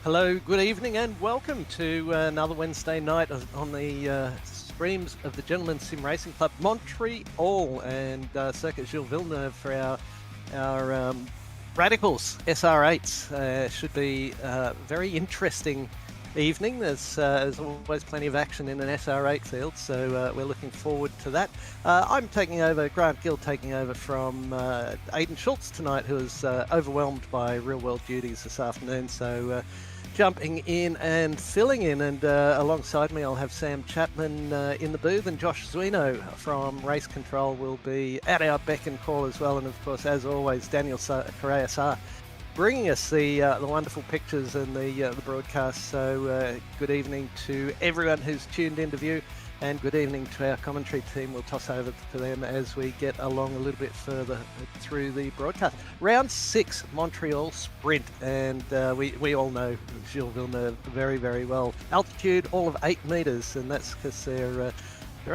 Hello, good evening, and welcome to another Wednesday night on the streams of the Gentlemen's Sim Racing Club Montreal and Circuit Gilles Villeneuve for our Radicals SR8s. Should be a very interesting evening. There's always plenty of action in an SR8 field, so we're looking forward to that. I'm taking over, Grant Gilles taking over from Aidan Schultz tonight, who is overwhelmed by real-world duties this afternoon, so jumping in and filling in, and alongside me I'll have Sam Chapman in the booth, and Josh Zuino from Race Control will be at our beck and call as well, and of course, as always, Daniel Correa-Sarr bringing us the wonderful pictures and the broadcast. So good evening to everyone who's tuned into view, and good evening to our commentary team. We'll toss over to them as we get along a little bit further through the broadcast. Round 6 Montreal Sprint, and we all know Gilles Villeneuve very, very well. Altitude all of 8 meters, and that's because they're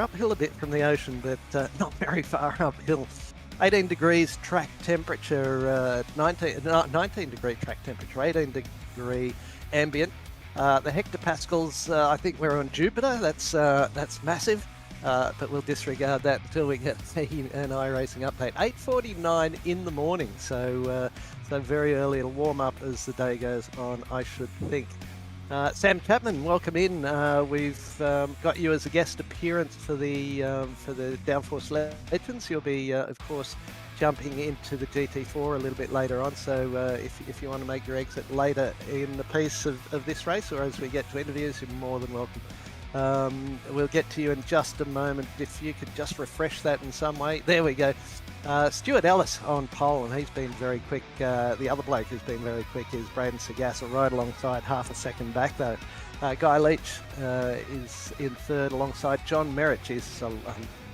uphill a bit from the ocean, but not very far uphill. 18 degrees track temperature, 19 degree track temperature, 18 degree ambient. The hectopascals, I think we're on Jupiter. That's massive. But we'll disregard that until we get an iRacing update. 8:49 in the morning, so very early. It'll warm up as the day goes on, I should think. Sam Chapman, welcome in. We've got you as a guest appearance for the Downforce Legends. You'll be, of course, jumping into the GT4 a little bit later on. So if you want to make your exit later in the piece of this race, or as we get to interviews, you're more than welcome. We'll get to you in just a moment. If you could just refresh that in some way. There we go. Stuart Ellis on pole, and he's been very quick. The other bloke who's been very quick is Braden Sagassa, right alongside, half a second back though. Guy Leach is in third alongside John Merritt. Is a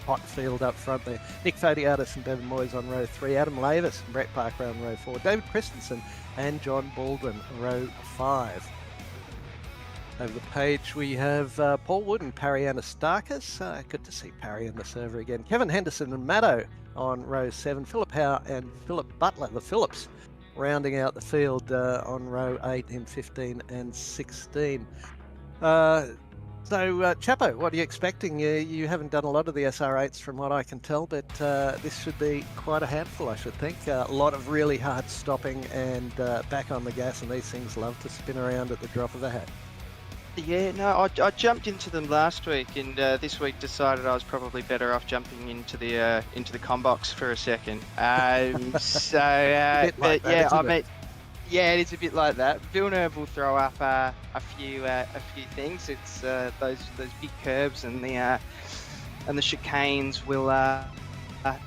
hot field up front there. Nick Fodiatis and Bevan Moyes on row 3. Adam Lavis and Brett Parker on row 4. David Christensen and John Baldwin row 5. Over the page we have Paul Wood and Parry Anastakis. Good to see Parry in the server again. Kevin Henderson and Maddo on row 7. Philip Howe and Philip Butler, the Phillips, rounding out the field on row 8 in 15 and 16. So, Chapo, what are you expecting? You haven't done a lot of the SR8s from what I can tell, but this should be quite a handful, I should think. A lot of really hard stopping and back on the gas, and these things love to spin around at the drop of a hat. Yeah, no, I jumped into them last week, and this week decided I was probably better off jumping into the combox for a second. Yeah, it is a bit like that. Villeneuve will throw up a few things. It's those big curves and the chicanes will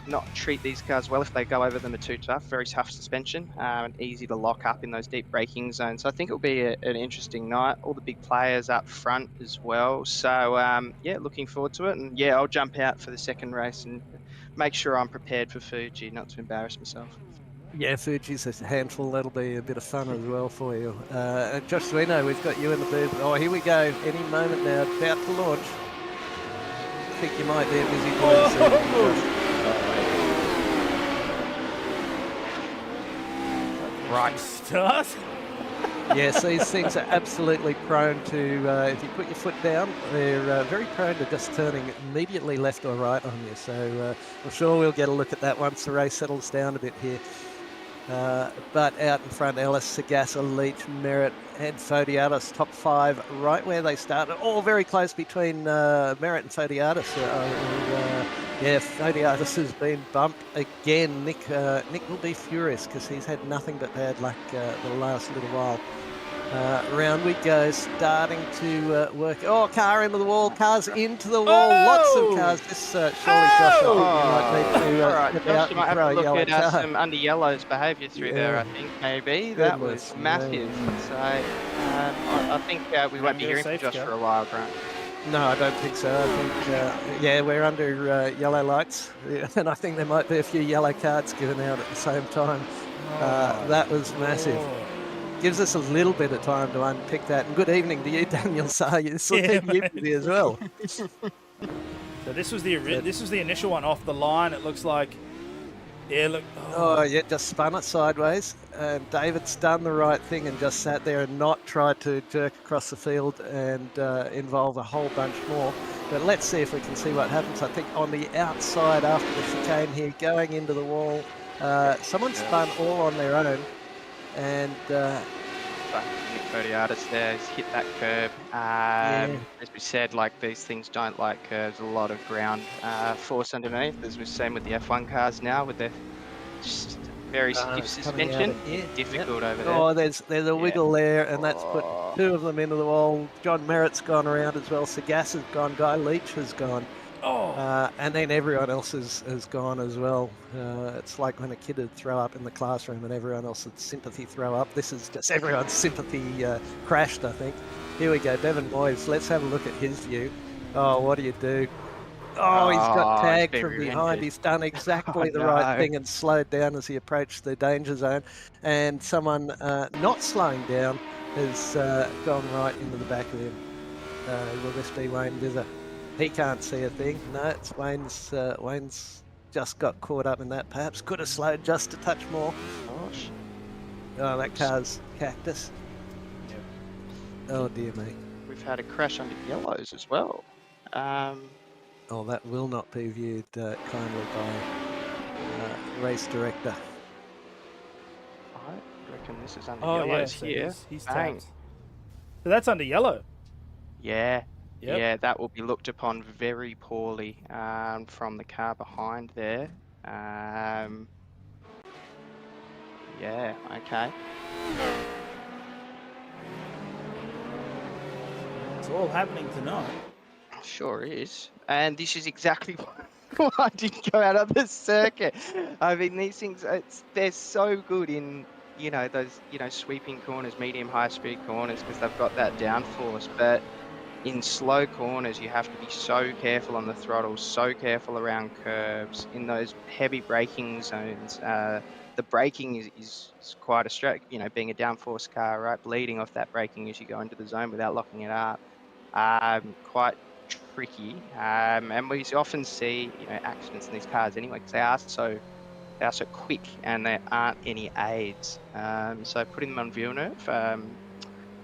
not treat these cars well if they go over them are too tough. Very tough suspension and easy to lock up in those deep braking zones. So I think it'll be an interesting night. All the big players up front as well. So yeah, looking forward to it. And yeah, I'll jump out for the second race and make sure I'm prepared for Fuji, not to embarrass myself. Yeah, Fuji's a handful. That'll be a bit of fun as well for you. Josh Suino, we've got you in the booth. Oh, here we go. Any moment now. About to launch. I think you might be a busy boy soon. Right start. Yes, these things are absolutely prone to, if you put your foot down, they're very prone to just turning immediately left or right on you. So I'm sure we'll get a look at that once the race settles down a bit here. But out in front, Ellis, Sagassa, Leach, Merritt and Fodiatis, top 5, right where they started. All very close between Merritt and Fodiatis. Yeah, Fodiatis has been bumped again. Nick will be furious because he's had nothing but bad luck the last little while. Round we go, starting to work. Oh, car into the wall, cars into the wall. Lots of cars. This surely Josh, you might need to all right, Josh, you might have to look at car. some under yellows behaviour through there. I think maybe that was massive. So I think we won't be hearing from Josh for a while, Grant. No, I don't think so. I think, yeah, we're under yellow lights, and I think there might be a few yellow cards given out at the same time. That was massive. Gives us a little bit of time to unpick that. And good evening to you, Daniel Saar. This will keep you busy as well. So this was the initial one off the line. It looks like, yeah, look. Oh, yeah, just spun it sideways. And David's done the right thing and just sat there and not tried to jerk across the field and involve a whole bunch more. But let's see if we can see what happens. I think on the outside after the chicane here, going into the wall, someone spun all on their own. And Nick Fodiatis there has hit that curb. As we said, like these things don't like curves. A lot of ground force underneath, as we've seen with the F1 cars now, with their just very stiff suspension. Difficult over there. Oh, there's a wiggle there, and that's put 2 of them into the wall. John Merritt's gone around as well. Sagassa's gone. Guy Leach has gone. And then everyone else has gone as well. It's like when a kid would throw up in the classroom and everyone else would sympathy throw up. This is just everyone's sympathy crashed, I think. Here we go, Bevan Moyes. Let's have a look at his view. Oh, what do you do? Oh, he's got tagged from behind. He's done exactly the right thing and slowed down as he approached the danger zone. And someone not slowing down has gone right into the back of him. Will this be Wayne Dither? He can't see a thing. No, it's Wayne's just got caught up in that. Perhaps could have slowed just a touch more. Gosh. Oh, that car's cactus. Yep. Oh dear me. We've had a crash under yellows as well. Oh, that will not be viewed kindly by race director. I reckon this is under Oh yeah, yellows so here. he's Bang. tapped. So that's under yellow. Yeah. Yep. Yeah, that will be looked upon very poorly from the car behind there. Yeah, okay. It's all happening tonight. Sure is. And this is exactly why I didn't go out on the circuit. I mean, these things, they're so good in, those, sweeping corners, medium, high-speed corners, because they've got that downforce. But in slow corners, you have to be so careful on the throttle, so careful around curves. In those heavy braking zones, the braking is quite a stroke, being a downforce car, right? Bleeding off that braking as you go into the zone without locking it up. Quite tricky. And we often see, accidents in these cars anyway, because they are so quick and there aren't any aids. So putting them on Villeneuve,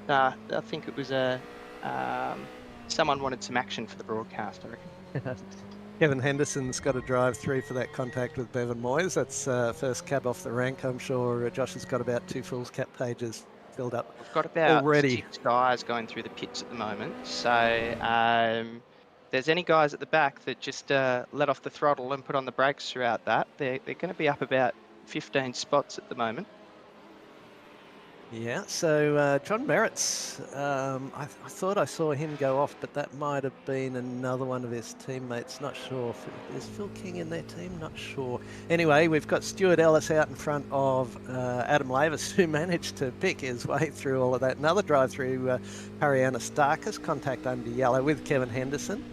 I think it was someone wanted some action for the broadcast, I reckon. Kevin Henderson's got to drive through for that contact with Bevan Moyes. That's first cab off the rank. I'm sure Josh has got about 2 Fools Cap pages filled up We've got about already. 6 guys going through the pits at the moment. So there's any guys at the back that just let off the throttle and put on the brakes throughout that, they're going to be up about 15 spots at the moment. Yeah, so John Merritt's, I thought I saw him go off, but that might have been another one of his teammates. Not sure. Is Phil King in their team? Not sure. Anyway, we've got Stuart Ellis out in front of Adam Lavis, who managed to pick his way through all of that. Another drive through Ariana Starkus, contact under yellow with Kevin Henderson.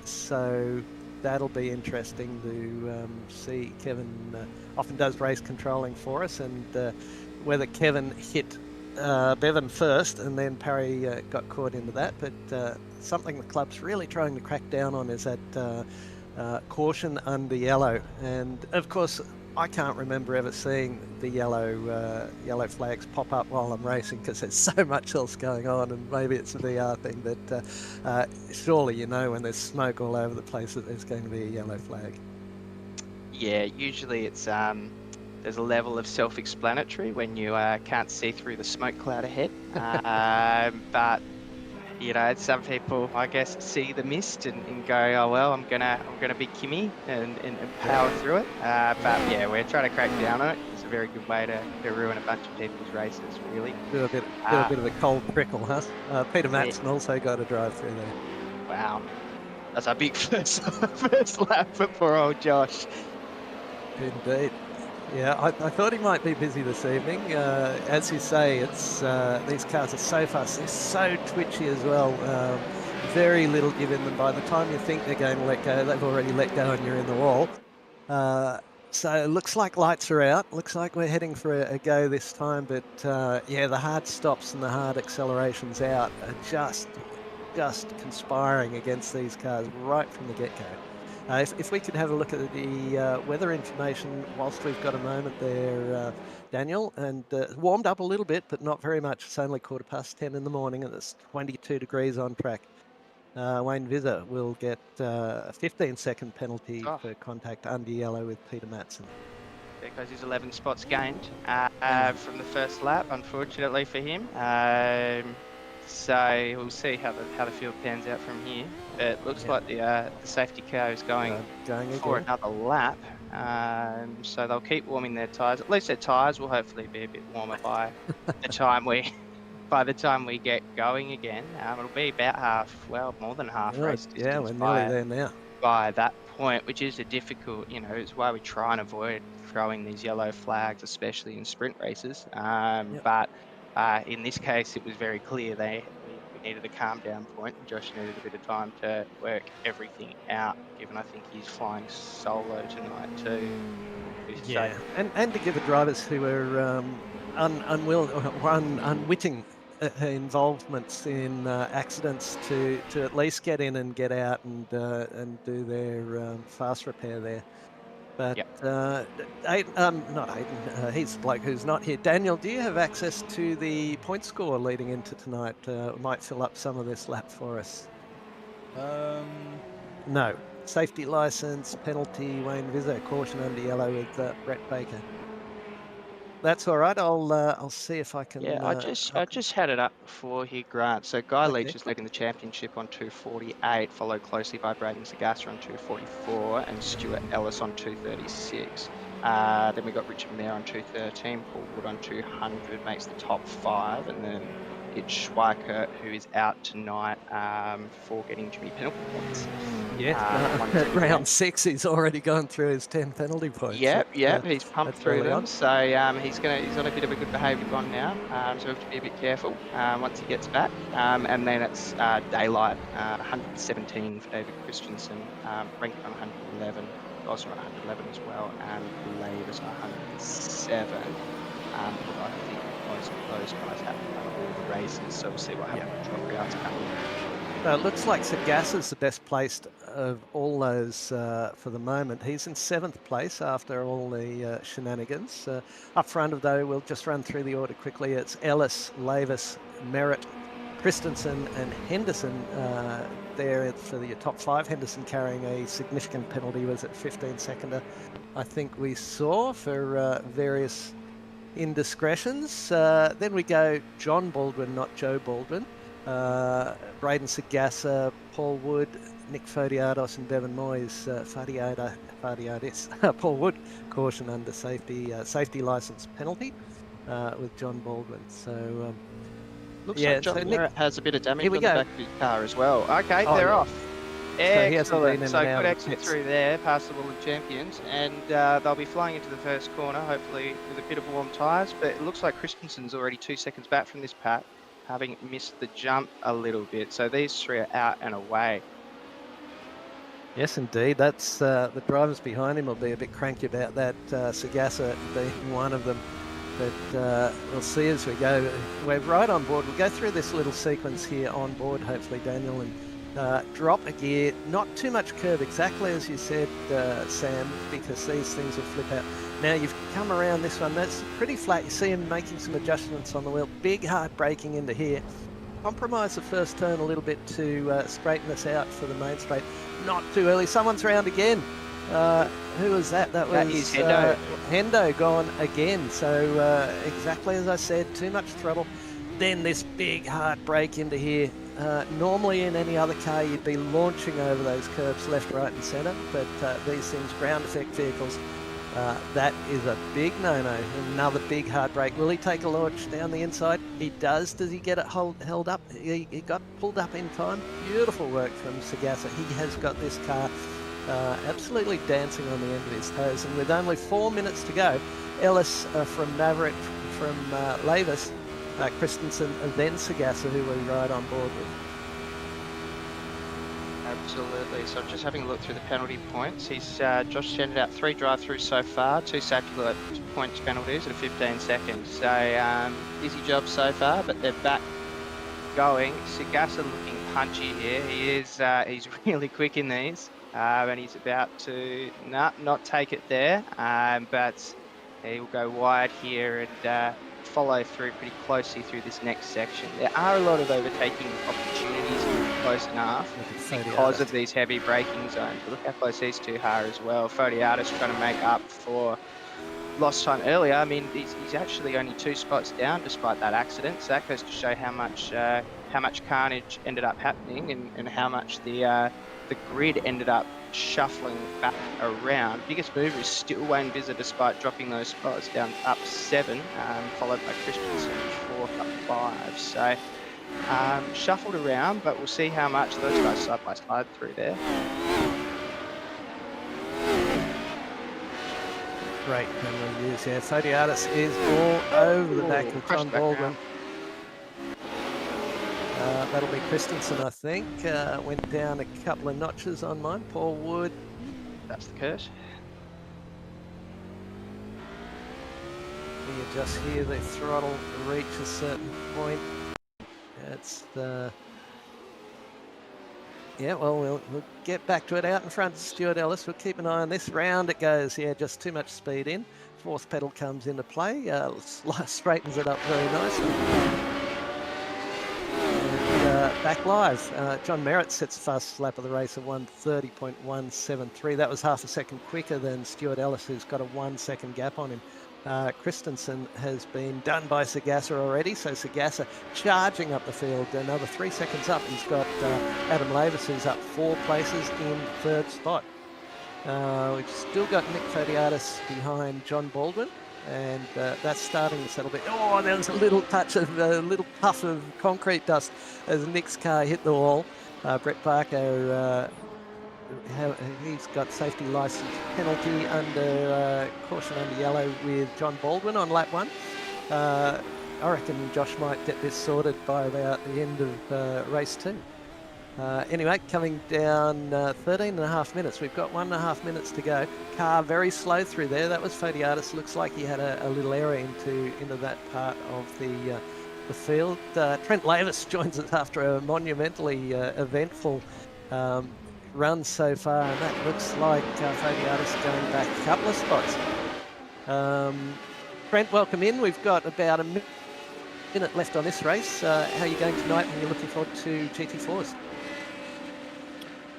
So that'll be interesting to see. Kevin often does race controlling for us, and whether Kevin hit Bevan first and then Parry got caught into that. But something the club's really trying to crack down on is that caution under yellow. And of course, I can't remember ever seeing the yellow flags pop up while I'm racing, because there's so much else going on, and maybe it's a VR thing, but surely when there's smoke all over the place that there's going to be a yellow flag. Yeah, usually it's there's a level of self-explanatory when you can't see through the smoke cloud ahead. But some people, I guess, see the mist and go, oh well, I'm gonna be Kimmy and power through it. But yeah, we're trying to crack down on it. It's a very good way to ruin a bunch of people's races, really. Do a bit of a cold trickle, huh? Peter Matson also got a drive through there. Wow, that's a big first lap for poor old Josh. Indeed. Yeah, I thought he might be busy this evening. As you say, it's these cars are so fast, they're so twitchy as well. Very little give in them. By the time you think they're going to let go, they've already let go and you're in the wall. So it looks like lights are out. Looks like we're heading for a go this time. But yeah, the hard stops and the hard accelerations out are just conspiring against these cars right from the get-go. If we could have a look at the weather information whilst we've got a moment there, Daniel, and warmed up a little bit, but not very much. It's only 10:15 in the morning and it's 22 degrees on track. Wayne Visser will get a 15-second penalty for contact under yellow with Peter Matson. There goes his 11 spots gained from the first lap, unfortunately for him. So we'll see how the field pans out from here. It looks like the safety car is going for another lap. So they'll keep warming their tyres. At least their tyres will hopefully be a bit warmer by the time we get going again. It'll be about more than half race distance. Yeah, we're nearly there now. By that point, which is a difficult, it's why we try and avoid throwing these yellow flags, especially in sprint races. But in this case, it was very clear we needed a calm down point. Josh needed a bit of time to work everything out, given I think he's flying solo tonight too. Yeah, and to give the drivers who are unwitting involvements in accidents to at least get in and get out and do their fast repair there. But Yep. Not Aiden, he's the bloke who's not here. Daniel, do you have access to the point score leading into tonight? Might fill up some of this lap for us. No. Safety license, penalty, Wayne Vizzo, caution under yellow with Brett Baker. That's all right. I'll see if I can. Yeah, I just had it up before here, Grant. So Guy Okay. Leach is leading the championship on 2:48, followed closely by Braden Sagassa on 2:44 and Stuart Ellis on 2:36. Then we got Richard Mayer on 2:13, Paul Wood on 200 makes the top 5, and then it's Schweikert who is out tonight for getting too many penalty points. At round 6, he's already gone through his 10 penalty points. Yep, he's pumped through them. So he's on a bit of a good behaviour gone now. So we have to be a bit careful once he gets back. And then it's daylight, 117 for David Christensen, ranked on 111, also on 111 as well, and Laver's 107. But I think most of those guys have done all the races, so we'll see what happens with drop routes coming. It looks like Sagassa's the best placed of all those for the moment. He's in 7th place after all the shenanigans. Up front of though, we'll just run through the order quickly. It's Ellis, Lavis, Merritt, Christensen and Henderson there for the top 5. Henderson carrying a significant penalty, was it 15-seconder, I think we saw, for various indiscretions. Then we go John Baldwin, not Joe Baldwin. Braden Sagassa, Paul Wood, Nick Fodiados and Bevan Moyes. Fodiadis. Paul Wood, caution under safety license penalty with John Baldwin. So looks like John Merritt has a bit of damage on the back of his car as well. Okay, they're off. Excellent. So good exit through there, past the wall of champions, and they'll be flying into the first corner, hopefully with a bit of warm tyres. But it looks like Christensen's already 2 seconds back from this pack, having missed the jump a little bit. So these 3 are out and away. Yes, indeed. That's the drivers behind him will be a bit cranky about that, Sagassa being one of them. But we'll see as we go. We're right on board. We'll go through this little sequence here on board, hopefully, Daniel, and drop a gear. Not too much curve, exactly as you said, Sam, because these things will flip out. Now you've come around this one, that's pretty flat. You see him making some adjustments on the wheel. Big hard braking into here. Compromise the first turn a little bit to straighten us out for the main straight. Not too early. Someone's around again. Who was that? That was Hendo. Hendo gone again. So exactly as I said, too much throttle. Then this big hard brake into here. Normally in any other car you'd be launching over those curves left, right and centre, but these things, ground effect vehicles, that is a big no-no. Another big hard brake. Will he take a launch down the inside? He does. Does he get it held up? He got pulled up in time. Beautiful work from Sagassa. He has got this car absolutely dancing on the end of his toes. And with only 4 minutes to go, Ellis from Maverick, from Lavis, Christensen, and then Sagassa, who we ride on board with. Absolutely. So I'm just having a look through the penalty points. He's Josh handed out 3 drive-throughs so far, 2 safety points penalties at 15 seconds. So easy job so far, but they're back going. Sagassa looking punchy here. He is he's really quick in these, and he's about to not take it there, but he will go wide here and follow through pretty closely through this next section. There are a lot of overtaking opportunities here close enough because of these heavy braking zones. But look how close these 2 are as well. Fodiatis trying to make up for lost time earlier. I mean, he's actually only 2 spots down despite that accident. So that goes to show how much carnage ended up happening and how much the grid ended up shuffling back around. Biggest mover is still Wayne Vizzer despite dropping those spots down up 7, followed by Christensen 4th up 5. So shuffled around, but we'll see how much those guys side by side through there. Great memory use. Yeah, Fodiatis is all over the back of John Baldwin. That'll be Christensen, I think. Went down a couple of notches on mine. Paul Wood. That's the curse. You just hear the throttle reach a certain point. It's the Yeah, well, we'll get back to it. Out in front, Stuart Ellis. We'll keep an eye on this. Round it goes. Yeah, just too much speed in. Fourth pedal comes into play. Straightens it up very nicely. And back live. John Merritt sets the fastest lap of the race at 1:30.173. That was half a second quicker than Stuart Ellis, who's got a 1 second gap on him. Christensen has been done by Sagassa already, so Sagassa charging up the field, another 3 seconds up. He's got Adam Lavis, who's up 4 places in third spot. We've still got Nick Fodiatis behind John Baldwin, and that's starting to settle a bit. Oh, there was a little puff of concrete dust as Nick's car hit the wall. Brett Barker, he's got safety license penalty under caution under yellow with John Baldwin on lap 1. I reckon Josh might get this sorted by about the end of race 2. Anyway, coming down 13 and a half minutes. We've got 1.5 minutes to go. Car very slow through there. That was Fodiatis. Looks like he had a little error into that part of the field. Trent Lavis joins us after a monumentally eventful run so far, and that looks like Fodiatis going back a couple of spots. Trent, welcome in. We've got about a minute left on this race. How are you going tonight, and you're looking forward to GT4s?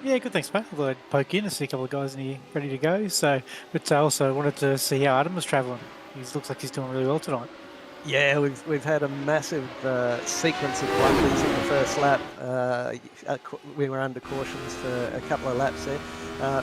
Yeah, good, thanks, mate. I thought I'd poke in and see a couple of guys in here ready to go. So, but I also wanted to see how Adam was travelling. He looks like he's doing really well tonight. Yeah, we've had a massive sequence of blunders in the first lap. We were under cautions for a couple of laps there.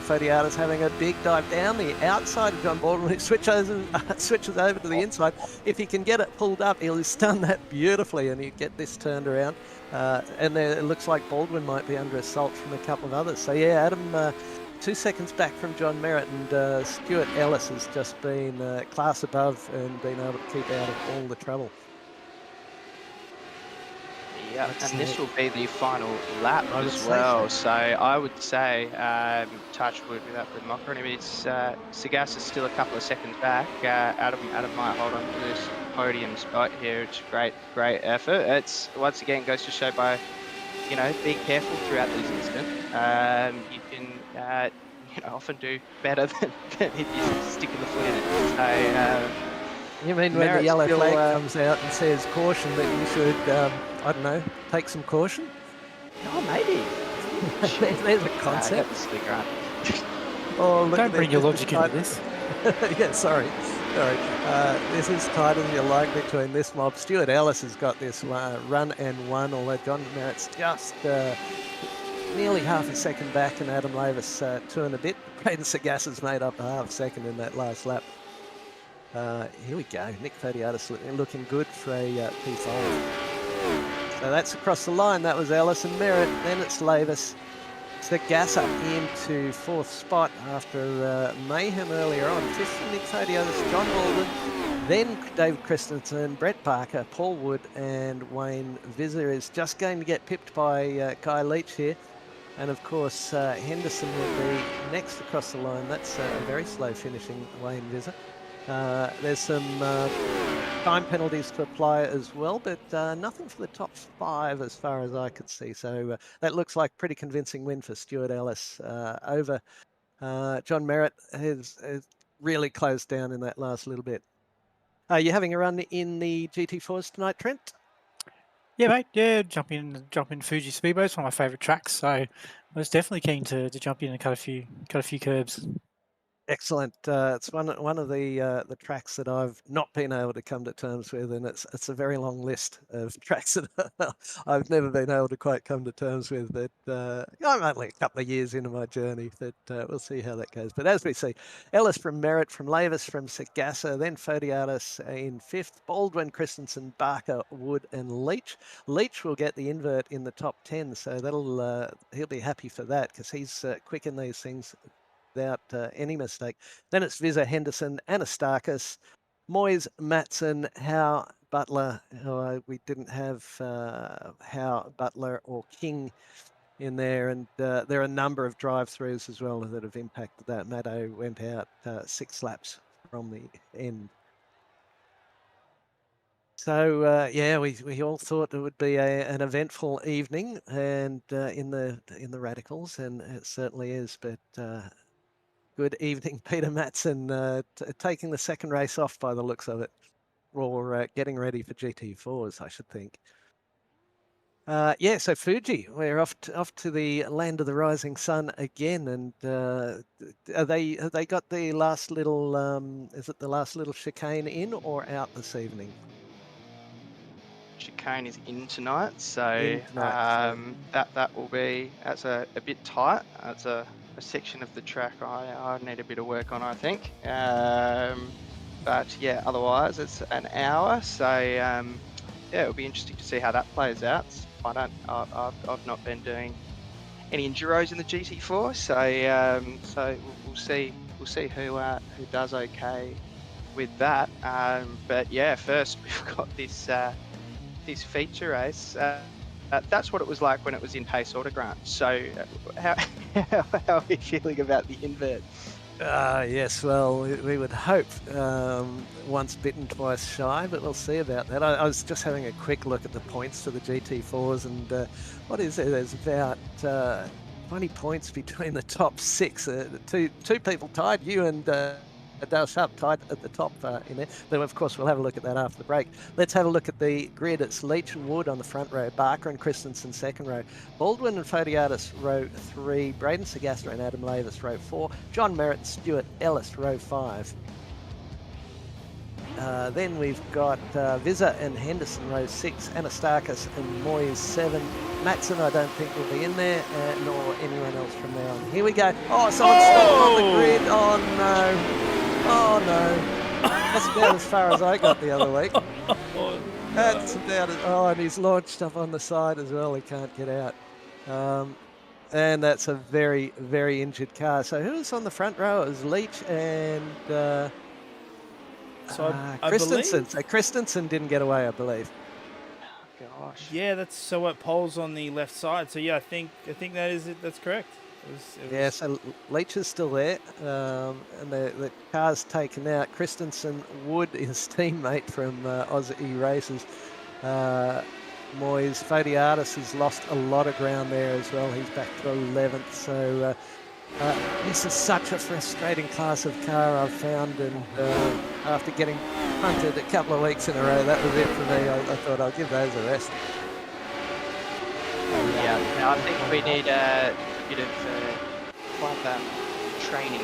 Fodiatis having a big dive down the outside of John Baldwin, who switches over to the inside. If he can get it pulled up, he'll stun that beautifully, and he'll get this turned around. And it looks like Baldwin might be under assault from a couple of others. So yeah, Adam 2 seconds back from John Merritt, and Stuart Ellis has just been class above and been able to keep out of all the trouble. Yeah, and this will be the final lap as well. So I would say, touch wood without the mocker on him, it's Sagassa's still a couple of seconds back. Adam might hold on to this podium spot here. It's great effort. It's once again goes to show by, be careful throughout these incidents. You can often do better than if you stick the foot in it. So, you mean when the yellow flag comes out and says caution, that you should, I don't know, take some caution? Oh, maybe. There's a concept. Oh, look, don't bring your logic into this. Yeah, sorry. This is tight as you like between this mob. Stuart Ellis has got this run and won, although John Merritt's just nearly half a second back, and Adam Lavis 2 and a bit. Braden Sagassa's made up a half second in that last lap. Here we go. Nick Fodiatis looking good for a P5. So that's across the line. That was Ellis and Merritt. Then it's Lavis. Sagassa into 4th spot after mayhem earlier on. 5th, Nick Fodiatis, John Baldwin. Then David Christensen, Brett Parker, Paul Wood, and Wayne Visser is just going to get pipped by Guy Leach here. And of course, Henderson will be next across the line. That's a very slow finishing Wayne Visser. There's some time penalties to apply as well, but nothing for the top 5 as far as I could see. So that looks like a pretty convincing win for Stuart Ellis over John Merritt, has really closed down in that last little bit. Are you having a run in the GT4s tonight, Trent? Yeah, mate. Yeah, jump in Fuji Speedway. It's one of my favourite tracks, so I was definitely keen to jump in and cut a few curbs. Excellent. It's one of the tracks that I've not been able to come to terms with, and it's a very long list of tracks that I've never been able to quite come to terms with. But I'm only a couple of years into my journey, but we'll see how that goes. But as we see, Ellis from Merritt, from Lavis, from Sagassa, then Fodiatis in 5th, Baldwin, Christensen, Barker, Wood, and Leach. Leach will get the invert in the top 10, so he'll be happy for that, because he's quick in these things without any mistake. Then it's Visser, Henderson, Anastakis, Moyes, Matson, Howe, Butler. We didn't have Howe, Butler, or King in there, and there are a number of drive-throughs as well that have impacted that. Maddo went out 6 laps from the end. So yeah, we all thought it would be an eventful evening, and in the radicals, and it certainly is. But good evening, Peter Matson, taking the second race off by the looks of it, or getting ready for GT4s, I should think. Yeah, so Fuji, we're off to the land of the rising sun again, and have they got the last little is it the last little chicane in or out this evening? Chicane is in tonight, so In tonight, that will be, that's a bit tight. That's a section of the track I need a bit of work on, I think. But yeah, otherwise it's an hour, so yeah, it'll be interesting to see how that plays out. I've not been doing any enduros in the GT4, so we'll see who does okay with that. But yeah, first we've got this feature race. That's what it was like when it was in Pace Autogrant. So how are we feeling about the invert? yes, well, we would hope once bitten, twice shy, but we'll see about that. I was just having a quick look at the points for the GT4s, and what is there? There's about 20 points between the top six. Two people tied, you and Dale Sharp tied at the top in there. Then, of course, we'll have a look at that after the break. Let's have a look at the grid. It's Leach and Wood on the front row, Barker and Christensen second row, Baldwin and Photiadis row 3, Braden Sagasta and Adam Lavis row 4, John Merritt and Stuart Ellis row 5. Then we've got Visa and Henderson row 6, Anastakis and Moyes 7. Matson, I don't think will be in there, nor anyone else from there on. Here we go. Oh, someone stopped on the grid. Oh no. Oh no. That's about as far as I got the other week. That's about it. Oh, and he's launched up on the side as well. He can't get out. And that's a very, very injured car. So who was on the front row? It was Leach and I Christensen. believe. So Christensen didn't get away, I believe. Gosh. Yeah, that's so what poles on the left side. So yeah, I think that is it. That's correct. It was... Yeah, so Leach is still there, and the car's taken out. Christensen, Wood, his teammate from Aussie Races. Moyes, Photiadis has lost a lot of ground there as well. He's back to 11th. So this is such a frustrating class of car I've found, and after getting punted a couple of weeks in a row, that was it for me. I thought I'll give those a rest. Yeah, I think we need a bit of training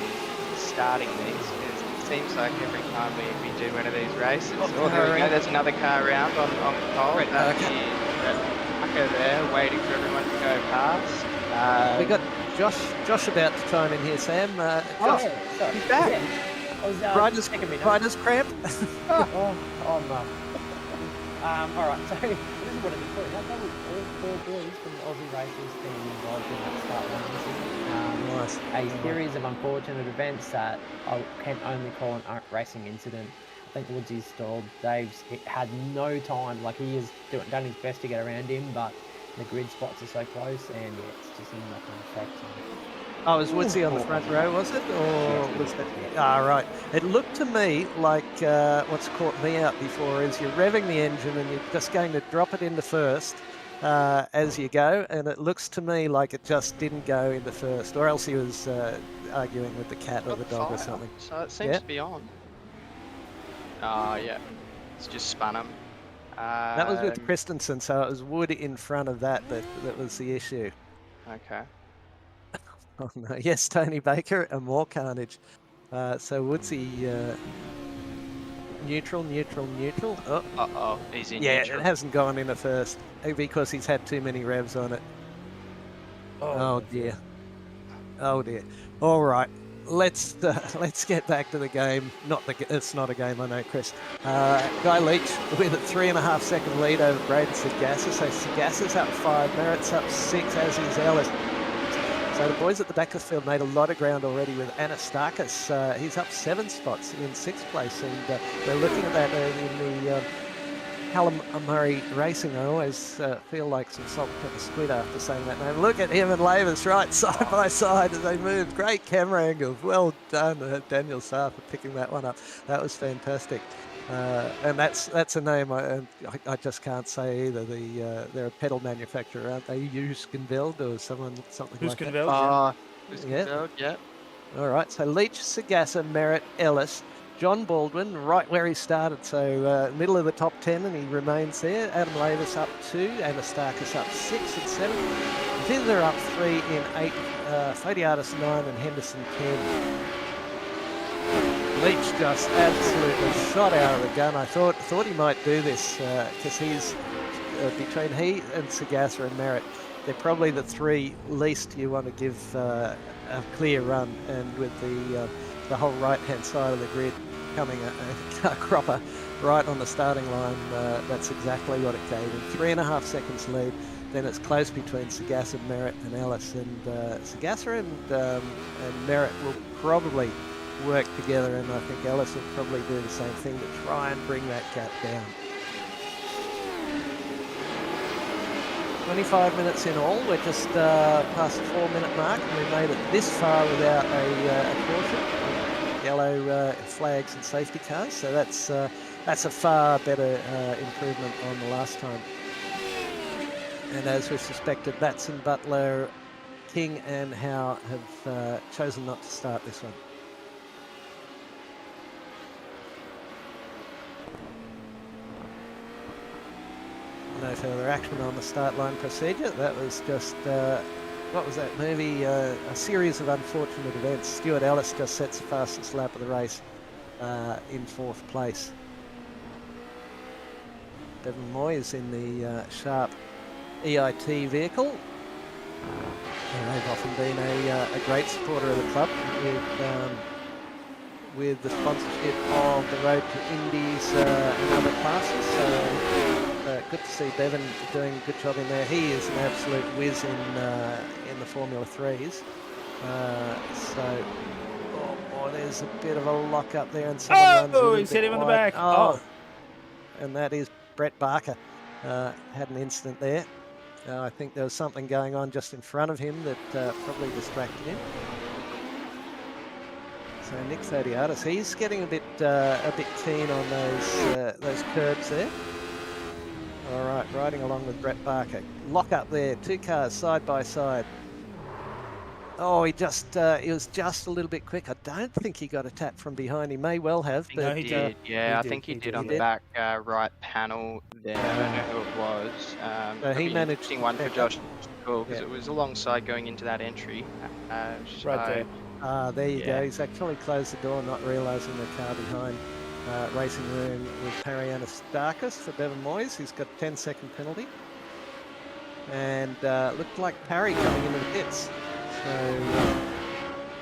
starting these, because it seems like every time we do one of these races, there we go, there's another car around on the pole. That is Tucker there waiting for everyone to go past. We got Josh about to chime in here, Sam. Josh, he's back. Yeah. I was Riders cramp. All right, so this is what it is. That was all 4 boys from the Aussie Races being involved in that start one this evening. Nice. A series of unfortunate events that I can only call an racing incident. I think Woodsy's stalled. Dave's had no time. Like, he has done his best to get around him, but the grid spots are so close, and yeah, it's just a knock-on effect. Oh, was Woodsy on the front row, was it? Or was that? Ah, right. It looked to me like what's caught me out before is you're revving the engine and you're just going to drop it into first as you go, and it looks to me like it just didn't go into first, or else he was arguing with the cat or the dog or something. So it seems to be on. Oh, yeah. It's just spun him. That was with Christensen, so it was Wood in front of that was the issue. Okay. Oh no! Yes, Tony Baker and more carnage. So Woodsy neutral. Oh, he's in yeah, neutral. it hasn't gone in at first because he's had too many revs on it. Oh dear. Oh dear. All right, let's get back to the game. It's not a game, I know, Chris. Guy Leach with a 3.5 second lead over Braden Sagasa. So Sagasa's up 5, Merritt's up 6, as is Ellis. So the boys at the back of the field made a lot of ground already with Anastakis. He's up 7 spots in 6th place, and we're looking at that in the Callum Murray Racing. I always feel like some salt and pepper squid after saying that name. Look at him and Lavis right side by side as they move. Great camera angles. Well done, Daniel Saar, for picking that one up. That was fantastic. And that's a name I just can't say either. They're a pedal manufacturer, aren't they? Huskenveld or something like that. Huskenveld, yeah. Huskenveld, yeah. All right, so Leach, Sagassa, Merritt, Ellis, John Baldwin, right where he started, so middle of the top 10, and he remains there. Adam Lavis up 2, Anastakis up 6 and 7. Vidler up 3 in 8, Fodiatis 9 and Henderson 10. Leach just absolutely shot out of the gun. I thought he might do this because he's between he and Sagassa and Merritt, they're probably the 3 least you want to give a clear run, and with the whole right-hand side of the grid coming a cropper right on the starting line, that's exactly what it gave him. 3.5 seconds lead. Then it's close between Sagassa, Merritt and Ellis, and Sagassa and Merritt will probably work together, and I think Ellis will probably do the same thing to try and bring that gap down. 25 minutes in all. We're just past the 4-minute mark, and we made it this far without a caution. Yellow flags and safety cars, so that's a far better improvement on the last time. And as we suspected, Batson, Butler, King and Howe have chosen not to start this one. No further action on the start line procedure. That was just, what was that movie? A series of unfortunate events. Stuart Ellis just sets the fastest lap of the race in 4th place. Bevan Moy is in the Sharp EIT vehicle. And they've often been a great supporter of the club with the sponsorship of the Road to Indies and other classes. So good to see Bevan doing a good job in there. He is an absolute whiz in the Formula 3s. There's a bit of a lock up there, and someone runs a he's hit him on the wide. back. Oh, And that is Brett Barker. Had an incident there. I think there was something going on just in front of him that probably distracted him. So Nick Fodiatis, he's getting a bit keen on those curbs there. All right, riding along with Brett Barker. Lock up there, 2 cars side by side. Oh, he was just a little bit quick. I don't think he got a tap from behind. He may well have, I think he did. Yeah, I did, think he he did did. on He the did. back right panel there. I don't know who it was. So he Probably an managed interesting to one for check Josh because Yeah. it was alongside going into that entry. right there. There you go. Yeah. He's actually closed the door, not realising the car behind. Racing room with Parry Anastakis for Bevan Moyes. He's got a 10-second penalty. And looked like Parry coming into the pits. So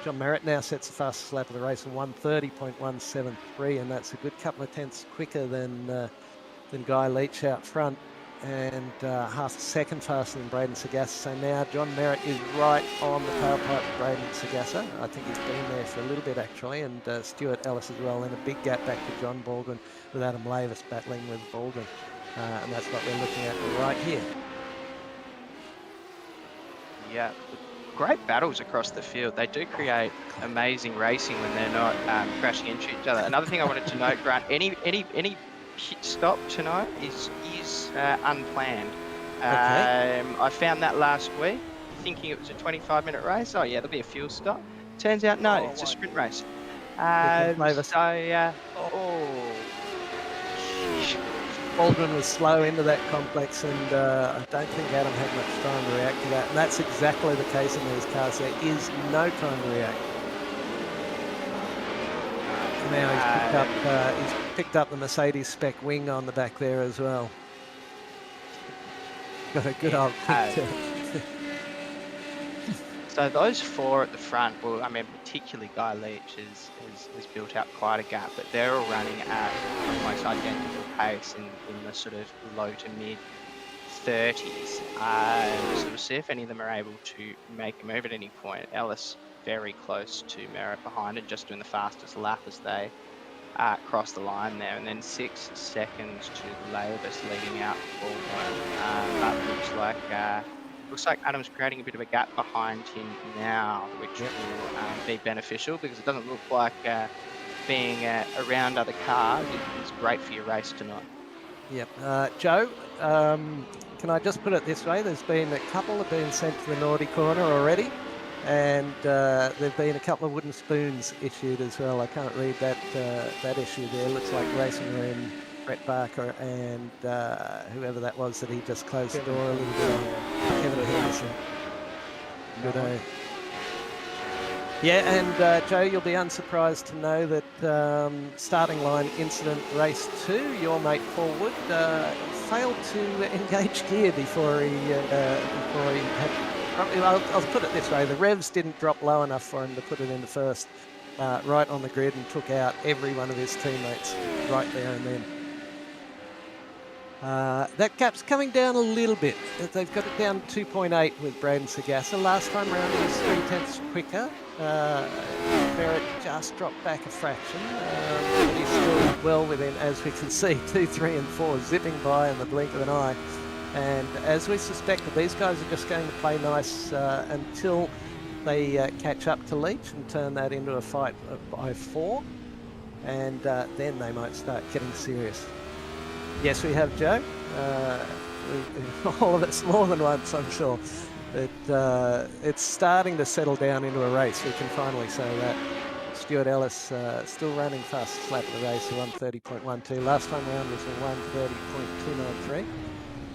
John Merritt now sets the fastest lap of the race in 1:30.173, and that's a good couple of tenths quicker than Guy Leach out front, and half a second faster than Braden Sagassa. So now John Merritt is right on the tailpipe of Braden Sagassa. I think he's been there for a little bit actually, and Stuart Ellis as well, and a big gap back to John Baldwin with Adam Lavis battling with Baldwin. And that's what we're looking at right here. Yeah, great battles across the field. They do create amazing racing when they're not crashing into each other. Another thing I wanted to note, Grant, any pit stop tonight is unplanned. Okay. I found that last week, thinking it was a 25-minute race. Oh yeah, there'll be a fuel stop. Turns out no, it's a sprint race. Baldwin was slow into that complex, and I don't think Adam had much time to react to that. And that's exactly the case in these cars. There is no time to react. And now he's picked up the Mercedes spec wing on the back there as well. Got a good old kick to it. So those 4 at the front, well, I mean, particularly Guy Leach has built out quite a gap, but they're all running at almost identical pace in the sort of low to mid 30s. So we'll see if any of them are able to make a move at any point. Ellis very close to Merritt behind and just doing the fastest lap as they cross the line there, and then 6 seconds to Lavis leading out Baldwin. That looks like Adam's creating a bit of a gap behind him now, which will be beneficial because it doesn't look like being around other cars is great for your race tonight. Yep. Joe, can I just put it this way? There's been a couple have been sent to the naughty corner already, and there've been a couple of wooden spoons issued as well. I can't read that issue there. Looks like Racing Room, Brett Barker, and whoever that was that he just closed the door a little bit on. Kevin Henderson. Good day. Yeah, and Joe, you'll be unsurprised to know that starting line incident race 2, your mate Paul Wood failed to engage gear before he had. I'll put it this way: the revs didn't drop low enough for him to put it into first, right on the grid, and took out every one of his teammates right there and then. That gap's coming down a little bit. They've got it down 2.8 with Braden Sagassa. Last time round he was 0.3 quicker. Merritt just dropped back a fraction. But he's still well within, as we can see, 2, 3 and 4 zipping by in the blink of an eye. And as we suspected, these guys are just going to play nice until they catch up to Leach and turn that into a fight by 4. And then they might start getting serious. Yes, we have, Joe. All of it's more than once, I'm sure. But it's starting to settle down into a race. We can finally say that. Stuart Ellis still running fastest lap of the race, a 1:30.12. Last time round was a 1:30.293.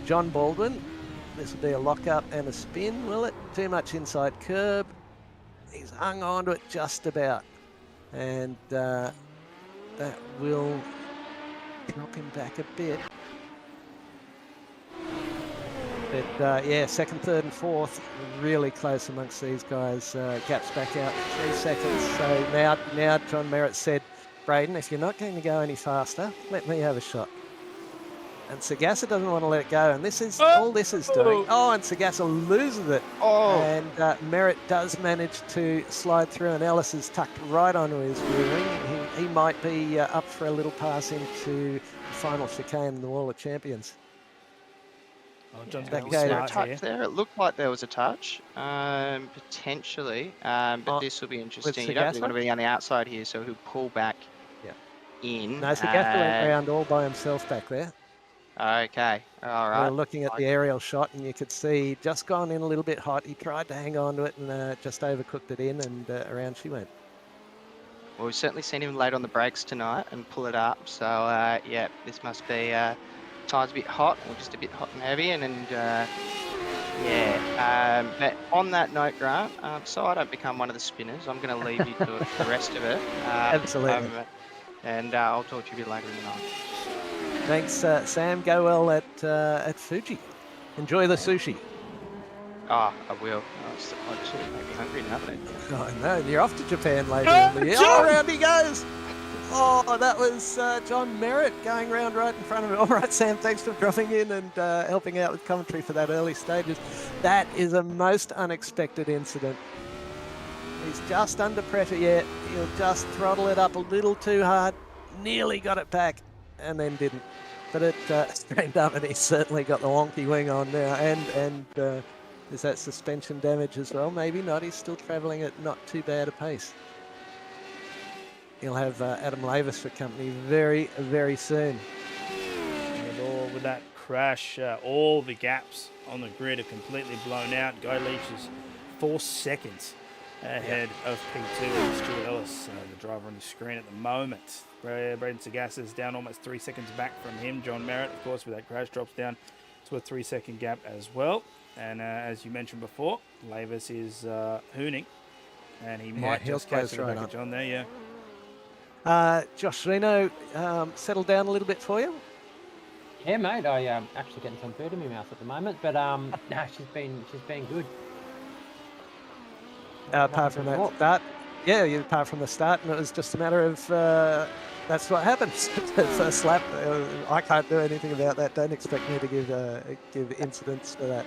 John Baldwin, this will be a lock-up and a spin, will it? Too much inside curb. He's hung on to it just about. And that will drop him back a bit. But yeah, second, third and fourth, really close amongst these guys. Gaps back out 3 seconds. So now John Merritt said, Braden, if you're not going to go any faster, let me have a shot. And Sagassa doesn't want to let it go. And this is all this is doing. Oh, and Sagassa loses it. Oh. And Merritt does manage to slide through, and Ellis is tucked right onto his rear wing. He might be up for a little pass into the final chicane in the Wall of Champions. Oh, John's Was there a touch there? It looked like there was a touch, potentially. But this will be interesting. You don't really want to be on the outside here, so he'll pull back in. No, Sagassa went round all by himself back there. Okay, all right. We're looking at the aerial shot, and you could see just gone in a little bit hot. He tried to hang on to it and just overcooked it in, and around she went. Well, we've certainly seen him late on the brakes tonight and pull it up. So, yeah, this must be time's a bit hot, or just a bit hot and heavy. And yeah, but on that note, Grant, so I don't become one of the spinners, I'm going to leave you to the rest of it. Absolutely. And I'll talk to you a bit later in the night. Thanks, Sam. Go well at Fuji. Enjoy the sushi. Oh, I will. I just make me hungry now. Oh, no, you're off to Japan later in the year. Oh, around he goes. Oh, that was John Merritt going round right in front of him. All right, Sam, thanks for dropping in and helping out with commentary for that early stages. That is a most unexpected incident. He's just under pressure yet. He'll just throttle it up a little too hard. Nearly got it back and then didn't. But it straightened up, and he's certainly got the wonky wing on now. And is that suspension damage as well? Maybe not. He's still travelling at not too bad a pace. He'll have Adam Lavis for company very, very soon. And with that crash, all the gaps on the grid are completely blown out. Guy Leach is 4 seconds ahead of P2 and Stuart Ellis, the driver on the screen at the moment. Braden Sagassa is down almost 3 seconds back from him. John Merritt, of course, with that crash, drops down to a 3 second gap as well. And as you mentioned before, Lavis is hooning, and he might just catch the back of John there, Josh Reno settled down a little bit for you? Yeah, mate. I actually getting some food in my mouth at the moment, but no, she's been good. Apart from that start, apart from the start, and it was just a matter of that's what happens. The first lap, I can't do anything about that. Don't expect me to give incidents for that.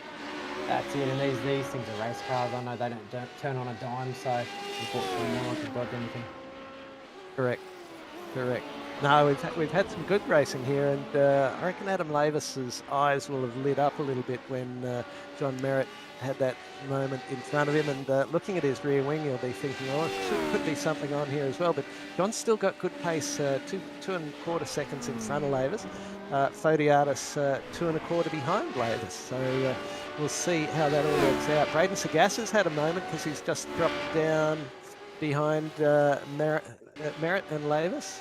That's it, and these things are race cars. I know they don't turn on a dime, so unfortunately no one can dodge anything. Correct. No, we've had some good racing here, and I reckon Adam Lavis's eyes will have lit up a little bit when John Merritt had that moment in front of him, and looking at his rear wing, he'll be thinking, oh, it could be something on here as well. But John's still got good pace, 2.25 seconds in front of Lavis. Fodiatis 2.25 behind Lavis. So we'll see how that all works out. Braden Sagasa's had a moment because he's just dropped down behind Merritt and Lavis.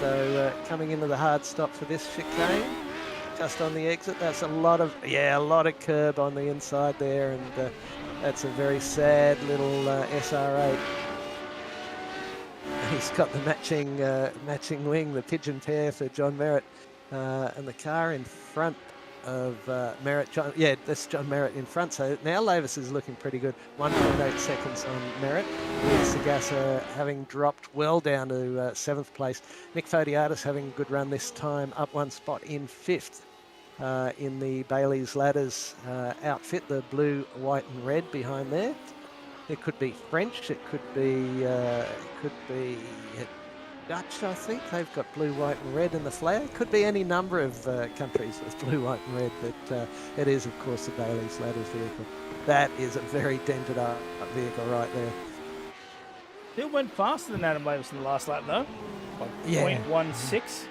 So coming into the hard stop for this chicane, just on the exit, that's a lot of curb on the inside there, and that's a very sad little SR8. He's got the matching wing, the pigeon pair for John Merritt, and the car in front of Merritt. That's John Merritt in front. So now Lavis is looking pretty good. 1.8 seconds on Merritt, with Sagasa having dropped well down to 7th place. Nick Fodiatis having a good run this time, up 1 spot in 5th in the Bailey's Ladders outfit, the blue, white and red behind there. It could be French, it could be Dutch, I think. They've got blue, white and red in the flag. It could be any number of countries with blue, white and red, but it is, of course, the Bailey's Ladders vehicle. That is a very dented up vehicle right there. Still went faster than Adam Lavis in the last lap, though. By 0.16.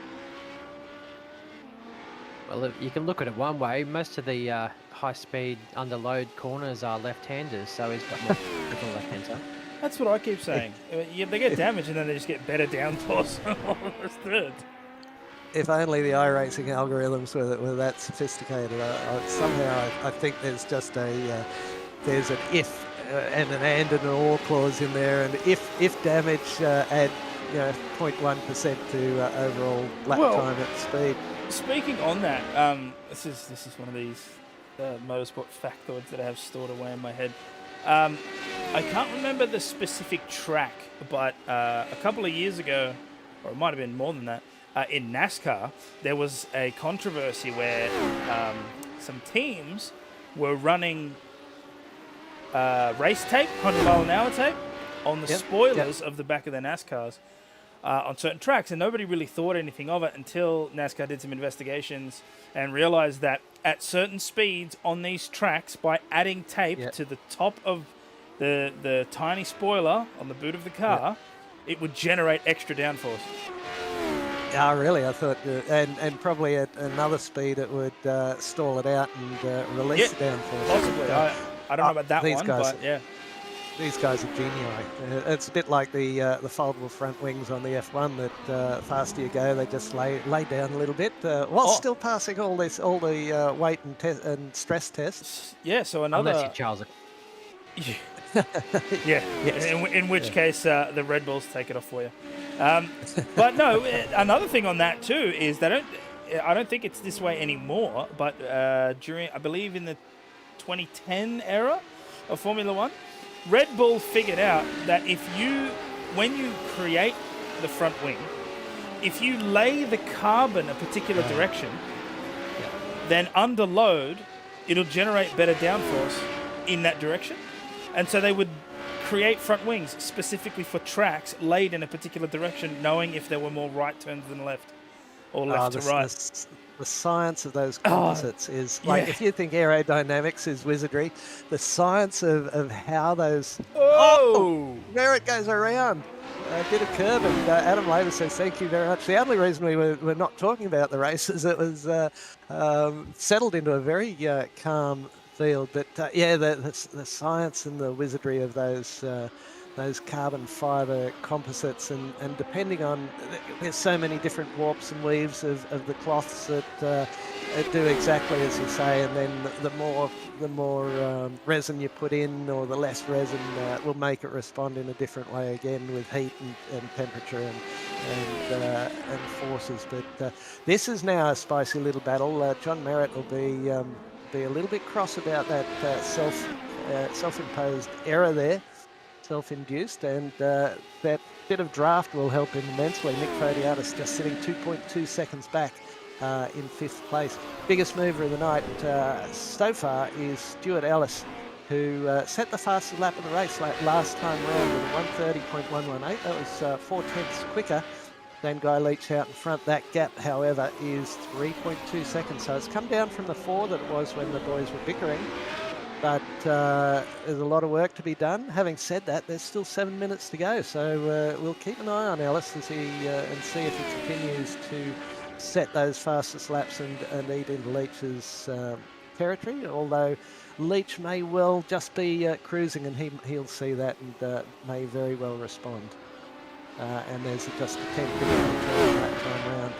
Well, you can look at it one way. Most of the high-speed underload corners are left-handers, so he's got more on the left-hand side. That's what I keep saying. They get damaged and then they just get better downforce. If only the iRacing algorithms were that sophisticated. Somehow I think there's just there's an if and an or clause in there, and if damage, add 0.1% to overall lap time at speed. Speaking on that, this is one of these motorsport factoids that I have stored away in my head. I can't remember the specific track, but a couple of years ago, or it might have been more than that, in NASCAR, there was a controversy where some teams were running race tape, 100-mile-an-hour tape, on the spoilers of the back of their NASCARs on certain tracks, and nobody really thought anything of it until NASCAR did some investigations and realized that at certain speeds on these tracks, by adding tape to the top of the tiny spoiler on the boot of the car, it would generate extra downforce. Ah, really? I thought, and probably at another speed it would stall it out and release the downforce. Possibly. I don't know about that one, but yeah. These guys are genii. It's a bit like the foldable front wings on the F1 that faster you go, they just lay down a little bit while still passing all the weight and stress tests. Yeah, so another... Unless you Charles it. Yeah. Yes. In which case the Red Bulls take it off for you. But no, another thing on that too is I don't think it's this way anymore, but during, I believe in the 2010 era of Formula One, Red Bull figured out that when you create the front wing, if you lay the carbon a particular direction, then under load, it'll generate better downforce in that direction. And so they would create front wings specifically for tracks laid in a particular direction, knowing if there were more right turns than left or left to right. The science of those composites is like, if you think aerodynamics is wizardry, the science of how those... there it goes around. A bit of curb, and Adam Lavis says thank you very much. The only reason we were not talking about the race is it was settled into a very calm field. But the science and the wizardry of those carbon fiber composites, and depending on, there's so many different warps and weaves of the cloths that do exactly as you say, and then the more resin you put in, or the less resin, will make it respond in a different way again with heat and temperature and forces. But this is now a spicy little battle. John Merritt will be a little bit cross about that self-imposed error there. Self-induced, and that bit of draft will help him immensely. Nick Fodiatis just sitting 2.2 seconds back in 5th place. Biggest mover of the night so far is Stuart Ellis, who set the fastest lap of the race last time round with 1:30.118. That was 4 tenths quicker Then Guy Leach out in front. That gap, however, is 3.2 seconds. So it's come down from the 4 that it was when the boys were bickering. But there's a lot of work to be done. Having said that, there's still 7 minutes to go. So we'll keep an eye on Ellis as and see if he continues to set those fastest laps and eat into Leach's territory. Although Leach may well just be cruising, and he'll see that and may very well respond. And there's just a 10th that time round.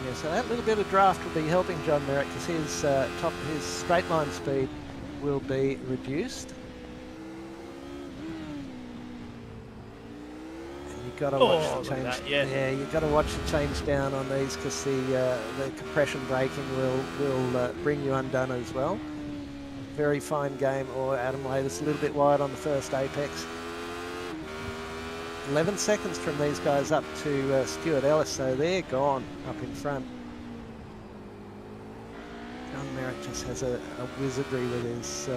Yeah, so that little bit of draft will be helping John Merritt because his straight line speed will be reduced. And you've got to watch the change. Yeah, you've got to watch the change down on these because the compression braking will bring you undone as well. Very fine game. Or Adam Lavis a little bit wide on the first apex. 11 seconds from these guys up to Stuart Ellis, so they're gone up in front. John Merritt just has a wizardry with his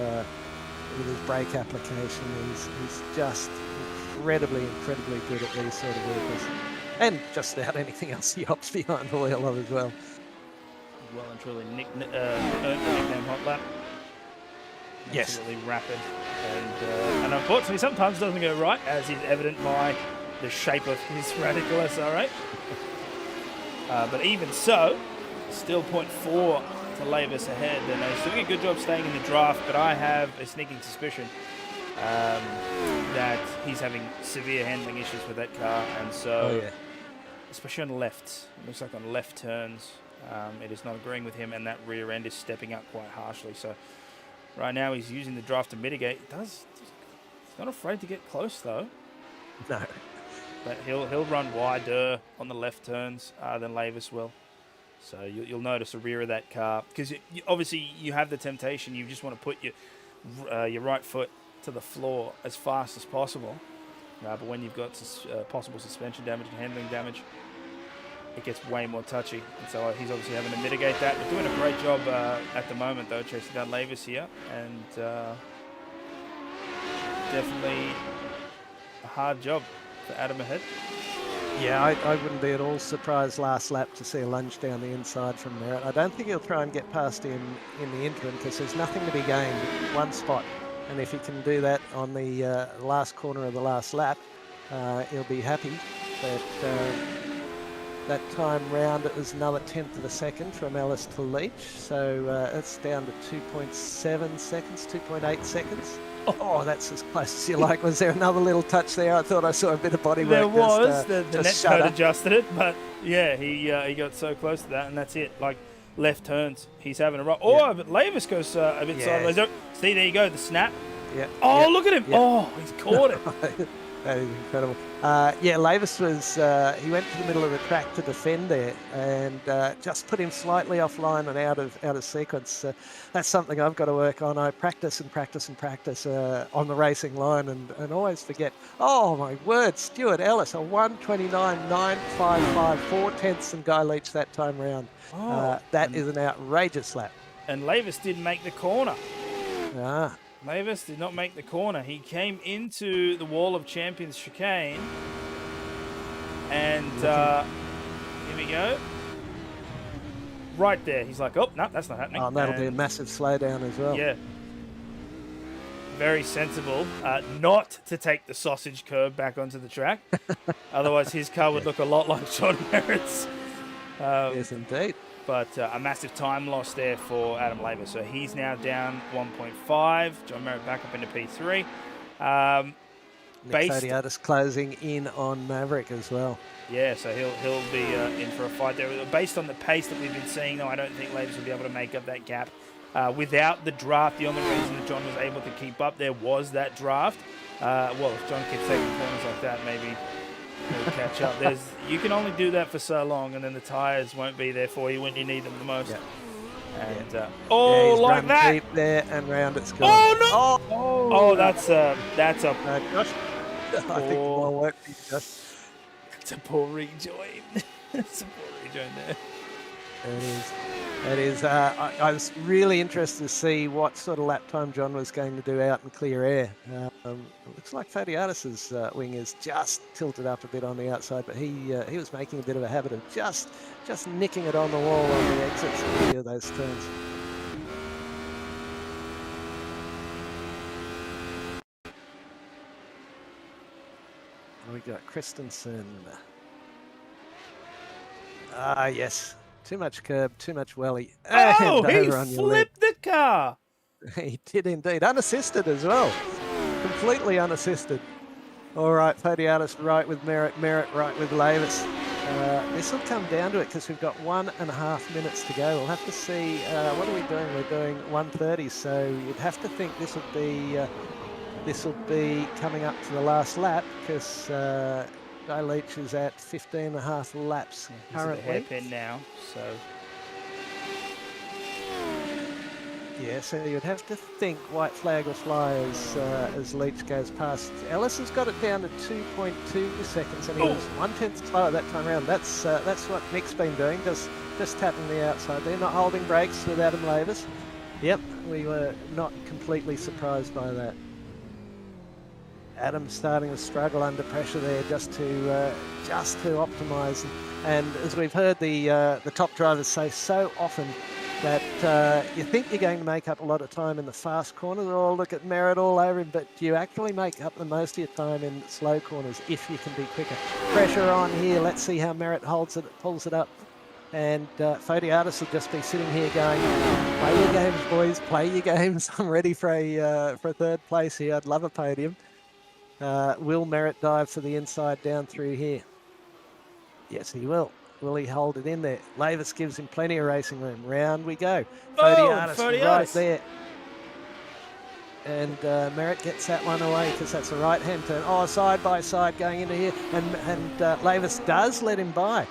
brake application. He's just incredibly good at these sort of vehicles. And just about anything else he hops behind the wheel of as well. Well and truly earned the nickname Hot Lap. Yes. Absolutely rapid. And unfortunately sometimes doesn't go right, as is evident by the shape of his radical SR8. But even so, still 0.4 to Lavis ahead, and he's doing a good job staying in the draft, but I have a sneaking suspicion that he's having severe handling issues with that car, and so, especially on the lefts, it looks like on left turns, it is not agreeing with him, and that rear end is stepping up quite harshly. So right now he's using the draft to mitigate. He's not afraid to get close though. No. But he'll run wider on the left turns than Lavis will. So you'll notice the rear of that car, because obviously you have the temptation. You just want to put your right foot to the floor as fast as possible. But when you've got possible suspension damage and handling damage, it gets way more touchy. And so he's obviously having to mitigate that. But doing a great job at the moment, though, chasing down Lavis here. And definitely a hard job for Adam ahead. Yeah, I wouldn't be at all surprised last lap to see a lunge down the inside from Merritt. I don't think he'll try and get past him in the interim because there's nothing to be gained, one spot. And if he can do that on the last corner of the last lap, he'll be happy. But that time round, it was another 10th of a second from Ellis to Leach. So it's down to 2.7 seconds, 2.8 seconds. Oh, that's as close as you like. Was there another little touch there? I thought I saw a bit of bodywork. There was. The net code adjusted it, but yeah, he got so close to that, and that's it. Like left turns, he's having a right. Oh, but Lavis goes a bit sideways. See, there you go, the snap. Yeah. Oh, look at him. Yeah. Oh, he's caught it. That is incredible. Yeah, Lavis was, he went to the middle of the track to defend there and just put him slightly offline and out of sequence. That's something I've got to work on. I practice and practice and practice on the racing line and always forget. Oh, my word, Stuart Ellis, a 1:29.955, 4/10 and Guy Leach that time round. That is an outrageous lap. And Lavis didn't make the corner. Ah. Lavis did not make the corner. He came into the Wall of Champions chicane. And here we go. Right there. He's like, oh, no, that's not happening. Oh, that'll be a massive slowdown as well. Yeah. Very sensible. Not to take the sausage curb back onto the track. Otherwise, his car would look a lot like John Merritt's. Yes, indeed. But a massive time loss there for Adam Lavis. So he's now down 1.5. John Merritt back up into P3. Nick Sodiotis closing in on Maverick as well. Yeah, so he'll be in for a fight there. Based on the pace that we've been seeing, though, I don't think Lavis will be able to make up that gap. Without the draft, the only reason that John was able to keep up there was that draft. Well, if John keeps taking corners like that, maybe he'll catch up. You can only do that for so long, and then the tyres won't be there for you when you need them the most. Yeah. And like that. Deep there and round it's gone. Oh no! Oh, that's a. Josh, I think more work for you, Josh. It's a poor rejoin. It's a poor rejoin there. There it is. It is. I was really interested to see what sort of lap time John was going to do out in clear air. It looks like Fodiatis's wing is just tilted up a bit on the outside, but he was making a bit of a habit of just nicking it on the wall on the exits of a few of those turns. We got Christensen. Ah, yes. Too much curb, too much welly. Oh, And he over on your left. flipped the car. He did indeed. Unassisted as well. Completely unassisted. All right, Fodiatis right with Merritt. Merritt right with Lavis. This will come down to it because we've got 1.5 minutes to go. We'll have to see. What are we doing? We're doing 1:30, so you'd have to think this will be coming up to the last lap because Guy Leach is at 15.5 laps currently. He's at the hairpin now, so. Yeah, so you'd have to think white flag will fly as Leach goes past. Ellis has got it down to 2.2 seconds, and he was 1/10 slower that time around. That's what Nick's been doing, just tapping the outside there, not holding brakes with Adam Lavis. Yep, we were not completely surprised by that. Adam's starting to struggle under pressure there, just to optimise, and as we've heard the top drivers say so often, that you think you're going to make up a lot of time in the fast corners. Oh, look at Merritt all over him, but you actually make up the most of your time in slow corners if you can be quicker. Pressure on here. Let's see how Merritt holds it, pulls it up. And Fodiatis will just be sitting here going, play your games, boys, play your games. I'm ready for a third place here. I'd love a podium. Will Merritt dive for the inside down through here? Yes, he will. Will he hold it in there? Lavis gives him plenty of racing room. Round we go. Fodiatis right there. And Merritt gets that one away because that's a right-hand turn. Oh, side by side going into here. And Lavis does let him by.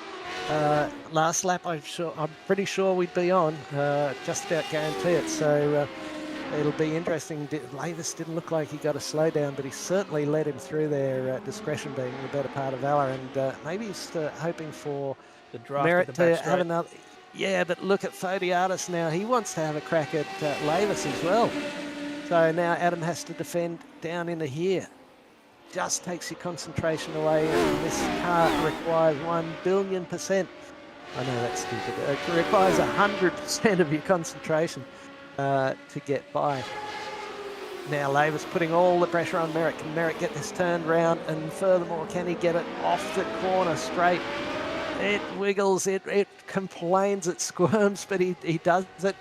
Last lap, I'm pretty sure we'd be on. Just about guarantee it. So it'll be interesting. Lavis didn't look like he got a slowdown, but he certainly led him through their discretion being the better part of valor. And maybe he's hoping for the draft Merritt to have another. Yeah, but look at Fodiatis now. He wants to have a crack at Lavis as well. So now Adam has to defend down into here. Just takes your concentration away, and this car requires 1 billion%. I know that's stupid. It requires 100% of your concentration to get by. Now Lavis putting all the pressure on Merritt. Can Merritt get this turned round? And furthermore, can he get it off the corner straight? It wiggles, it complains, it squirms, but he does it.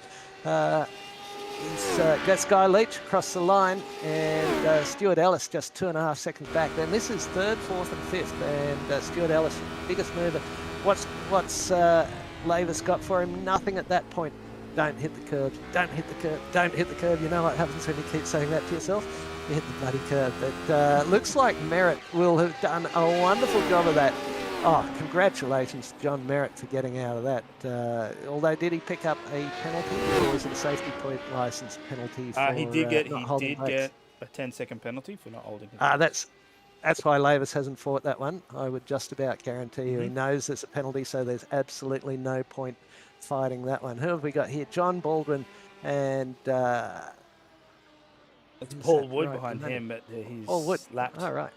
That's Guy Leach across the line, and Stuart Ellis just 2.5 seconds back. Then this is third, fourth, and fifth, and Stuart Ellis, biggest mover. What's Lavis got for him? Nothing at that point. Don't hit the curb. Don't hit the curb. Don't hit the curb. You know what happens when you keep saying that to yourself? You hit the bloody curb. But looks like Merritt will have done a wonderful job of that. Oh, congratulations to John Merritt for getting out of that. Although, did he pick up a penalty, or was it a safety point license penalty? For, he did get a 10-second penalty for not holding him. That's why Lavis hasn't fought that one. I would just about guarantee you he knows there's a penalty, so there's absolutely no point fighting that one. Who have we got here? John Baldwin and it's Paul Wood behind him, but he's lapped. All right.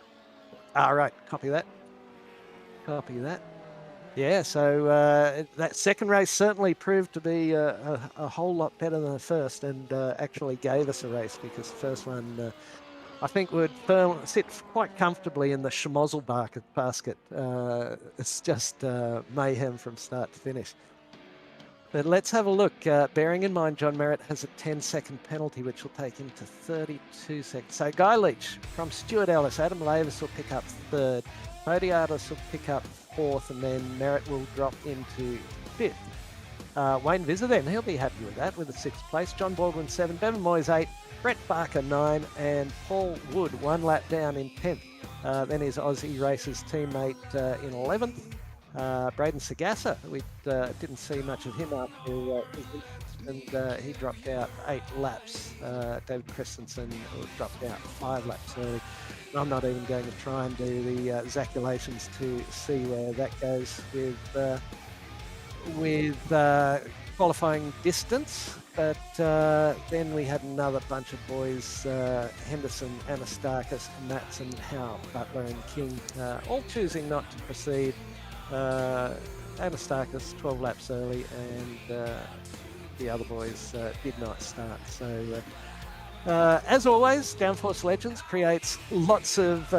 All right. Copy that. Copy that. Yeah, so that second race certainly proved to be a whole lot better than the first, and actually gave us a race, because the first one I think would sit quite comfortably in the schmozzle basket. It's just mayhem from start to finish. But let's have a look. Bearing in mind John Merritt has a 10-second penalty, which will take him to 32 seconds. So Guy Leach from Stuart Ellis. Adam Lavis will pick up third. Fodiatis will pick up fourth, and then Merritt will drop into fifth. Wayne Visser then, he'll be happy with that, with a sixth place. John Baldwin 7, Bevan Moyes 8, Brett Barker 9, and Paul Wood 1 lap down in 10th. Then his Aussie Racers teammate in 11th. Braden Sagassa, we didn't see much of him after and he dropped out 8 laps. David Christensen dropped out 5 laps early. I'm not even going to try and do the Zaculations to see where that goes with qualifying distance, but then we had another bunch of boys, Henderson, Anastakis, Matson, Howe, Butler and King, all choosing not to proceed. Anastakis 12 laps early, and the other boys did not start. So as always, Downforce Legends creates lots of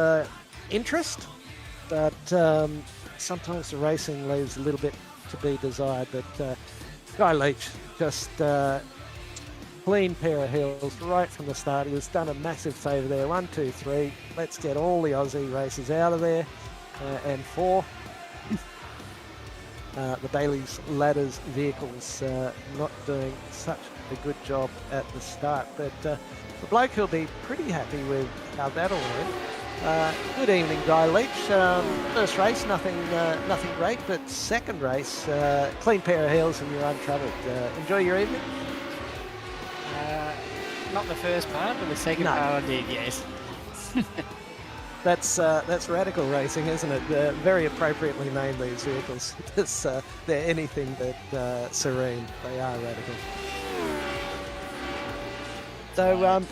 interest, but sometimes the racing leaves a little bit to be desired. But Guy Leach, just clean pair of heels right from the start. He has done a massive favour there. 1, 2, 3. Let's get all the Aussie races out of there. And 4. The Bailey's Ladders vehicles not doing such a good job at the start, but the bloke will be pretty happy with how that all went. Good evening, Guy Leach. First race, nothing great, but second race, clean pair of heels and you're untroubled. Enjoy your evening? Not the first part, but the second part I did, yes. That's radical racing, isn't it? Very appropriately named these vehicles. They're anything but serene. They are radical. So,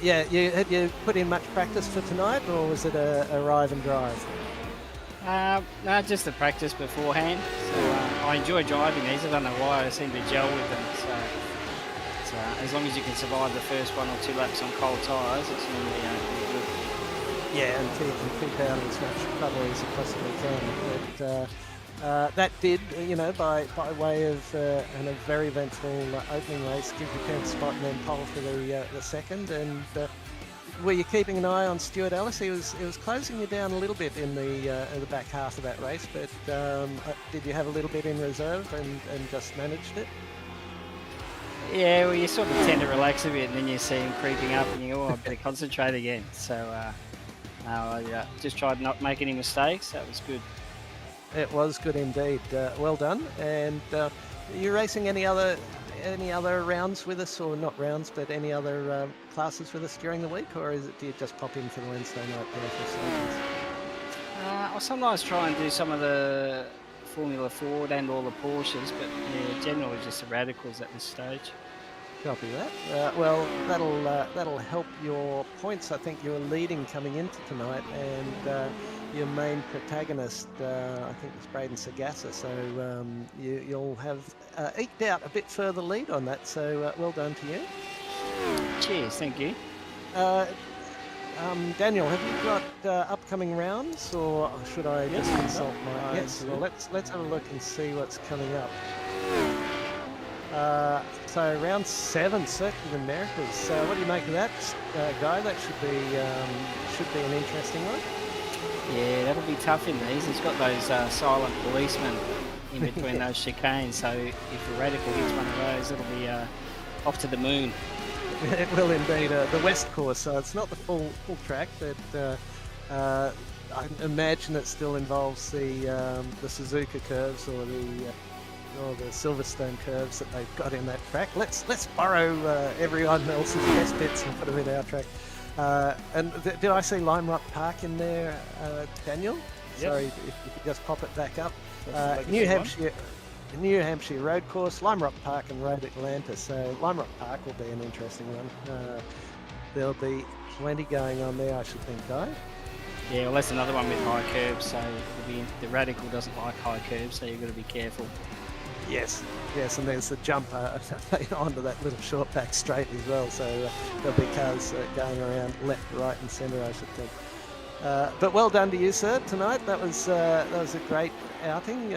yeah, had you put in much practice for tonight, or was it a arrive and drive? No, just the practice beforehand. So I enjoy driving these. I don't know why I seem to gel with them. So as long as you can survive the first 1 or 2 laps on cold tyres, it's normally pretty good. Yeah, and keep out as much trouble as you possibly can. But that did, by way of a very eventful opening race, give you 10th spot and then pole for the second. And were you keeping an eye on Stuart Ellis? He was closing you down a little bit in the back half of that race, but did you have a little bit in reserve and just managed it? Yeah, well, you sort of tend to relax a bit, and then you see him creeping up, and you go, "Oh, I better concentrate again." So I just tried not make any mistakes. That was good. It was good indeed. Well done. And are you racing any other rounds with us, or not rounds, but any other classes with us during the week, or do you just pop in for the Wednesday night sessions? I'll sometimes try and do some of the Formula Ford and all the Porsches, but yeah, generally just the radicals at this stage. Copy that. Well, that'll help your points. I think you're leading coming into tonight, and your main protagonist, I think, is Braden Sagassa. So you'll have eked out a bit further lead on that. So well done to you. Cheers, thank you. Daniel, have you got upcoming rounds, or should I just consult my? Yes. Well, let's have a look and see what's coming up. So round 7, Circuit of the Americas. What do you make of that, Guy? That should be an interesting one. Yeah, that'll be tough in these. It's got those silent policemen in between those chicanes. So if a radical hits one of those, it'll be off to the moon. It will indeed. The West Course, so it's not the full track, but I imagine it still involves the Suzuka curves or the Silverstone curves that they've got in that track. Let's borrow everyone else's best bits and put them in our track. And did I see Lime Rock Park in there, Daniel? Yep. Sorry, if you could just pop it back up. New Hampshire Road Course, Lime Rock Park and Road Atlanta. So Lime Rock Park will be an interesting one. There'll be plenty going on there, I should think, Guy. Yeah, well, that's another one with high curbs. So the radical doesn't like high curbs, so you've got to be careful. Yes, and there's the jump onto that little short back straight as well. So there'll be cars going around left, right, and centre, I should think. But well done to you, sir, tonight. That was a great outing,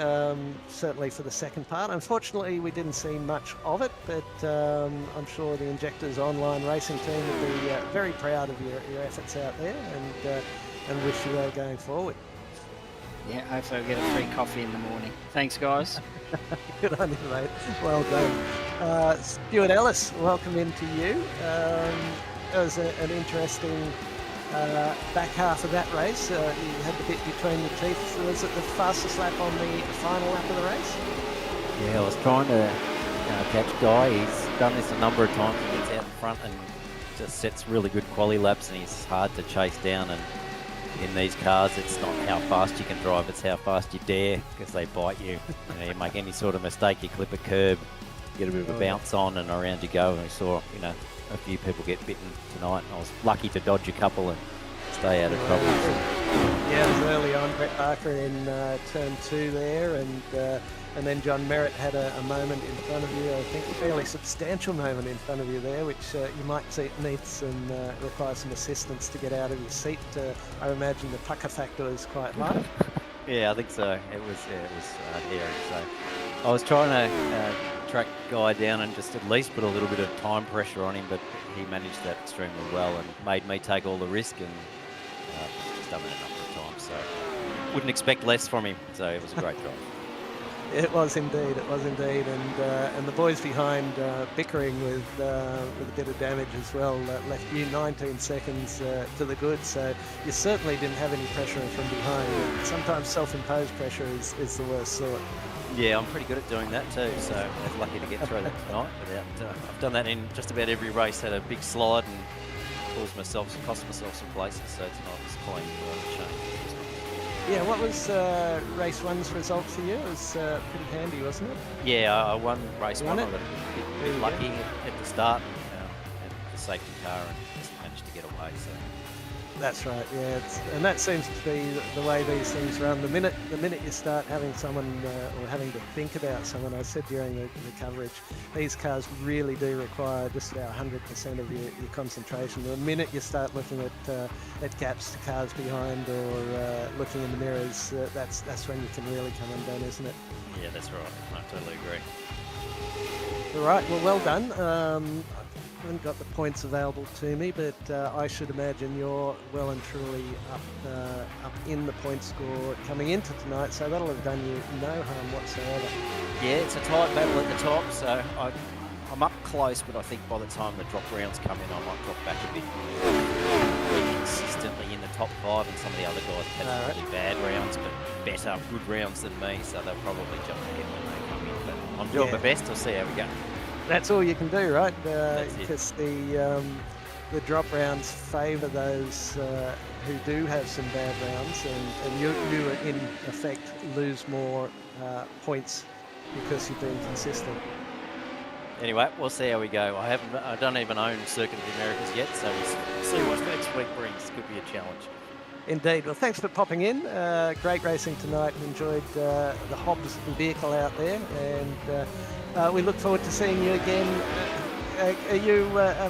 certainly for the second part. Unfortunately, we didn't see much of it, but I'm sure the Injectors online racing team will be very proud of your efforts out there, and wish you well going forward. Yeah, hopefully I'll get a free coffee in the morning. Thanks, guys. Good on you, mate. Well done. Stuart Ellis, welcome into you. It was an interesting back half of that race. You had the bit between the teeth. Was it the fastest lap on the final lap of the race? Yeah, I was trying to catch Guy. He's done this a number of times. He gets out in front and just sets really good quali laps, and he's hard to chase down. And in these cars, it's not how fast you can drive, it's how fast you dare, because they bite you. You make any sort of mistake, you clip a curb, get a bit of a bounce on, and around you go. And we saw, you know, a few people get bitten tonight. And I was lucky to dodge a couple and stay out of trouble. Yeah, it was early on. Brett Barker in turn 2 there, and then John Merritt had a moment in front of you. I think a fairly substantial moment in front of you there, which you might see needs and requires some assistance to get out of your seat. I imagine the pucker factor was quite high. Yeah, I think so. It was hairy. So I was trying to track Guy down and just at least put a little bit of time pressure on him, but he managed that extremely well and made me take all the risk, and just done it a number of times. So wouldn't expect less from him. So it was a great drive. It was indeed, and the boys behind bickering with a bit of damage as well left you 19 seconds to the good, so you certainly didn't have any pressure from behind. Sometimes self-imposed pressure is the worst sort. Yeah, I'm pretty good at doing that too, so I was lucky to get through that tonight. I've done that in just about every race, had a big slide and cost myself some places, so tonight was clean for a change. Yeah, what was race 1's result for you? It was pretty handy, wasn't it? Yeah, I won race 1. I got a bit lucky Yeah. at the start, and the safety car, and just managed to get away. So That's right. Yeah, and that seems to be the way these things run. The minute you start having someone or having to think about someone, I said during the coverage, these cars really do require just about 100% of your concentration. The minute you start looking at gaps to cars behind or looking in the mirrors, that's when you can really come undone, isn't it? yeah, that's right. I totally agree. All right. Well done. I haven't got the points available to me, but I should imagine you're well and truly up in the point score coming into tonight, so that'll have done you no harm whatsoever. Yeah, it's a tight battle at the top, so I'm up close, but I think by the time the drop rounds come in, I might drop back a bit. We're consistently in the top 5, and some of the other guys have had really bad rounds, but better, good rounds than me, so they'll probably jump ahead when they come in. But I'm doing my best. I'll see how we go. That's all you can do, right? That's it. Because the drop rounds favour those who do have some bad rounds, and you in effect lose more points because you've been consistent. Anyway, we'll see how we go. I don't even own Circuit of the Americas yet, so we'll see what next week brings. Could be a challenge. Indeed. Well, thanks for popping in. Great racing tonight. Enjoyed the Hobbs vehicle out there, and we look forward to seeing you again. Are you? I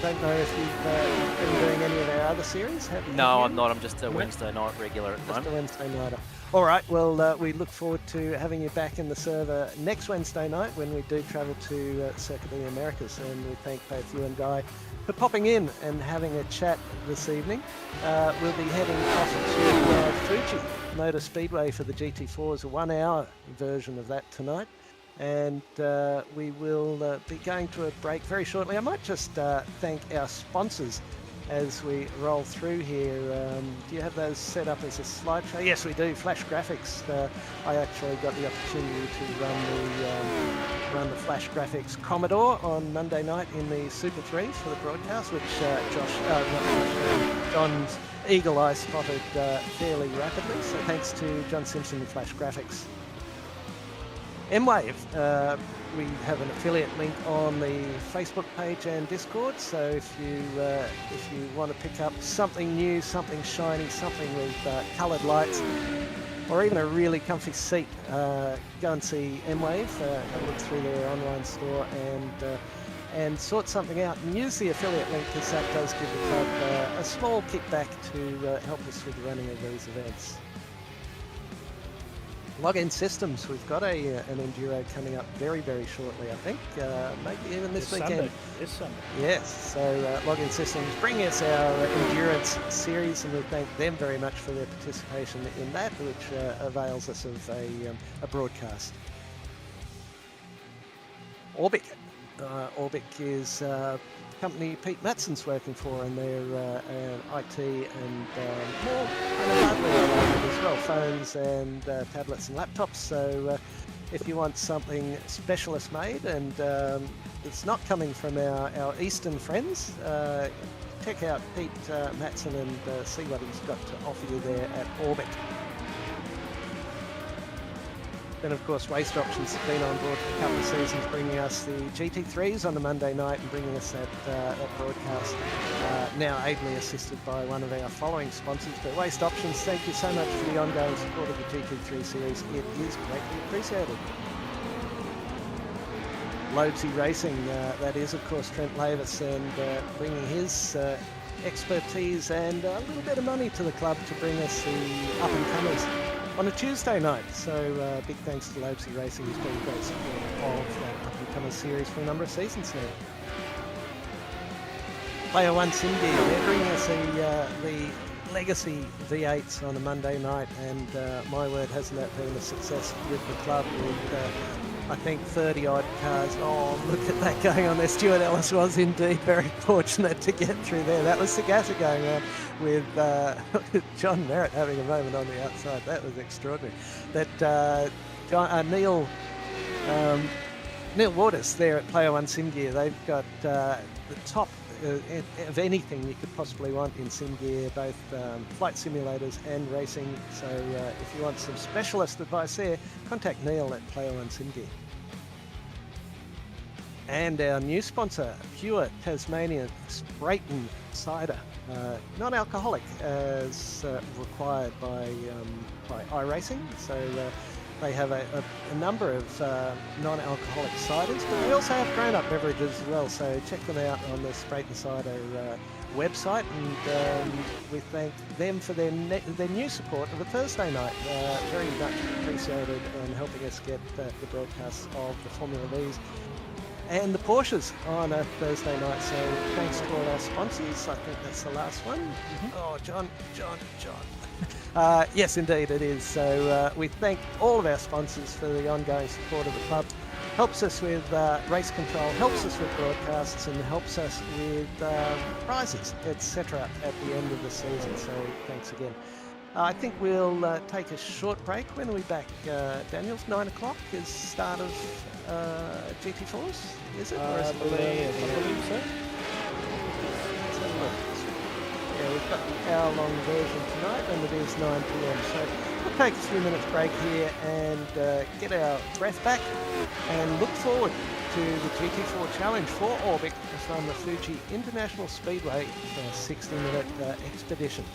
don't know if you've been doing any of our other series. No, I'm not. I'm just a Wednesday night regular at the moment. Just a Wednesday nighter. All right. Well, we look forward to having you back in the server next Wednesday night when we do travel to Circuit of the Americas, and we thank both you and Guy for popping in and having a chat this evening. We'll be heading off to Fuji Motor Speedway for the GT4 a 1-hour version of that tonight. And we will be going to a break very shortly. I might just thank our sponsors as we roll through here. Do you have those set up as a slideshow? Yes, we do. Flash Graphics. I actually got the opportunity to run the Flash Graphics Commodore on Monday night in the Super 3s for the broadcast, which John's eagle eye spotted fairly rapidly. So thanks to John Simpson and Flash Graphics. M-Wave, we have an affiliate link on the Facebook page and Discord, so if you want to pick up something new, something shiny, something with coloured lights, or even a really comfy seat, go and see M-Wave, have a look through their online store and sort something out, and use the affiliate link because that does give the club a small kickback to help us with the running of these events. Login Systems, we've got an Enduro coming up very, very shortly, I think. Maybe even this weekend. This Sunday. Yes, so Login Systems bring us our Endurance series, and we thank them very much for their participation in that, which avails us of a broadcast. Orbic. Orbic is company Pete Matson's working for, and they're IT and more kind of hardware related as well, phones and tablets and laptops. So if you want something specialist made and it's not coming from our Eastern friends, check out Pete Matson and see what he's got to offer you there at Orbic. Then, of course, Waste Options have been on board for a couple of seasons, bringing us the GT3s on the Monday night and bringing us that broadcast, now ably assisted by one of our following sponsors. But Waste Options, thank you so much for the ongoing support of the GT3 series. It is greatly appreciated. Loebsy Racing, that is, of course, Trent Lavis, and bringing his expertise and a little bit of money to the club to bring us the up-and-comers on a Tuesday night. So big thanks to Loebsy Racing, who's been a great support of that up-and-comers series for a number of seasons now. Player One Sim Gear, they're bringing us the Legacy V8s on a Monday night, and my word, hasn't that been a success with the club with I think 30 odd cars. Oh, look at that going on there. Stuart Ellis was indeed very fortunate to get through there. That was Sagata going on with John Merritt having a moment on the outside. That was extraordinary. That Neil Waters there at Player One Sim Gear, they've got the top of anything you could possibly want in sim gear, both flight simulators and racing. So if you want some specialist advice there, contact Neil at Player One Sim Gear. And our new sponsor, Pure Tasmanian Sprayton Cider, non-alcoholic as required by iRacing. So they have a number of non-alcoholic ciders, but they also have grown-up beverages as well. So check them out on the Sprayton Cider website, and we thank them for their new support of a Thursday night. Very much appreciated, and helping us get the broadcasts of the Formula Vs and the Porsches on a Thursday night. So thanks to all our sponsors. I think that's the last one. Oh, John. Yes, indeed it is. So we thank all of our sponsors for the ongoing support of the club. Helps us with race control, helps us with broadcasts, and helps us with prizes, etc. at the end of the season. So thanks again. I think we'll take a short break. When are we back, Daniels? 9 o'clock is start of GT4s, is it? Or is I it believe so. Let's have a look. Yeah, we've got the hour-long version tonight, and it is 9 p.m. So we'll take a few minutes break here and get our breath back and look forward to the GT4 Challenge for Orbic from the Fuji International Speedway for a 60-minute expedition.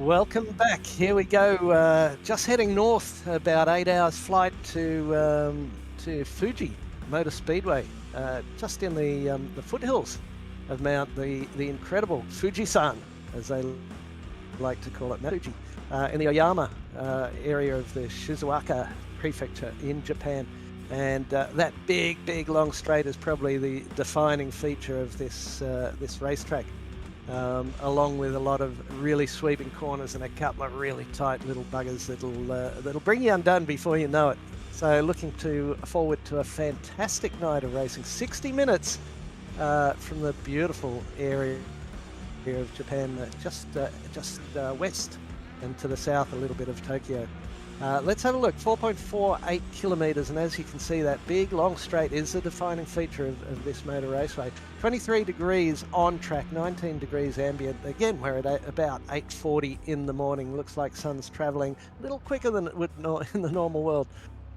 Welcome back. Here we go. Just heading north, about 8 hours flight to Fuji Motor Speedway, just in the foothills of the incredible Fuji-san, as they like to call it, Mount Fuji, in the Oyama area of the Shizuoka prefecture in Japan. And that big long straight is probably the defining feature of this racetrack. Along with a lot of really sweeping corners and a couple of really tight little buggers that'll bring you undone before you know it. So looking forward to a fantastic night of racing. 60 minutes from the beautiful area of Japan, just west and to the south a little bit of Tokyo. Let's have a look. 4.48 kilometres, and as you can see, that big long straight is the defining feature of this motor raceway. 23 degrees on track, 19 degrees ambient. Again, we're at about 8:40 in the morning. Looks like sun's travelling a little quicker than it would in the normal world.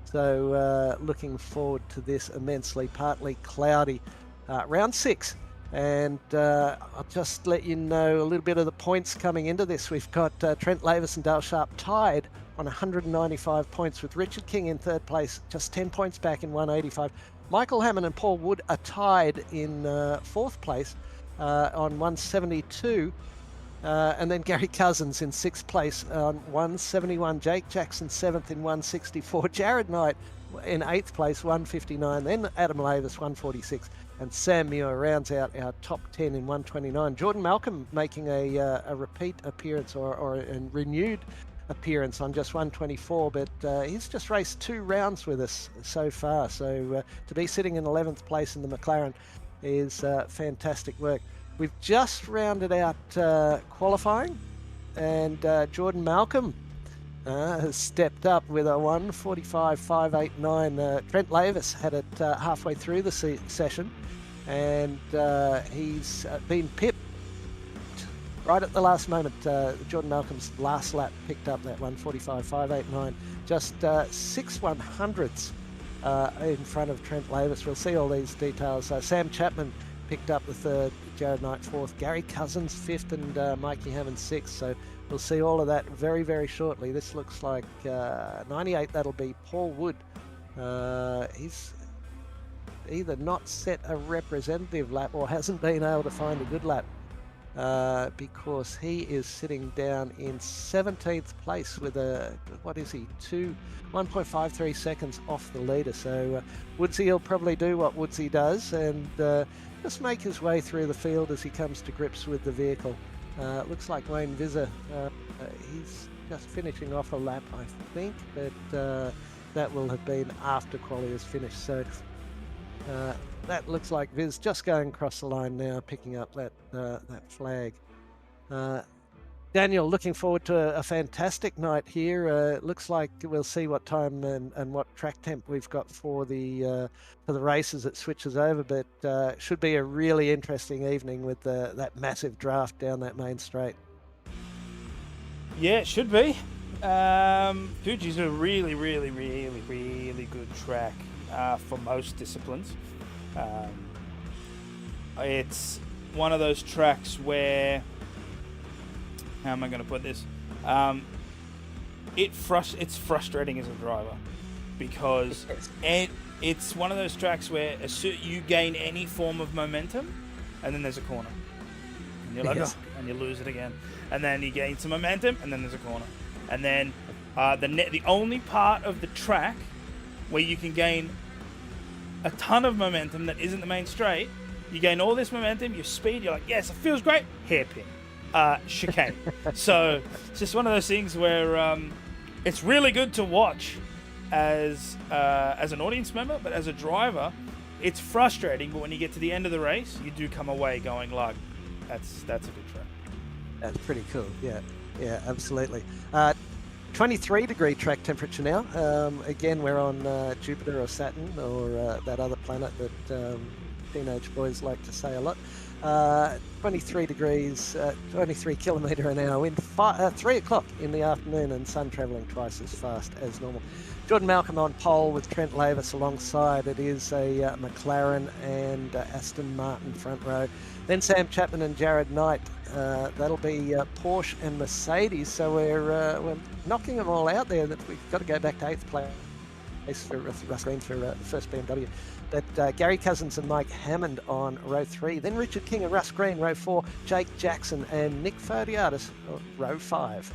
So looking forward to this immensely. Partly cloudy. Round 6. And I'll just let you know a little bit of the points coming into this. We've got Trent Lavis and Dale Sharp tied on 195 points, with Richard King in third place, just 10 points back in 185. Michael Hammond and Paul Wood are tied in fourth place on 172. And then Gary Cousins in sixth place on 171. Jake Jackson seventh in 164. Jared Knight in eighth place, 159. Then Adam Lavis, 146. And Sam Muir rounds out our top 10 in 129. Jordan Malcolm making a repeat appearance or a renewed appearance on just 124, but he's just raced 2 rounds with us so far. So to be sitting in 11th place in the McLaren is fantastic work. We've just rounded out qualifying, and Jordan Malcolm has stepped up with a 1:45.589. Trent Lavis had it halfway through the session, and he's been pipped right at the last moment. Jordan Malcolm's last lap picked up that 1:45.589, just 6/100ths in front of Trent Lavis. We'll see all these details. Sam Chapman picked up the third, Jared Knight fourth, Gary Cousins fifth, and Mikey Hammond sixth. So we'll see all of that very, very shortly. This looks like 98. That'll be Paul Wood. He's either not set a representative lap or hasn't been able to find a good lap, because he is sitting down in 17th place with a, 1.53 seconds off the leader. So Woodsy will probably do what Woodsy does and just make his way through the field as he comes to grips with the vehicle. Looks like Wayne Visser, he's just finishing off a lap, I think, but that will have been after quali has finished. So that looks like Viz just going across the line now, picking up that flag. Daniel, looking forward to a fantastic night here. Looks like we'll see what time and what track temp we've got for the races that switches over, but should be a really interesting evening with that massive draft down that main straight. Yeah, it should be. Fuji's a really good track for most disciplines. It's one of those tracks where, how am I going to put this? It's frustrating as a driver, because it's one of those tracks where you gain any form of momentum, and then there's a corner, and you're like, and you lose it again, and then you gain some momentum, and then there's a corner, and then the only part of the track where you can gain a ton of momentum that isn't the main straight, you gain all this momentum, your speed, you're like, yes, it feels great, hairpin. Chicane. So it's just one of those things where it's really good to watch as an audience member, but as a driver, it's frustrating. But when you get to the end of the race, you do come away going like, that's a good track. That's pretty cool. Yeah, absolutely. 23-degree track temperature now. Again, we're on Jupiter or Saturn or that other planet that teenage boys like to say a lot. 23 degrees, 23 kilometre an hour wind, 3 o'clock in the afternoon, and sun travelling twice as fast as normal. Jordan Malcolm on pole with Trent Lavis alongside. It is a McLaren and Aston Martin front row. Then Sam Chapman and Jared Knight That'll be Porsche and Mercedes. So we're knocking them all out there. That we've got to go back to 8th place for Russ Green for the first BMW. But Gary Cousins and Mike Hammond on row 3. Then Richard King and Russ Green, row 4. Jake Jackson and Nick Fodiatis, row 5.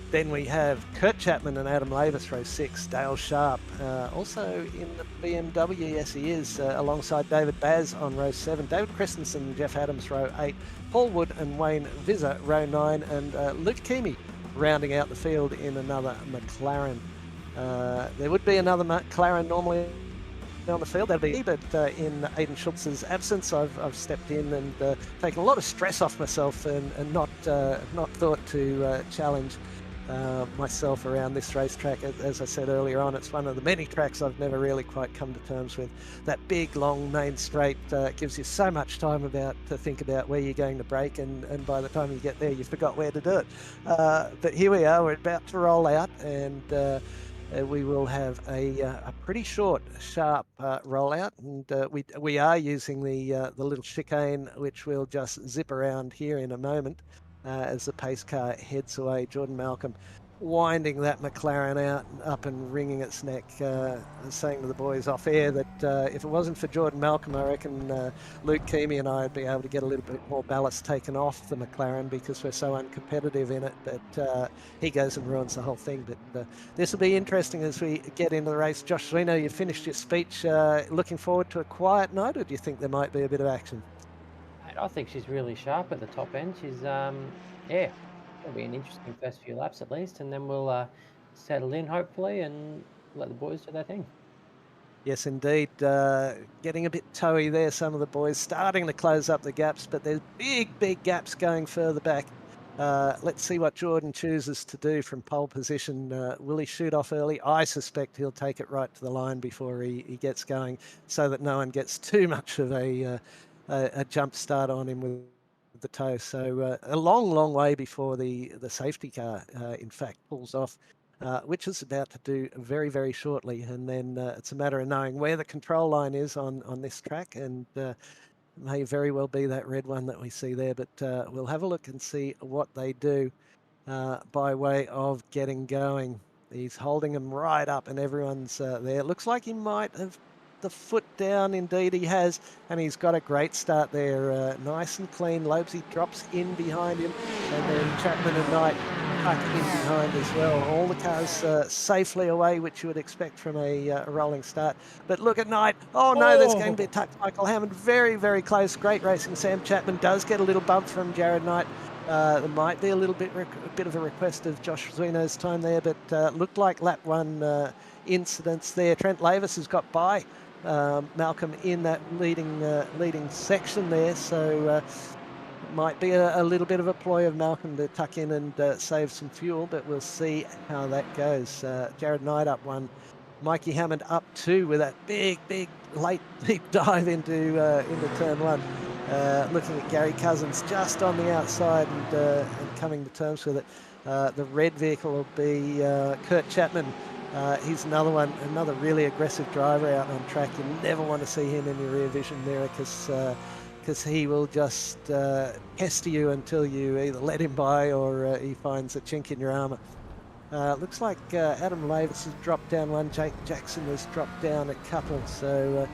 Then we have Kurt Chapman and Adam Lavis, row 6. Dale Sharp, also in the BMW, yes he is, alongside David Baz on row 7. David Christensen and Jeff Adams, row 8. Paul Wood and Wayne Vizza, row 9. And Luke Keamy rounding out the field in another McLaren. There would be another McLaren normally on the field, that'd be, but in Aidan Schultz's absence, I've stepped in and taken a lot of stress off myself and not thought to challenge myself around this racetrack. As I said earlier on, it's one of the many tracks I've never really quite come to terms with. That big, long main straight gives you so much time to think about where you're going to brake, and by the time you get there, you forgot where to do it. But here we are, we're about to roll out, and we will have a pretty short, sharp rollout, and we are using the little chicane, which we'll just zip around here in a moment as the pace car heads away. Jordan Malcolm winding that McLaren out, up and wringing its neck, saying to the boys off air that if it wasn't for Jordan Malcolm, I reckon Luke Keamy and I would be able to get a little bit more ballast taken off the McLaren because we're so uncompetitive in it. But he goes and ruins the whole thing. But this will be interesting as we get into the race. Josh Zwino, you finished your speech. Looking forward to a quiet night, or do you think there might be a bit of action? I think she's really sharp at the top end. She's, yeah, it'll be an interesting first few laps at least, and then we'll settle in hopefully and let the boys do their thing. Yes, indeed. Getting a bit toey there, some of the boys starting to close up the gaps, but there's big gaps going further back. Let's see what Jordan chooses to do from pole position. Will he shoot off early? I suspect he'll take it right to the line before he gets going, so that no one gets too much of a jump start on him with the toe. So a long way before the safety car, in fact, pulls off, which is about to do very shortly. And then it's a matter of knowing where the control line is on this track, and may very well be that red one that we see there. But we'll have a look and see what they do by way of getting going. He's holding them right up, and everyone's there. It looks like he might have the foot down. Indeed he has, and he's got a great start there, nice and clean. Lobesy drops in behind him, and then Chapman and Knight tuck in behind as well. All the cars safely away, which you would expect from a rolling start. But look at Knight. Oh no, there's going to be a touch. Michael Hammond very close. Great racing. Sam Chapman does get a little bump from Jared Knight. There might be a bit of a request of Josh Zwino's time there, but looked like lap 1 incidents there. Trent Lavis has got by Malcolm in that leading section there, so might be a little bit of a ploy of Malcolm to tuck in and save some fuel, but we'll see how that goes. Jared Knight up 1, Mikey Hammond up 2 with that big late deep dive into turn 1. Looking at Gary Cousins just on the outside and coming to terms with it. The red vehicle will be Kurt Chapman. He's another really aggressive driver out on track. You never want to see him in your rear vision mirror because he will just pester you until you either let him by or he finds a chink in your armour. Looks like Adam Lavis has dropped down 1. Jake Jackson has dropped down a couple. So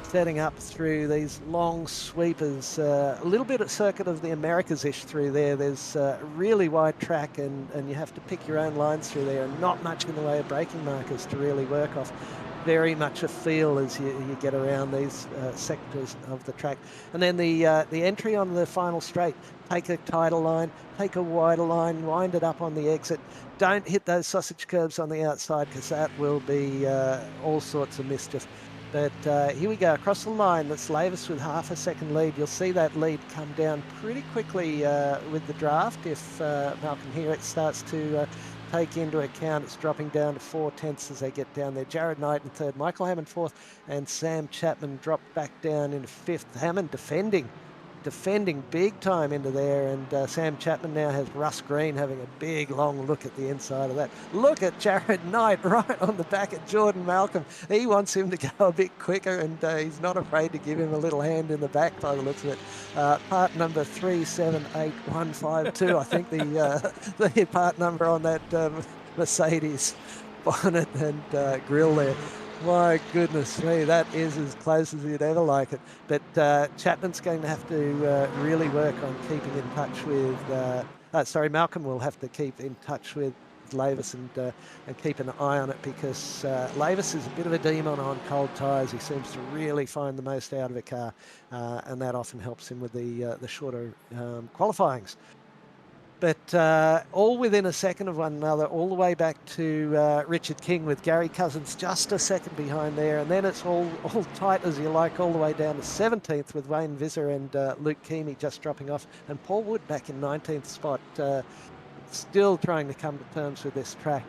setting up through these long sweepers, a little bit of Circuit of the Americas-ish through there. There's a really wide track, and you have to pick your own lines through there, and not much in the way of braking markers to really work off. Very much a feel as you get around these sectors of the track. And then the entry on the final straight, take a tighter line, take a wider line, wind it up on the exit. Don't hit those sausage curbs on the outside, because that will be all sorts of mischief. But here we go, across the line. That's Lavis with half a second lead. You'll see that lead come down pretty quickly with the draft. If Malcolm here it starts to take into account, it's dropping down to 4/10 as they get down there. Jared Knight in 3rd, Michael Hammond 4th, and Sam Chapman dropped back down into 5th. Hammond defending defending big time into there, and Sam Chapman now has Russ Green having a big long look at the inside of that. Look at Jared Knight right on the back of Jordan Malcolm. He wants him to go a bit quicker, and he's not afraid to give him a little hand in the back by the looks of it. Part number 378152, I think the part number on that Mercedes bonnet and grill there. My goodness me, that is as close as you'd ever like it. But Chapman's going to have to really work on keeping in touch with, Malcolm will have to keep in touch with Lavis and keep an eye on it, because Lavis is a bit of a demon on cold tyres. He seems to really find the most out of a car, and that often helps him with the shorter qualifyings. But all within a second of one another, all the way back to Richard King, with Gary Cousins just a second behind there. And then it's all tight as you like, all the way down to 17th with Wayne Visser and Luke Keamy just dropping off. And Paul Wood back in 19th spot, still trying to come to terms with this track.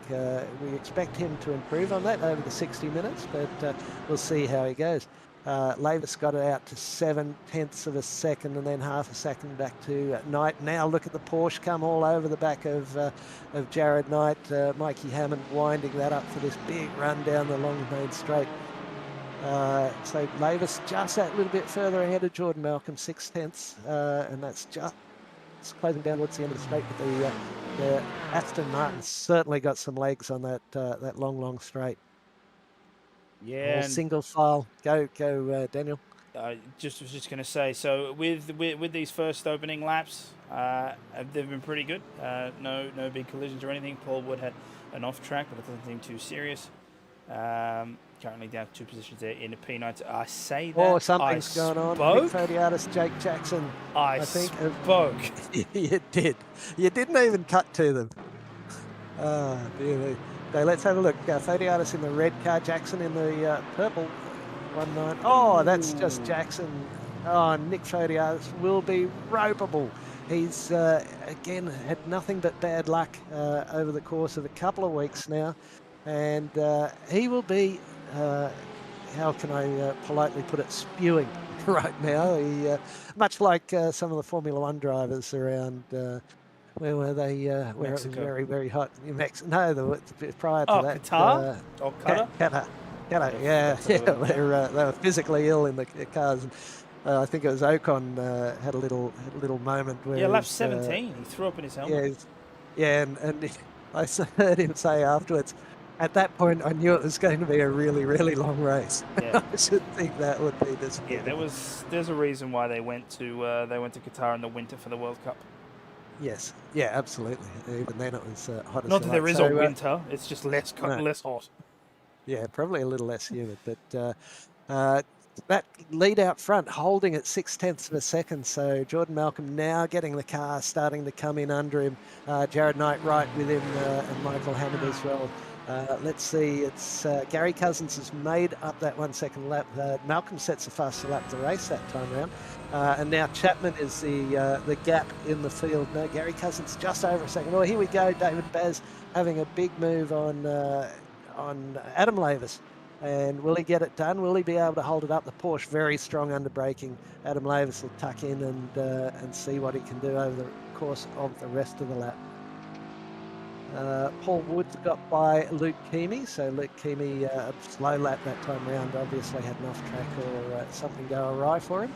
We expect him to improve on that over the 60 minutes, but we'll see how he goes. Lavis got it out to 7/10 of a second, and then half a second back to Knight. Now look at the Porsche come all over the back of Jared Knight. Mikey Hammond winding that up for this big run down the long main straight. So Lavis just that little bit further ahead of Jordan Malcolm, 6/10, and that's just closing down towards the end of the straight. But the Aston Martin's certainly got some legs on that long straight. Yeah, single file. Go, Daniel. I was just going to say, so with these first opening laps, they've been pretty good. No big collisions or anything. Paul Wood had an off track, but nothing too serious. Currently down 2 positions there in the P9. I say that. Something's going on. Nick Fodiatis, Jake Jackson. I think spoke. You did. You didn't even cut to them. Oh, dear me. So let's have a look. Fodiatis in the red car, Jackson in the purple 19. Oh, that's just Jackson. Oh, Nick Fodiatis will be ropeable. He's, again, had nothing but bad luck over the course of a couple of weeks now. And he will be, how can I politely put it, spewing right now. He, much like some of the Formula One drivers around... where were they? Where it was very, very hot. New Mexico. No, prior to that. Qatar? Qatar. Yeah. They were physically ill in the cars. I think it was Ocon had a little moment where. Yeah, lap 17. He threw up in his helmet. Yeah, and I heard him say afterwards, at that point, I knew it was going to be a really, really long race. Yeah. I should think that would be this. Yeah, there's a reason why they went to Qatar in the winter for the World Cup. Yes, yeah, absolutely. Even then it was hot as Not that there is a winter, it's just less hot. Yeah, probably a little less humid, but that lead out front holding at 6/10 of a second. So Jordan Malcolm now getting the car starting to come in under him. Jared Knight right with him and Michael Hammond as well. Let's see, it's Gary Cousins has made up that 1 second lap. Malcolm sets the faster lap of the race that time round. And now Chapman is the gap in the field. No, Gary Cousins just over a second. Oh, here we go. David Baz having a big move on Adam Lavis. And will he get it done? Will he be able to hold it up? The Porsche very strong under braking. Adam Lavis will tuck in and see what he can do over the course of the rest of the lap. Paul Wood's got by Luke Keamy, so Luke Keamy, a slow lap that time round, obviously had an off track or something go awry for him.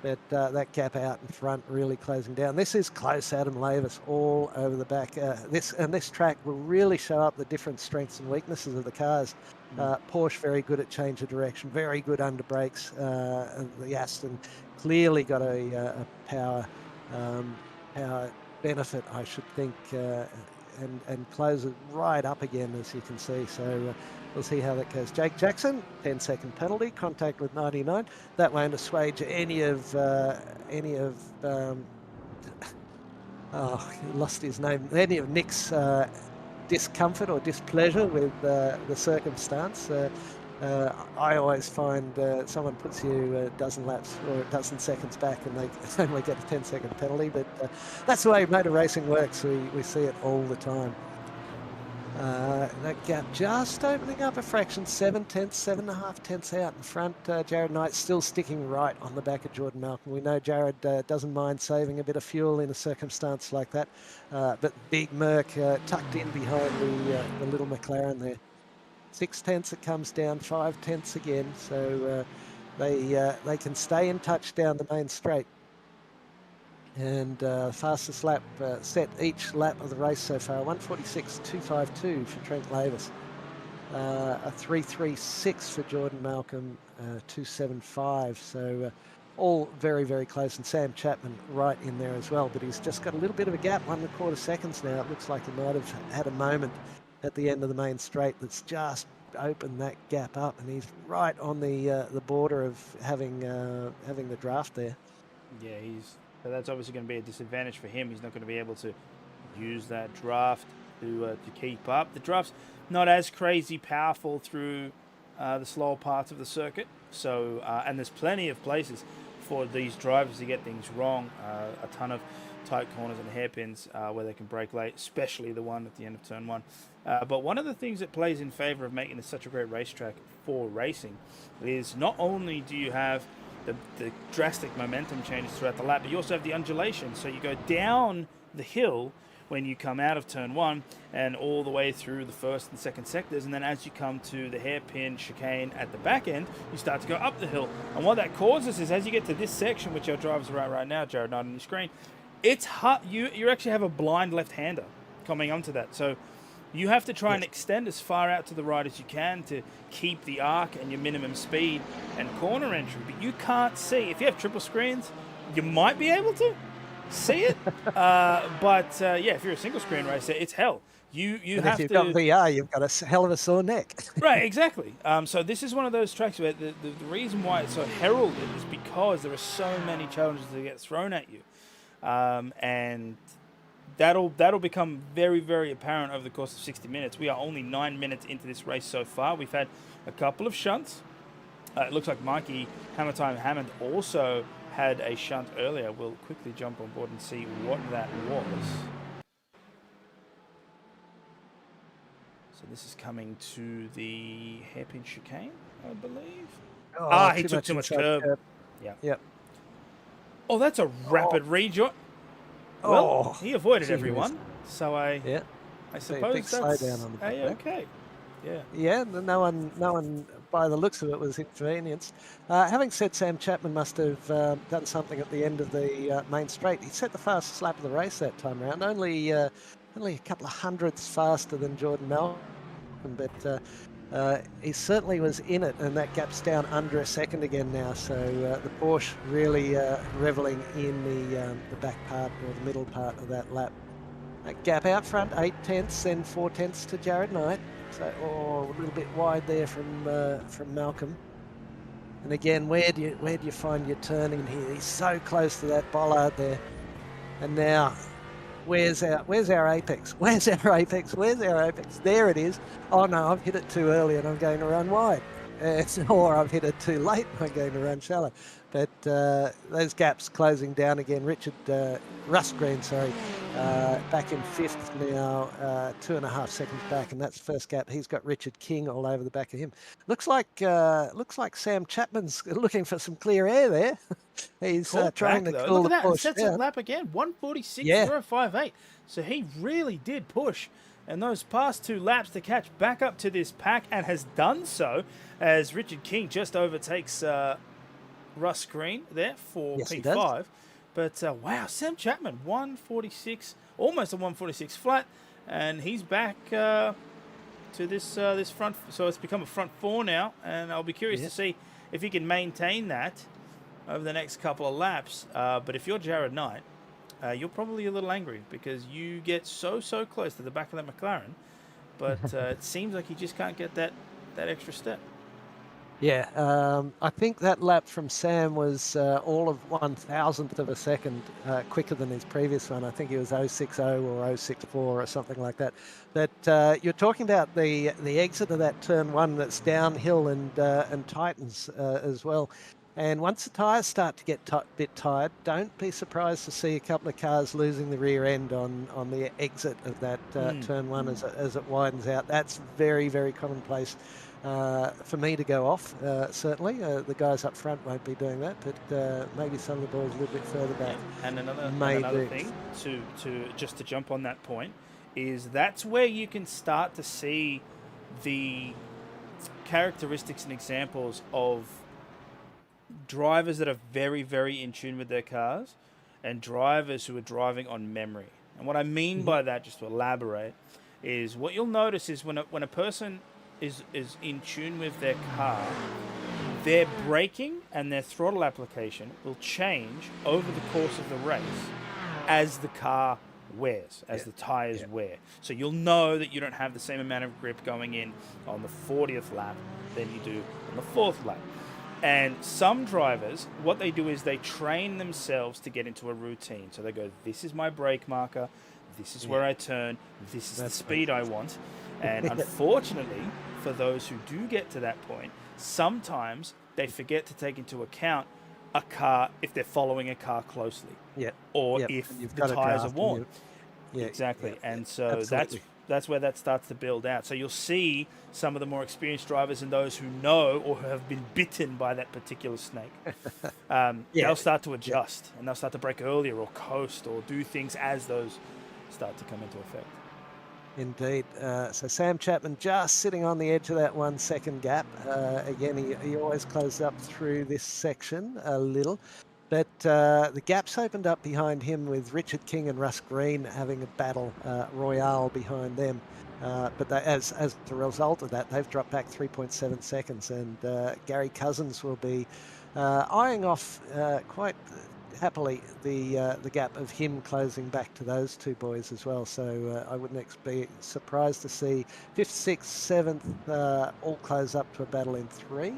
But that gap out in front really closing down. This is close. Adam Lavis all over the back. This track will really show up the different strengths and weaknesses of the cars. Porsche very good at change of direction, very good under brakes. The Aston clearly got a power benefit, I should think, and close it right up again, as you can see. So we'll see how that goes. Jake Jackson, 10-second penalty, contact with 99. That won't assuage any of lost his name. Any of Nick's discomfort or displeasure with the circumstance. I always find someone puts you a dozen laps or a dozen seconds back and they only get a 10-second penalty, but that's the way motor racing works. We see it all the time. That gap just opening up a fraction, 7 tenths, 7.5 tenths out in front. Jared Knight still sticking right on the back of Jordan Malcolm. We know Jared doesn't mind saving a bit of fuel in a circumstance like that, but Big Merc tucked in behind the little McLaren there. 6 tenths it comes down, 5 tenths again, so they can stay in touch down the main straight. And fastest lap set each lap of the race so far, 1:46.252 for Trent Lavis. A 3:36 for Jordan Malcolm, 2:75. So all very, very close. And Sam Chapman right in there as well. But he's just got a little bit of a gap, 1.25 seconds now. It looks like he might have had a moment at the end of the main straight that's just opened that gap up. And he's right on the border of having the draft there. Yeah, so that's obviously going to be a disadvantage for him. He's not going to be able to use that draft to keep up. The draft's not as crazy powerful through the slower parts of the circuit. So, and there's plenty of places for these drivers to get things wrong. A ton of tight corners and hairpins where they can brake late, especially the one at the end of turn 1. But one of the things that plays in favor of making this such a great racetrack for racing is not only do you have the drastic momentum changes throughout the lap, but you also have the undulation. So you go down the hill when you come out of turn 1 and all the way through the first and second sectors, and then as you come to the hairpin chicane at the back end, you start to go up the hill. And what that causes is, as you get to this section, which our drivers are at right now, Jared, not on your screen, it's hard. You actually have a blind left-hander coming onto that. So you have to try and extend as far out to the right as you can to keep the arc and your minimum speed and corner entry. But you can't see. If you have triple screens, you might be able to see it. But if you're a single screen racer, it's hell. You have if you've to. got VR, you've got a hell of a sore neck. Right, exactly. So this is one of those tracks where the reason why it's so heralded is because there are so many challenges that get thrown at you. And that'll become very, very apparent over the course of 60 minutes. We are only 9 minutes into this race so far. We've had a couple of shunts. It looks like Mikey Hammer Time Hammond also had a shunt earlier. We'll quickly jump on board and see what that was. So this is coming to the hairpin chicane, I believe. He took too much curb. Yeah. Yep. Oh, that's a rapid rejoin. Well, he avoided everyone, so I suppose big that's slowdown on the back okay. Yeah. Yeah, no one, by the looks of it, was inconvenienced. Having said, Sam Chapman must have done something at the end of the main straight. He set the fastest lap of the race that time around, only a couple of hundredths faster than Jordan Malcolm, but he certainly was in it, and that gap's down under a second again now. So the Porsche really reveling in the back part or the middle part of that lap. That gap out front, 8 tenths, then 4 tenths to Jared Knight. So a little bit wide there from Malcolm. And again, where do you find your turning here? He's so close to that bollard there. And now, where's our apex? Where's our apex? Where's our apex? There it is. Oh no, I've hit it too early and I'm going to run wide. Or I've hit it too late and I'm going to run shallow. But those gaps closing down again. Russ Green, back in 5th now, 2.5 seconds back, and that's the first gap. He's got Richard King all over the back of him. Looks like Sam Chapman's looking for some clear air there. He's trying to cool the Porsche down. Sets that lap again, 1:46.058. So he really did push. And those past 2 laps to catch back up to this pack, and has done so as Richard King just overtakes Russ Green there for P5. But wow, Sam Chapman, 1:46, almost a 1:46 flat, and he's back to this front. So it's become a front 4 now, and I'll be curious to see if he can maintain that over the next couple of laps. But if you're Jared Knight, you're probably a little angry because you get so close to the back of that McLaren, but it seems like you just can't get that extra step. Yeah, I think that lap from Sam was all of 1,000th of a second quicker than his previous one. I think he was 0.60 or 0.64 or something like that. But you're talking about the exit of that turn 1 that's downhill and tightens as well. And once the tyres start to get a bit tired, don't be surprised to see a couple of cars losing the rear end on the exit of that turn one as it widens out. That's very, very commonplace for me to go off, certainly. The guys up front won't be doing that, but maybe some of the boys a little bit further back. And another do. thing to jump on that point is that's where you can start to see the characteristics and examples of drivers that are very, very in tune with their cars and drivers who are driving on memory. And what I mean by that, just to elaborate, is what you'll notice is when a person is in tune with their car, their braking and their throttle application will change over the course of the race as the car wears, as the tires wear. So you'll know that you don't have the same amount of grip going in on the 40th lap than you do on the 4th lap. And some drivers, what they do is they train themselves to get into a routine. So they go, this is my brake marker, this is where I turn, this is the speed I want. And unfortunately, for those who do get to that point, sometimes they forget to take into account a car if they're following a car closely. Or if the tires are worn. Exactly. And so that's where that starts to build out. So you'll see some of the more experienced drivers and those who know or have been bitten by that particular snake. They'll start to adjust and they'll start to brake earlier or coast or do things as those start to come into effect. Indeed. So Sam Chapman just sitting on the edge of that 1 second gap. Again, he always closes up through this section a little. But the gap's opened up behind him with Richard King and Russ Green having a battle royale behind them. But as a result of that, they've dropped back 3.7 seconds. And Gary Cousins will be eyeing off quite happily the gap of him closing back to those two boys as well. So I wouldn't be surprised to see 5th, 6th, 7th all close up to a battle in 3.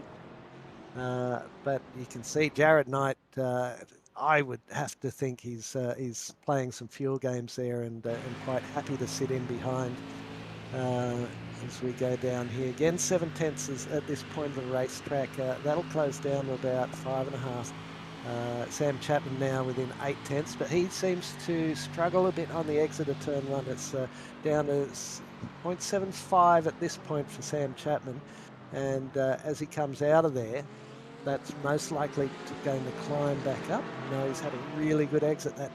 But you can see Jared Knight, I would have to think he's playing some fuel games there and quite happy to sit in behind as we go down here. Again, 7 tenths is at this point of the racetrack. That'll close down to about 5.5. Sam Chapman now within 8 tenths, but he seems to struggle a bit on the exit of turn 1. It's down to 0.75 at this point for Sam Chapman. And as he comes out of there, that's most likely going to climb back up. No, he's had a really good exit that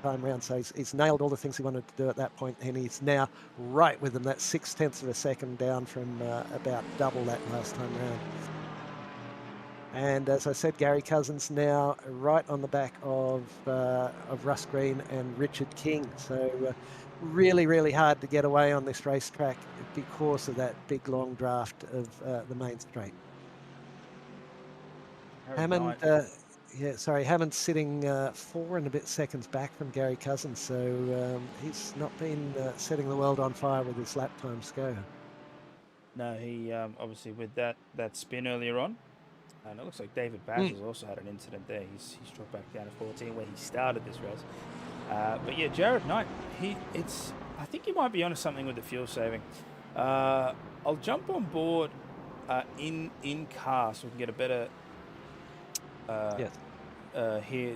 time round, so he's nailed all the things he wanted to do at that point, and he's now right with them. That's 6 tenths of a second down from about double that last time round. And as I said, Gary Cousins now right on the back of Russ Green and Richard King. So really, really hard to get away on this racetrack because of that big long draft of the main straight. Hammond, Hammond's sitting 4 and a bit seconds back from Gary Cousins, so he's not been setting the world on fire with his lap times go. No, he obviously with that spin earlier on, and it looks like David Bass has also had an incident there. He's dropped back down to 14 where he started this race. But yeah, Jared Knight, I think he might be onto something with the fuel saving. I'll jump on board in car so we can get a better hear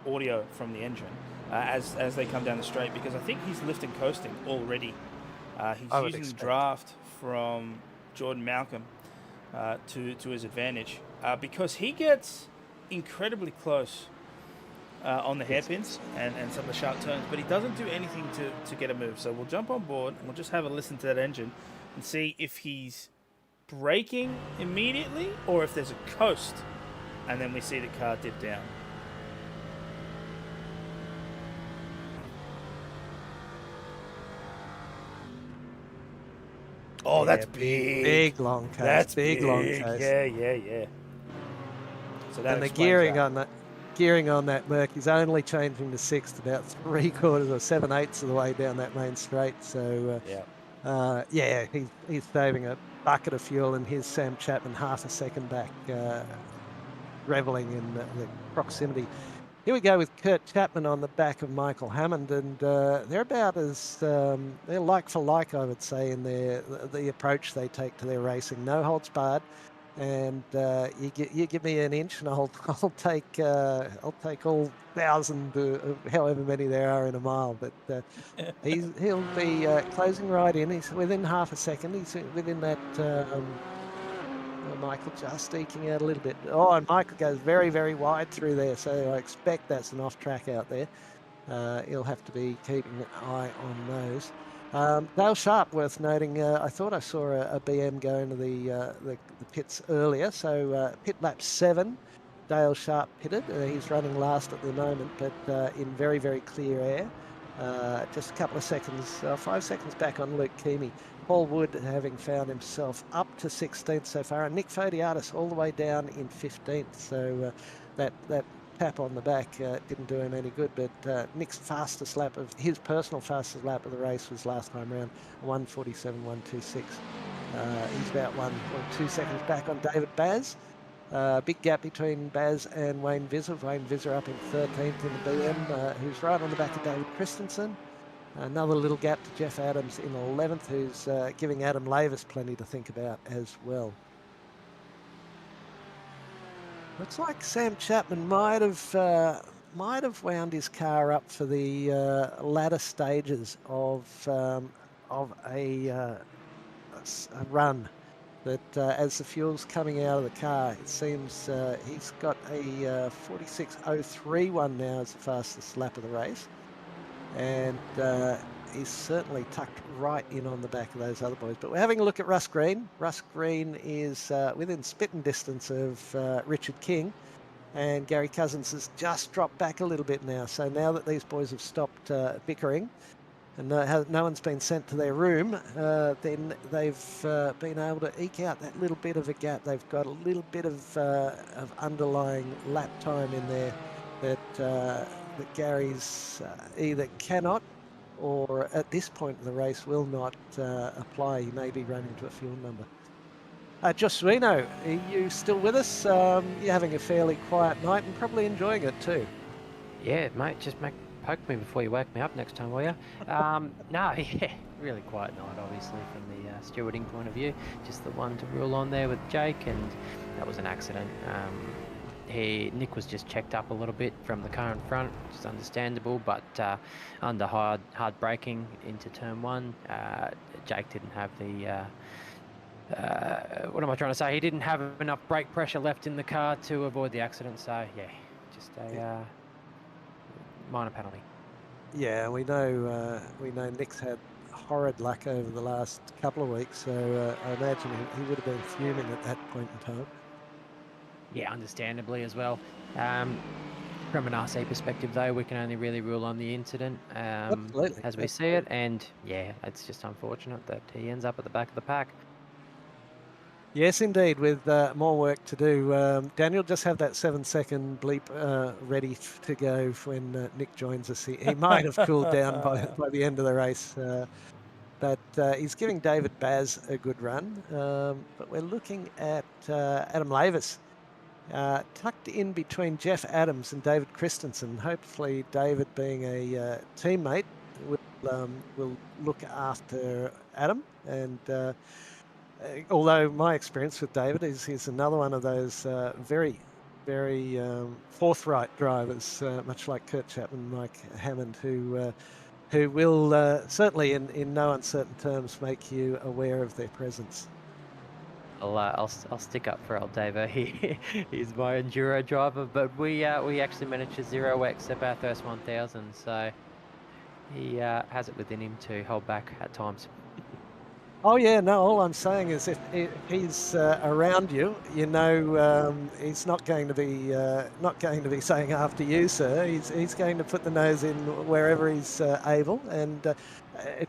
audio from the engine as they come down the straight, because I think he's lift and coasting already. He's using the draft from Jordan Malcolm to his advantage because he gets incredibly close on the hairpins and some of the sharp turns, but he doesn't do anything to get a move. So we'll jump on board and we'll just have a listen to that engine and see if he's braking immediately or if there's a coast, and then we see the car dip down. Oh, that's big. Big long coast. That's big long coast. Yeah. So that and the gearing on that Merc is only changing to 6th about 3/4 or 7/8 of the way down that main straight. So he's saving a bucket of fuel, and here's Sam Chapman half a second back, reveling in the proximity. Here we go with Kurt Chapman on the back of Michael Hammond, and they're about as they're like for like, I would say, in the approach they take to their racing. No holds barred, and you give me an inch, and I'll take all 1,000, however many there are in a mile. But he'll be closing right in. He's within half a second. He's within that. Michael just eking out a little bit. Oh, and Michael goes very, very wide through there, so I expect that's an off track out there. He'll have to be keeping an eye on those. Dale Sharp, worth noting. I thought I saw a BM go into the pits earlier. So pit lap 7, Dale Sharp pitted. He's running last at the moment, but in very, very clear air. Just a couple of seconds, 5 seconds back on Luke Keamy. Paul Wood having found himself up to 16th so far, and Nick Fodiatis all the way down in 15th. So that tap on the back didn't do him any good, but Nick's fastest lap of his personal fastest lap of the race was last time round, 1:47.126. He's about 1 or 2 seconds back on David Baz. Big gap between Baz and Wayne Visser. Wayne Visser up in 13th in the BM, who's right on the back of David Christensen. Another little gap to Jeff Adams in 11th, who's giving Adam Lavis plenty to think about as well. Looks like Sam Chapman might have wound his car up for the latter stages of a run. That as the fuel's coming out of the car, it seems he's got a 46.03 now as the fastest lap of the race, and he's certainly tucked right in on the back of those other boys. But we're having a look at Russ Green. Russ Green is within spitting distance of Richard King, and Gary Cousins has just dropped back a little bit now. So now that these boys have stopped bickering and no one's been sent to their room, then they've been able to eke out that little bit of a gap. They've got a little bit of underlying lap time in there that Gary's either cannot or at this point in the race will not apply. He may be running to a fuel number. Josh Suino, are you still with us? You're having a fairly quiet night and probably enjoying it too. Yeah, mate, just poke me before you wake me up next time, will you? No, yeah, really quiet night, obviously, from the stewarding point of view. Just the one to rule on there with Jake, and that was an accident. Nick was just checked up a little bit from the car in front, which is understandable, but under hard braking into turn 1, Jake didn't have the... what am I trying to say? He didn't have enough brake pressure left in the car to avoid the accident, so yeah, just a minor penalty. Yeah, we know Nick's had horrid luck over the last couple of weeks, so I imagine he would have been fuming at that point in time. Yeah, understandably as well. From an RC perspective, though, we can only really rule on the incident as we see it, and yeah, it's just unfortunate that he ends up at the back of the pack. Yes, indeed, with more work to do. Daniel, just have that 7-second bleep ready to go when Nick joins us. He might have cooled down by the end of the race, but he's giving David Baz a good run. But we're looking at Adam Lavis, tucked in between Jeff Adams and David Christensen. Hopefully David, being a teammate, will look after Adam. And although my experience with David is he's another one of those very, very forthright drivers, much like Kurt Chapman and Mike Hammond, who will certainly in no uncertain terms make you aware of their presence. I'll stick up for old Davo. He's my enduro driver, but we actually managed to 0x at Bathurst 1000, so he has it within him to hold back at times. Oh yeah, no. All I'm saying is, if he's around you, you know, he's not going to be saying after you, sir. He's going to put the nose in wherever he's able, and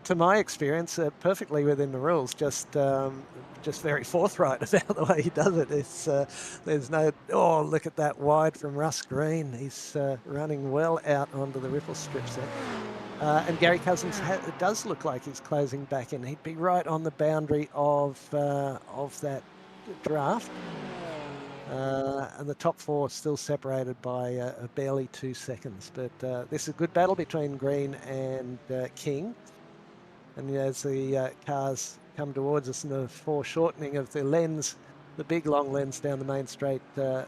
to my experience, perfectly within the rules. Just very forthright about the way he does it. It's there's no look at that wide from Russ Green. He's running well out onto the ripple strips there. And Gary Cousins it does look like he's closing back in. He'd be right on the boundary of that draft. And the top 4 still separated by barely 2 seconds. But this is a good battle between Green and King. And as the cars come towards us in the foreshortening of the lens, the big long lens down the main straight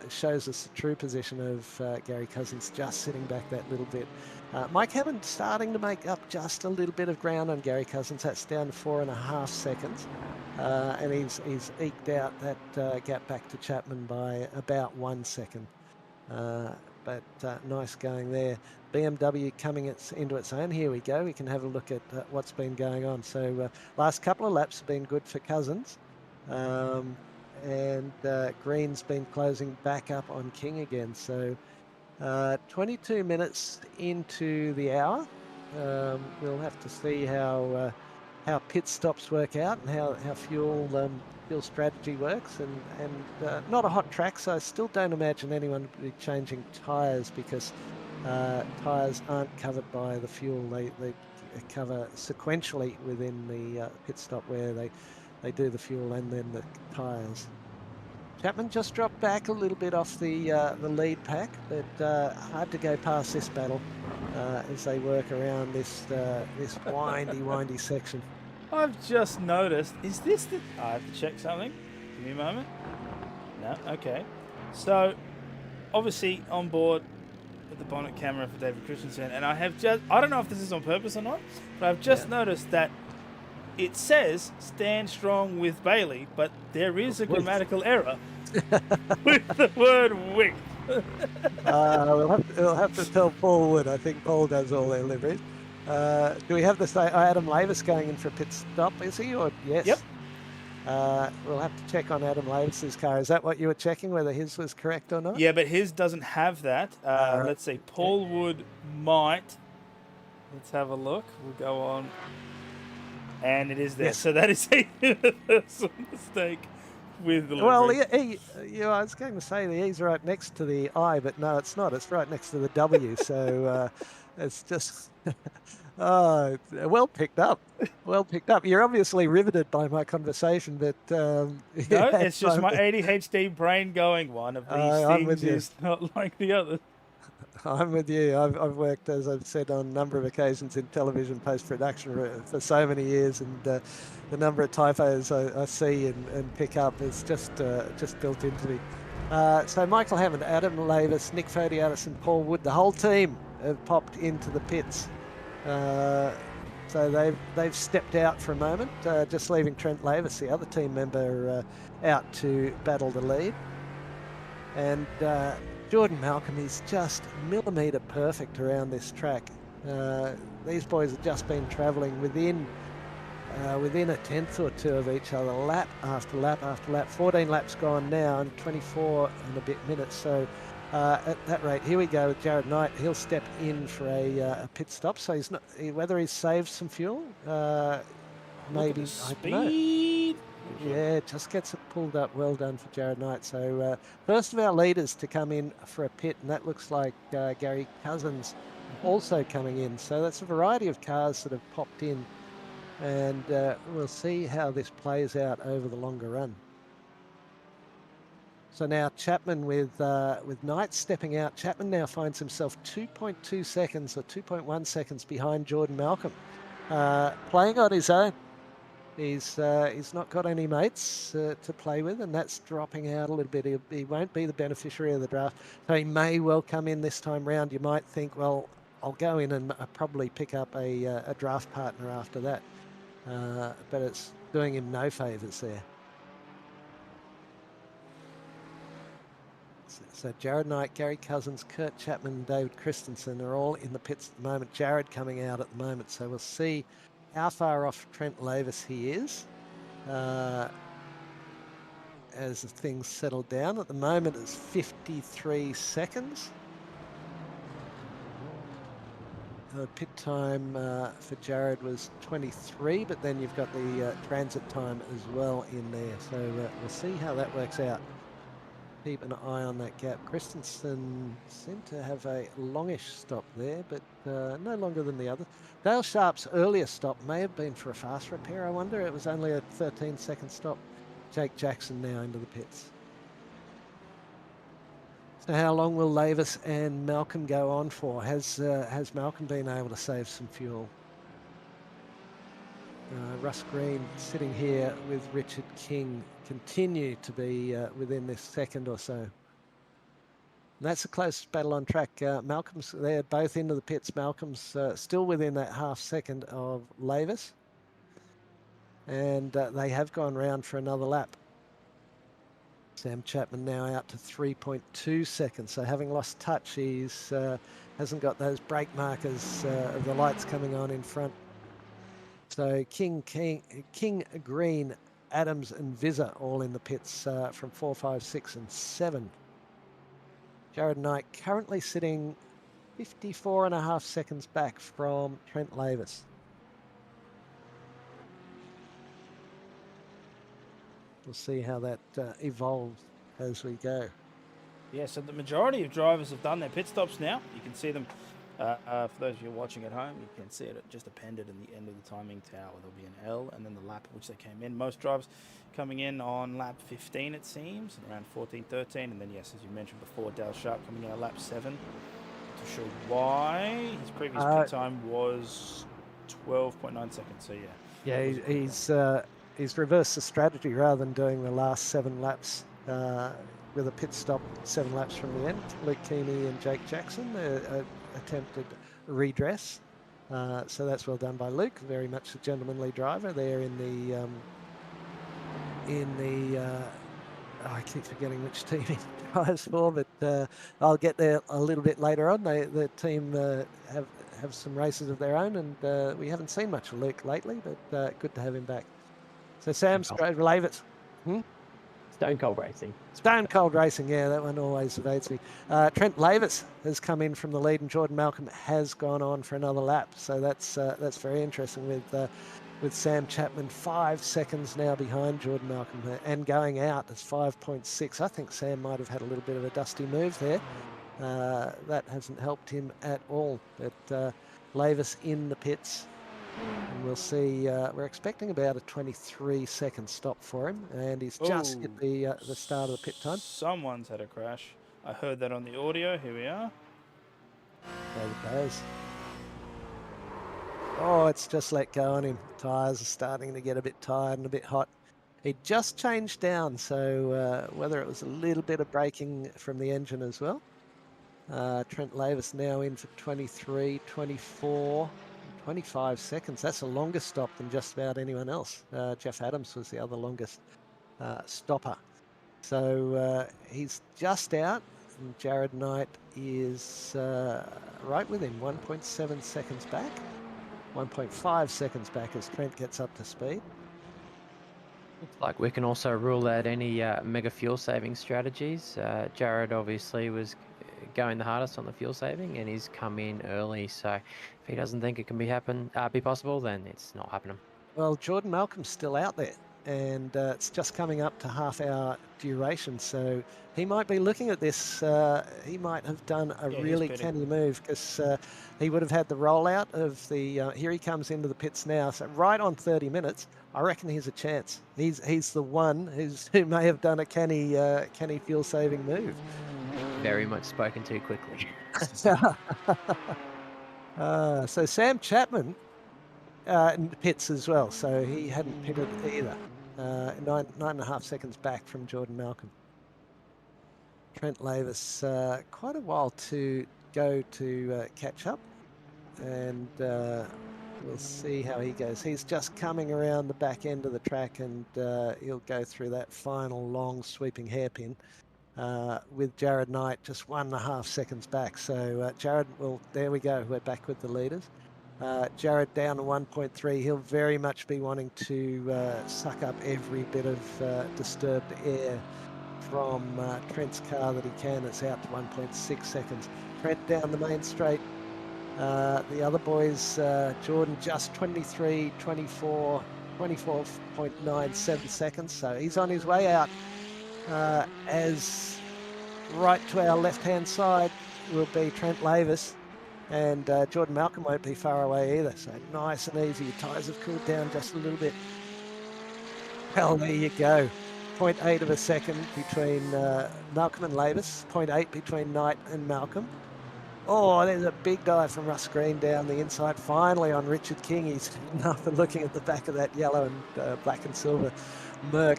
shows us the true position of Gary Cousins, just sitting back that little bit. Mike Hammond starting to make up just a little bit of ground on Gary Cousins. That's down to 4.5 seconds. And he's eked out that gap back to Chapman by about 1 second. But nice going there. BMW coming into its own. Here we go. We can have a look at what's been going on. So last couple of laps have been good for Cousins. And Green's been closing back up on King again. So 22 minutes into the hour. We'll have to see how pit stops work out and how fuel strategy works. And not a hot track, so I still don't imagine anyone would be changing tyres, because tyres aren't covered by the fuel. They cover sequentially within the pit stop, where they do the fuel and then the tyres. Chapman just dropped back a little bit off the lead pack, but hard to go past this battle as they work around this windy section. I've just noticed, is this the... I have to check something. Give me a moment. No, okay. So, obviously on board with the bonnet camera for David Christensen, and I don't know if this is on purpose or not, but I've just noticed that it says stand strong with Bailey, but there is a grammatical error with the word with. We'll have to tell Paul Wood. I think Paul does all their liveries. Do we have the same? Adam Lavis going in for a pit stop, is he? Or yes? Yep. We'll have to check on Adam Lavis's car. Is that what you were checking, whether his was correct or not? Yeah, but his doesn't have that. Right. Let's see. Paul Wood might. Let's have a look. We'll go on. And it is there. Yes. So that is a universal mistake with the livery. Well, I was going to say the E's right next to the I, but no, it's not. It's right next to the W. So it's just... Oh, well picked up. Well picked up. You're obviously riveted by my conversation, but... no, it's just my ADHD brain going, one of these things is not like the other. I'm with you. I've worked, as I've said, on a number of occasions in television post-production for so many years, and the number of typos I see and pick up is just built into me. So Michael Hammond, Adam Lavis, Nick Fodiatis and Paul Wood, the whole team have popped into the pits. So they've stepped out for a moment, just leaving Trent Lavis, the other team member, out to battle the lead. And Jordan Malcolm is just millimetre perfect around this track. These boys have just been travelling within a tenth or two of each other, lap after lap after lap. 14 laps gone now, and 24 and a bit minutes. So at that rate, here we go with Jared Knight. He'll step in for a pit stop. So he's not whether he's saved some fuel. Maybe I don't know. Yeah, just gets it pulled up. Well done for Jared Knight. So first of our leaders to come in for a pit, and that looks like Gary Cousins also coming in. So that's a variety of cars that have popped in, and we'll see how this plays out over the longer run. So now Chapman with Knight stepping out. Chapman now finds himself 2.2 seconds or 2.1 seconds behind Jordan Malcolm, playing on his own. He's not got any mates to play with, and that's dropping out a little bit. He won't be the beneficiary of the draft, so he may well come in this time round. You might think, well, I'll go in and probably pick up a draft partner after that, but it's doing him no favours there. So Jared Knight, Gary Cousins, Kurt Chapman, and David Christensen are all in the pits at the moment. Jared coming out at the moment, so we'll see how far off Trent Lavis he is as things settle down. At the moment it's 53 seconds. Pit time for Jared was 23, but then you've got the transit time as well in there. So we'll see how that works out. Keep an eye on that gap. Christensen seemed to have a longish stop there, but no longer than the other. Dale Sharp's earlier stop may have been for a fast repair, I wonder. It was only a 13-second stop. Jake Jackson now into the pits. So how long will Lavis and Malcolm go on for? Has Malcolm been able to save some fuel? Russ Green sitting here with Richard King continue to be within this second or so. And that's the closest battle on track. Malcolm's, they're both into the pits. Malcolm's still within that half second of Lavis. And they have gone round for another lap. Sam Chapman now out to 3.2 seconds. So having lost touch, he's hasn't got those brake markers of the lights coming on in front. So King, Green, Adams and Vizza all in the pits from 4, 5, 6 and 7. Jared Knight currently sitting 54.5 seconds back from Trent Lavis. We'll see how that evolves as we go. Yeah, so the majority of drivers have done their pit stops now. You can see them. For those of you watching at home, you can see it just appended in the end of the timing tower. There'll be an L and then the lap at which they came in. Most drivers coming in on lap 15, it seems, around 14, 13. And then, yes, as you mentioned before, Dale Sharp coming in at lap 7. Not too sure why. His previous pit time was 12.9 seconds, so yeah. Yeah, he's reversed the strategy. Rather than doing the last 7 laps with a pit stop 7 laps from the end, Luke Keeney and Jake Jackson attempted redress. So that's well done by Luke. Very much a gentlemanly driver there in the I keep forgetting which team he drives for, but I'll get there a little bit later on. The team have some races of their own, and we haven't seen much of Luke lately, but good to have him back. So Sam Lavis. Stone Cold Racing. Stone Cold Racing, yeah, that one always evades me. Trent Lavis has come in from the lead, and Jordan Malcolm has gone on for another lap. So that's very interesting with Sam Chapman 5 seconds now behind Jordan Malcolm and going out as 5.6. I think Sam might have had a little bit of a dusty move there. That hasn't helped him at all. But Lavis in the pits. And we'll see, we're expecting about a 23-second stop for him, and he's just hit the start of the pit time. Someone's had a crash. I heard that on the audio. Here we are. There it goes. Oh, it's just let go on him. Tyres are starting to get a bit tired and a bit hot. He just changed down, so whether it was a little bit of braking from the engine as well. Trent Lavis now in for 23, 24... 25 seconds. That's a longer stop than just about anyone else. Jeff Adams was the other longest stopper. So he's just out, and Jared Knight is right with him, 1.7 seconds back, 1.5 seconds back as Trent gets up to speed. Looks like we can also rule out any mega fuel saving strategies. Jared obviously was going the hardest on the fuel saving, and he's come in early, so if he doesn't think it can be possible, then it's not happening. Well, Jordan Malcolm's still out there, and it's just coming up to half-hour duration, so he might be looking at this. He might have done a really canny move, because he would have had the rollout of the here he comes into the pits now, so right on 30 minutes. I reckon he's a chance. He's the one who may have done a canny fuel saving move. Very much spoken too quickly. So Sam Chapman in the pits as well, so he hadn't pitted either. 9.5 seconds back from Jordan Malcolm. Trent Lavis, quite a while to go to catch up, and we'll see how he goes. He's just coming around the back end of the track, and he'll go through that final long sweeping hairpin. With Jared Knight just 1.5 seconds back. So Jared, well, there we go. We're back with the leaders. Jared down to 1.3. He'll very much be wanting to suck up every bit of disturbed air from Trent's car that he can. It's out to 1.6 seconds. Trent down the main straight. The other boys, Jordan just 23, 24, 24.97 seconds. So he's on his way out. As right to our left-hand side will be Trent Lavis, and Jordan Malcolm won't be far away either. So nice and easy. Your tyres have cooled down just a little bit. Well, there you go. 0.8 of a second between Malcolm and Lavis. 0.8 between Knight and Malcolm. Oh, there's a big dive from Russ Green down the inside. Finally on Richard King. He's after looking at the back of that yellow and black and silver Merc.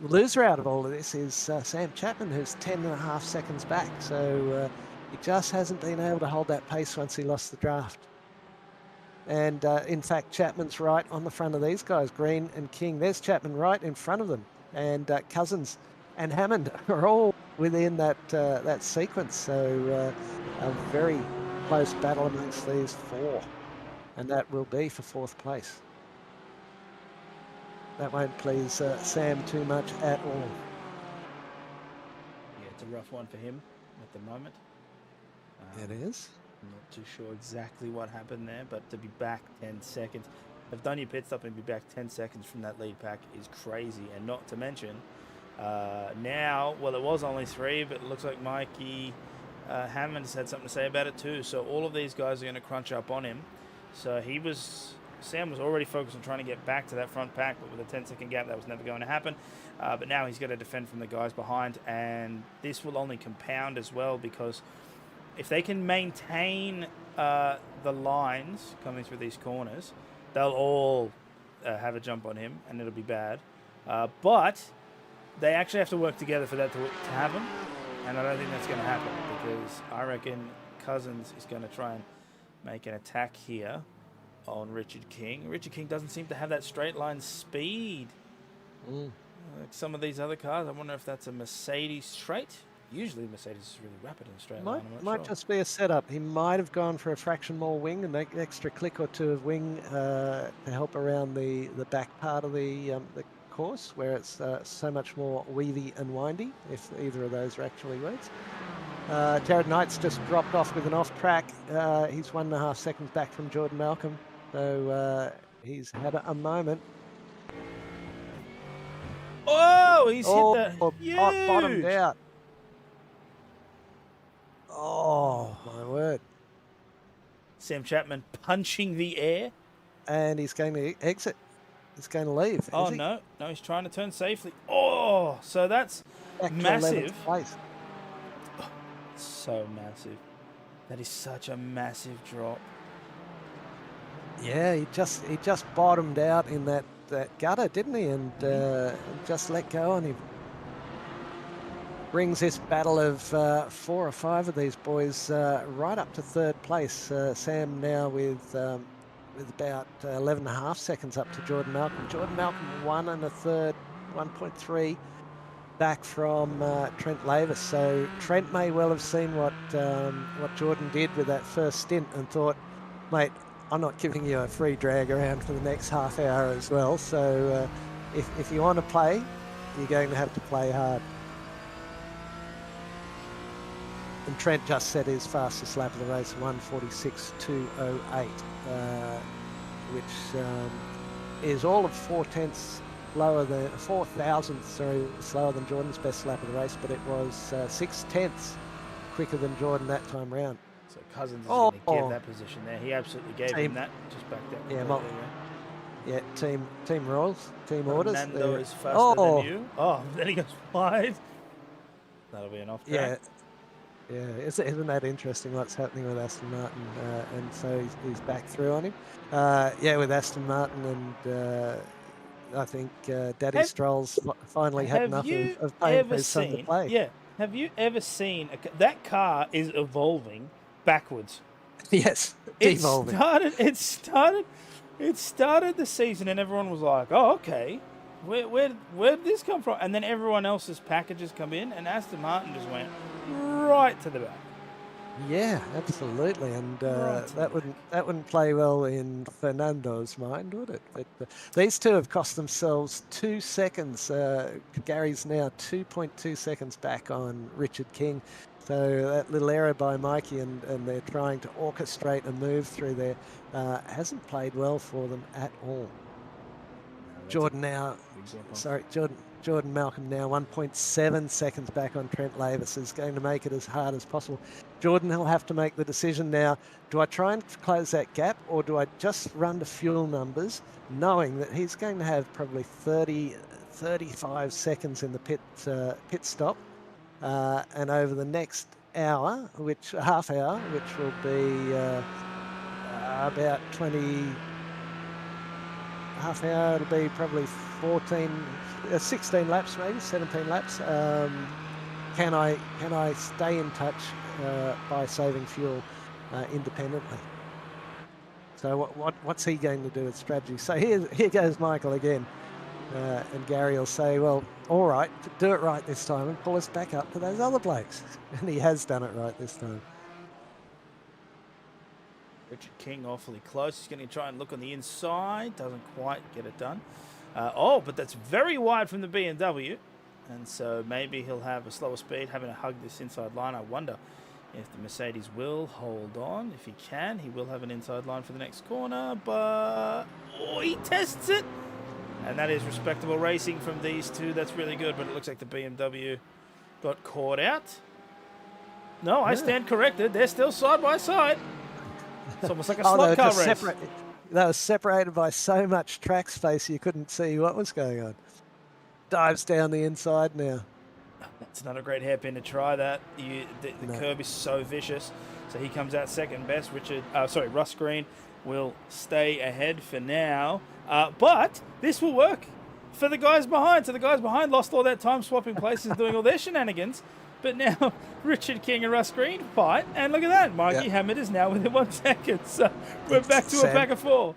Loser out of all of this is Sam Chapman, who's 10.5 seconds back. So he just hasn't been able to hold that pace once he lost the draft. And in fact, Chapman's right on the front of these guys, Green and King. There's Chapman right in front of them. And Cousins and Hammond are all within that that sequence. So a very close battle amongst these four. And that will be for 4th place. That won't please Sam too much at all. Yeah, it's a rough one for him at the moment. It is. I'm not too sure exactly what happened there, but to be back 10 seconds, have done your pit stop and be back 10 seconds from that lead pack is crazy. And not to mention, now, well, it was only 3, but it looks like Mikey Hammond has had something to say about it too. So all of these guys are going to crunch up on him. So Sam was already focused on trying to get back to that front pack, but with a 10-second gap, that was never going to happen. But now he's got to defend from the guys behind, and this will only compound as well, because if they can maintain the lines coming through these corners, they'll all have a jump on him, and it'll be bad. But they actually have to work together for that to happen, and I don't think that's going to happen, because I reckon Cousins is going to try and make an attack here on Richard King. Richard King doesn't seem to have that straight line speed like some of these other cars. I wonder if that's a Mercedes trait. Usually Mercedes is really rapid in a straight line. Might just be a setup. He might have gone for a fraction more wing and an extra click or two of wing to help around the back part of the course, where it's so much more weavy and windy, if either of those are actually words. Jared Knight's just dropped off with an off track. He's 1.5 seconds back from Jordan Malcolm. So he's had a moment. Oh, he's hit the huge. Bottomed out. Oh, my word. Sam Chapman punching the air. And he's going to exit. He's going to leave. Oh, no. No, he's trying to turn safely. Oh, so that's massive. So massive. That is such a massive drop. Yeah, he just bottomed out in that gutter, didn't he? And just let go on him. Brings this battle of 4 or 5 of these boys right up to 3rd place. Sam now with about 11.5 seconds up to Jordan Malcolm. Jordan Malcolm 1 1/3, 1.3 back from Trent Lavis. So Trent may well have seen what Jordan did with that first stint and thought, mate, I'm not giving you a free drag around for the next half hour as well. So if you want to play, you're going to have to play hard. And Trent just set his fastest lap of the race, 1:46.208, which is all of 4/10 lower than 4,000th, slower than Jordan's best lap of the race, but it was 6/10 quicker than Jordan that time round. So Cousins is going to give that position there. He absolutely gave him that. Just backed out. Yeah, team rules, team orders. Fernando is faster than you. Oh, then he goes wide. That'll be an off track. Yeah, isn't that interesting what's happening with Aston Martin? And so he's back through on him. With Aston Martin, and I think Daddy Stroll's finally had enough of paying for his son to play. Yeah, have you ever seen that car is evolving backwards? Yes, devolving. It started the season, and everyone was like, "Oh, okay, where did this come from?" And then everyone else's packages come in, and Aston Martin just went right to the back. Yeah, absolutely, and that wouldn't play well in Fernando's mind, would it? But these two have cost themselves 2 seconds. Gary's now 2.2 seconds back on Richard King. So that little error by Mikey, and they're trying to orchestrate a move through there, hasn't played well for them at all. Jordan Malcolm now 1.7 seconds back on Trent Lavis, is going to make it as hard as possible. Jordan will have to make the decision now. Do I try and close that gap, or do I just run to fuel numbers, knowing that he's going to have probably 35 seconds in the pit stop, and over the next half hour, which will be about 20... half hour. It'll be probably 16 laps, maybe 17 laps. Can I stay in touch by saving fuel independently? So what's he going to do with strategy? So here goes Michael again. And Gary will say, well, all right, do it right this time and pull us back up to those other blokes. And he has done it right this time. Richard King awfully close. He's going to try and look on the inside. Doesn't quite get it done. Oh, but that's very wide from the BMW. And so maybe he'll have a slower speed, having to hug this inside line. I wonder if the Mercedes will hold on. If he can, he will have an inside line for the next corner. But oh, he tests it. And that is respectable racing from these two. That's really good. But it looks like the BMW got caught out. No, I stand corrected. They're still side by side. It's almost like a slot car race. They were separated by so much track space you couldn't see what was going on. Dives down the inside now. It's not a great hairpin to try that. The curb is so vicious. So he comes out second best. Russ Green will stay ahead for now. But this will work for the guys behind. So the guys behind lost all that time swapping places, doing all their shenanigans. But now Richard King and Russ Green fight. And look at that. Mikey Hammett is now within 1 second. So we're back to a pack of four.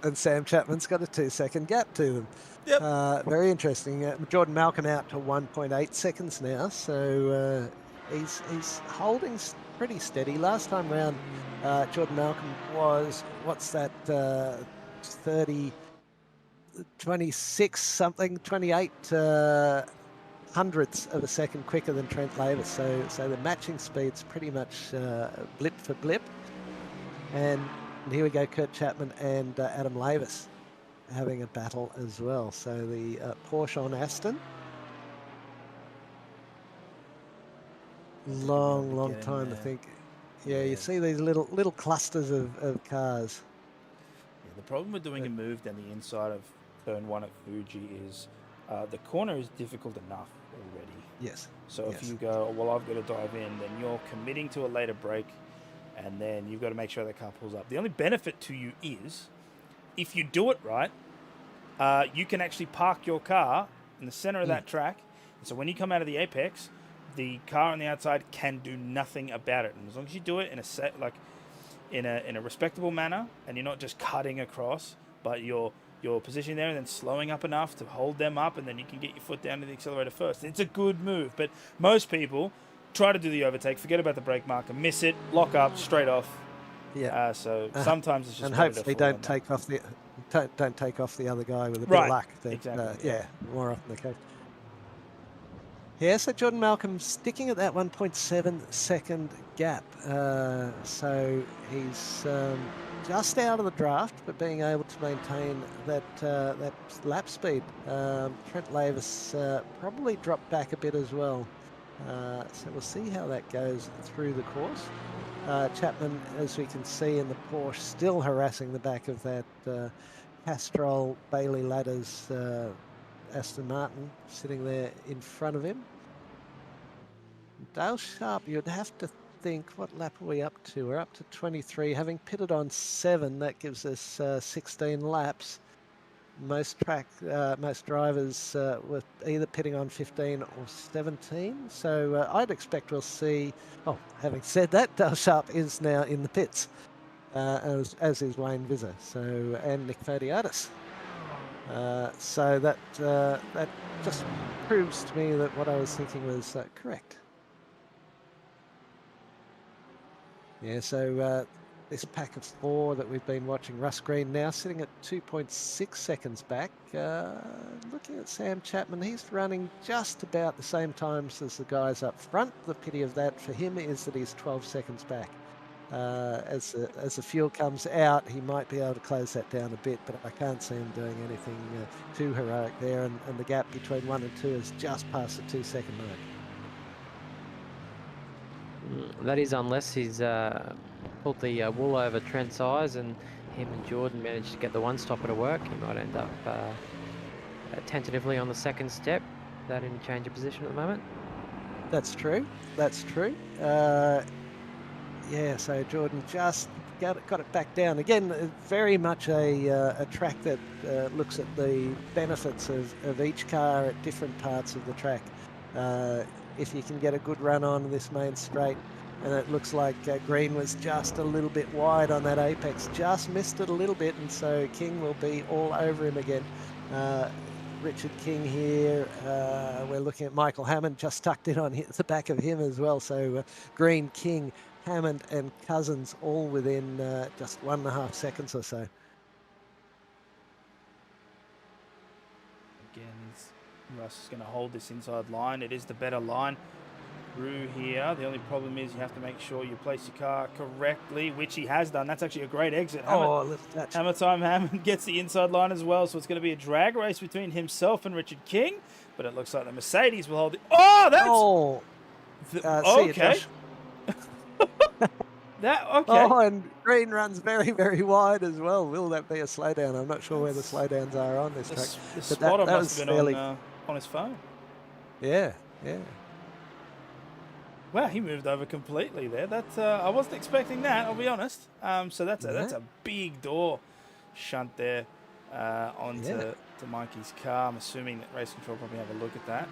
And Sam Chapman's got a 2-second gap to them. Yep. Very interesting. Jordan Malcolm out to 1.8 seconds now. So he's holding pretty steady. Last time round, Jordan Malcolm was, 26 something, 28 hundredths of a second quicker than Trent Lavis. So the matching speed's pretty much blip for blip. And here we go, Kurt Chapman and Adam Lavis having a battle as well. So the Porsche on Aston. Long time to think. Yeah, you see these little clusters of cars. Yeah, the problem with doing a move down the inside of turn 1 at Fuji is the corner is difficult enough already. Yes. So if you go, well, I've got to dive in, then you're committing to a later break, and then you've got to make sure that car pulls up. The only benefit to you is, if you do it right, you can actually park your car in the center of that track. And so when you come out of the apex, the car on the outside can do nothing about it. And as long as you do it in a respectable manner, and you're not just cutting across, but you're positioning there and then slowing up enough to hold them up, and then you can get your foot down to the accelerator first. It's a good move, but most people try to do the overtake, forget about the brake marker, miss it, lock up, straight off. Yeah. So sometimes it's just and hopefully don't take off the other guy with a bit of luck. Exactly. More often the case. Yeah, so Jordan Malcolm sticking at that 1.7 second gap. So he's just out of the draft, but being able to maintain that lap speed. Trent Lavis probably dropped back a bit as well. So we'll see how that goes through the course. Chapman, as we can see in the Porsche, still harassing the back of that Castrol Bailey Ladders Aston Martin sitting there in front of him. Dale Sharp, you'd have to think, what lap are we up to? We're up to 23, having pitted on 7. That gives us 16 laps. Most drivers were either pitting on 15 or 17. So I'd expect we'll see. Oh, having said that, Dale Sharp is now in the pits, as is Wayne Visser. So and Nick Fodiatis. So that just proves to me that what I was thinking was correct. Yeah, so this pack of 4 that we've been watching, Russ Green now sitting at 2.6 seconds back. Looking at Sam Chapman, he's running just about the same times as the guys up front. The pity of that for him is that he's 12 seconds back. As the fuel comes out, he might be able to close that down a bit, but I can't see him doing anything too heroic there, and the gap between 1 and 2 is just past the 2-second mark. That is, unless he's pulled the wool over Trent's eyes and him and Jordan managed to get the one-stopper to work. He might end up tentatively on the second step, that interchange of position at the moment. That's true. Yeah, so Jordan just got it back down. Again, very much a track that looks at the benefits of each car at different parts of the track. If you can get a good run on this main straight, and it looks like Green was just a little bit wide on that apex, just missed it a little bit, and so King will be all over him again. Richard King here, we're looking at Michael Hammond just tucked in on the back of him as well. So Green, King, Hammond and Cousins all within just 1.5 seconds or so. Again, Russ is going to hold this inside line. It is the better line through here. The only problem is you have to make sure you place your car correctly, which he has done. That's actually a great exit. Oh, a little touch. Hammer time. Hammond gets the inside line as well, so it's going to be a drag race between himself and Richard King, but it looks like the Mercedes will hold it. Oh, that's... Oh, okay. That, okay. Oh, and Green runs very, very wide as well. Will that be a slowdown? I'm not sure where the slowdowns are on this track. The spotter must have been fairly... on his phone. Yeah. Wow, he moved over completely there. That I wasn't expecting that, I'll be honest. So that's a big door shunt there onto to Mikey's car. I'm assuming that Race Control probably have a look at that.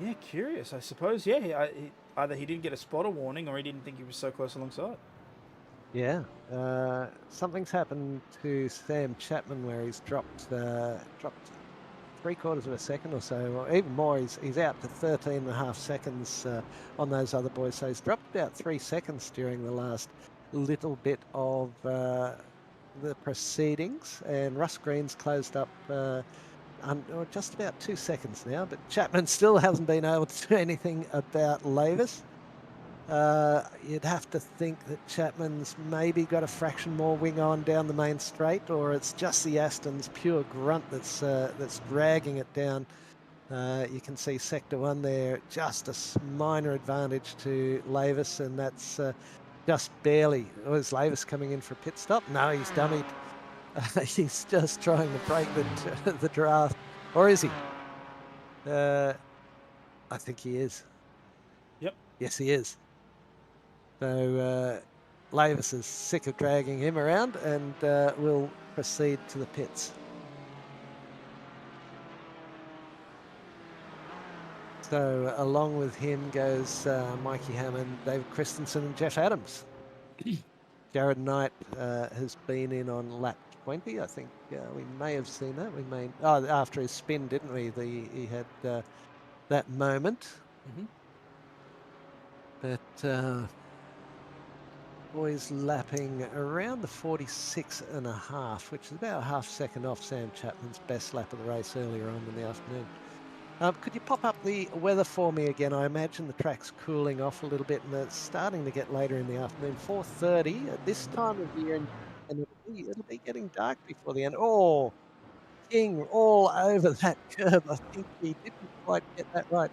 Yeah, curious, I suppose. Yeah, either he didn't get a spotter warning or he didn't think he was so close alongside. Yeah, something's happened to Sam Chapman where he's dropped 3/4 of a second or so, or even more. He's out to 13.5 seconds on those other boys. So he's dropped about 3 seconds during the last little bit of the proceedings. And Russ Green's closed up just about 2 seconds now, but Chapman still hasn't been able to do anything about Lavis. You'd have to think that Chapman's maybe got a fraction more wing on down the main straight, or it's just the Aston's pure grunt that's dragging it down. You can see Sector 1 there, just a minor advantage to Lavis, and that's just barely. Was Lavis coming in for a pit stop? No, he's dummied. He's just trying to break the draft. Or is he? I think he is. Yep. Yes, he is. So Lavis is sick of dragging him around and will proceed to the pits. So along with him goes Mikey Hammond, David Christensen and Jeff Adams. Jared Knight has been in on lap 20. I think we may have seen that. We may after his spin, didn't we? He had that moment. But boys lapping around the 46.5, which is about a half second off Sam Chapman's best lap of the race earlier on in the afternoon. Could you pop up the weather for me again? I imagine the track's cooling off a little bit and it's starting to get later in the afternoon. 4:30 at this time of year, and it'll be getting dark before the end. Oh, King all over that curb. I think he didn't quite get that right.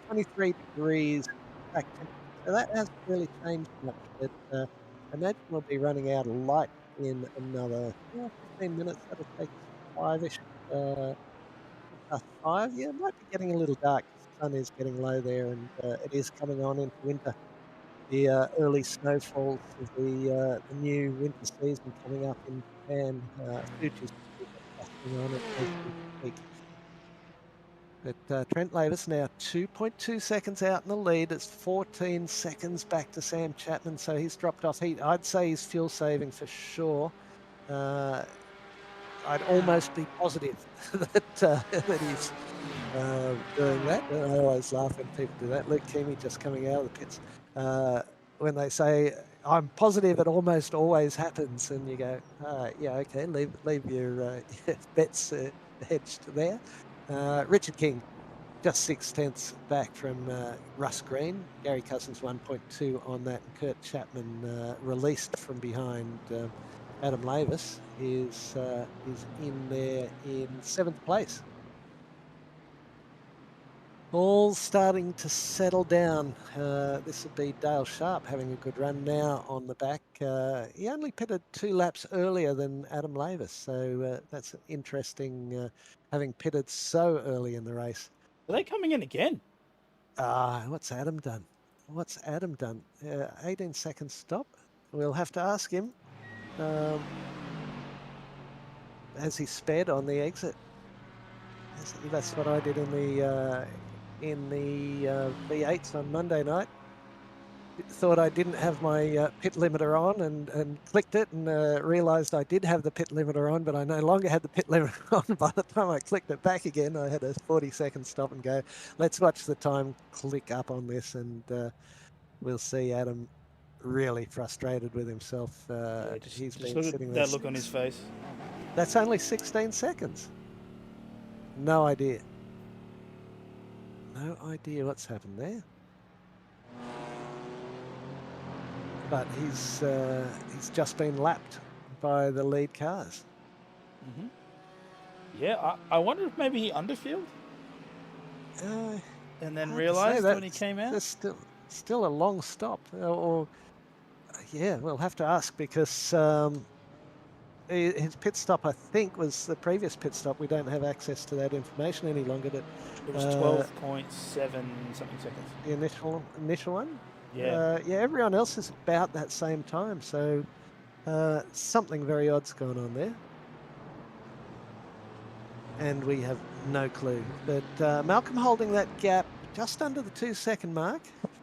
23 degrees track temperature. So that hasn't really changed much, but I imagine we'll be running out of light in another 15 minutes. That'll take 5-ish. Past 5, yeah, it might be getting a little dark. The sun is getting low there, and it is coming on into winter. The early snowfalls of the new winter season coming up in Japan. Fuji's on it as we speak. But Trent Lavis now 2.2 seconds out in the lead. It's 14 seconds back to Sam Chapman, so he's dropped off. I'd say he's fuel saving for sure. I'd almost be positive that he's doing that. I always laugh when people do that. Luke Keamy just coming out of the pits. When they say, I'm positive it almost always happens, and you go, yeah, okay, leave your bets hedged there. Richard King, just 6/10 back from Russ Green. Gary Cousins 1.2 on that. And Kurt Chapman released from behind Adam Lavis is in there in 7th place. All starting to settle down. This would be Dale Sharp having a good run now on the back. He only pitted 2 laps earlier than Adam Lavis, so that's interesting having pitted so early in the race. Are they coming in again? What's Adam done? what's Adam done? 18-second stop. We'll have to ask him. Has he sped on the exit? That's what I did in the V8s on Monday night. Thought I didn't have my pit limiter on and clicked it and realised I did have the pit limiter on, but I no longer had the pit limiter on. By the time I clicked it back again, I had a 40-second stop and go. Let's watch the time click up on this, and we'll see Adam really frustrated with himself. He's Just been look sitting at there. that look on his face. That's only 16 seconds. No idea. No idea what's happened there. But he's just been lapped by the lead cars. Mm-hmm. Yeah, I wonder if maybe he underfilled and then realised when he came out. There's still a long stop, or yeah, we'll have to ask because his pit stop, I think, was the previous pit stop. We don't have access to that information any longer. But it was 12.7 something seconds. The initial one. Yeah. Yeah, everyone else is about that same time. So something very odd's going on there. And we have no clue. But Malcolm holding that gap just under the 2-second mark.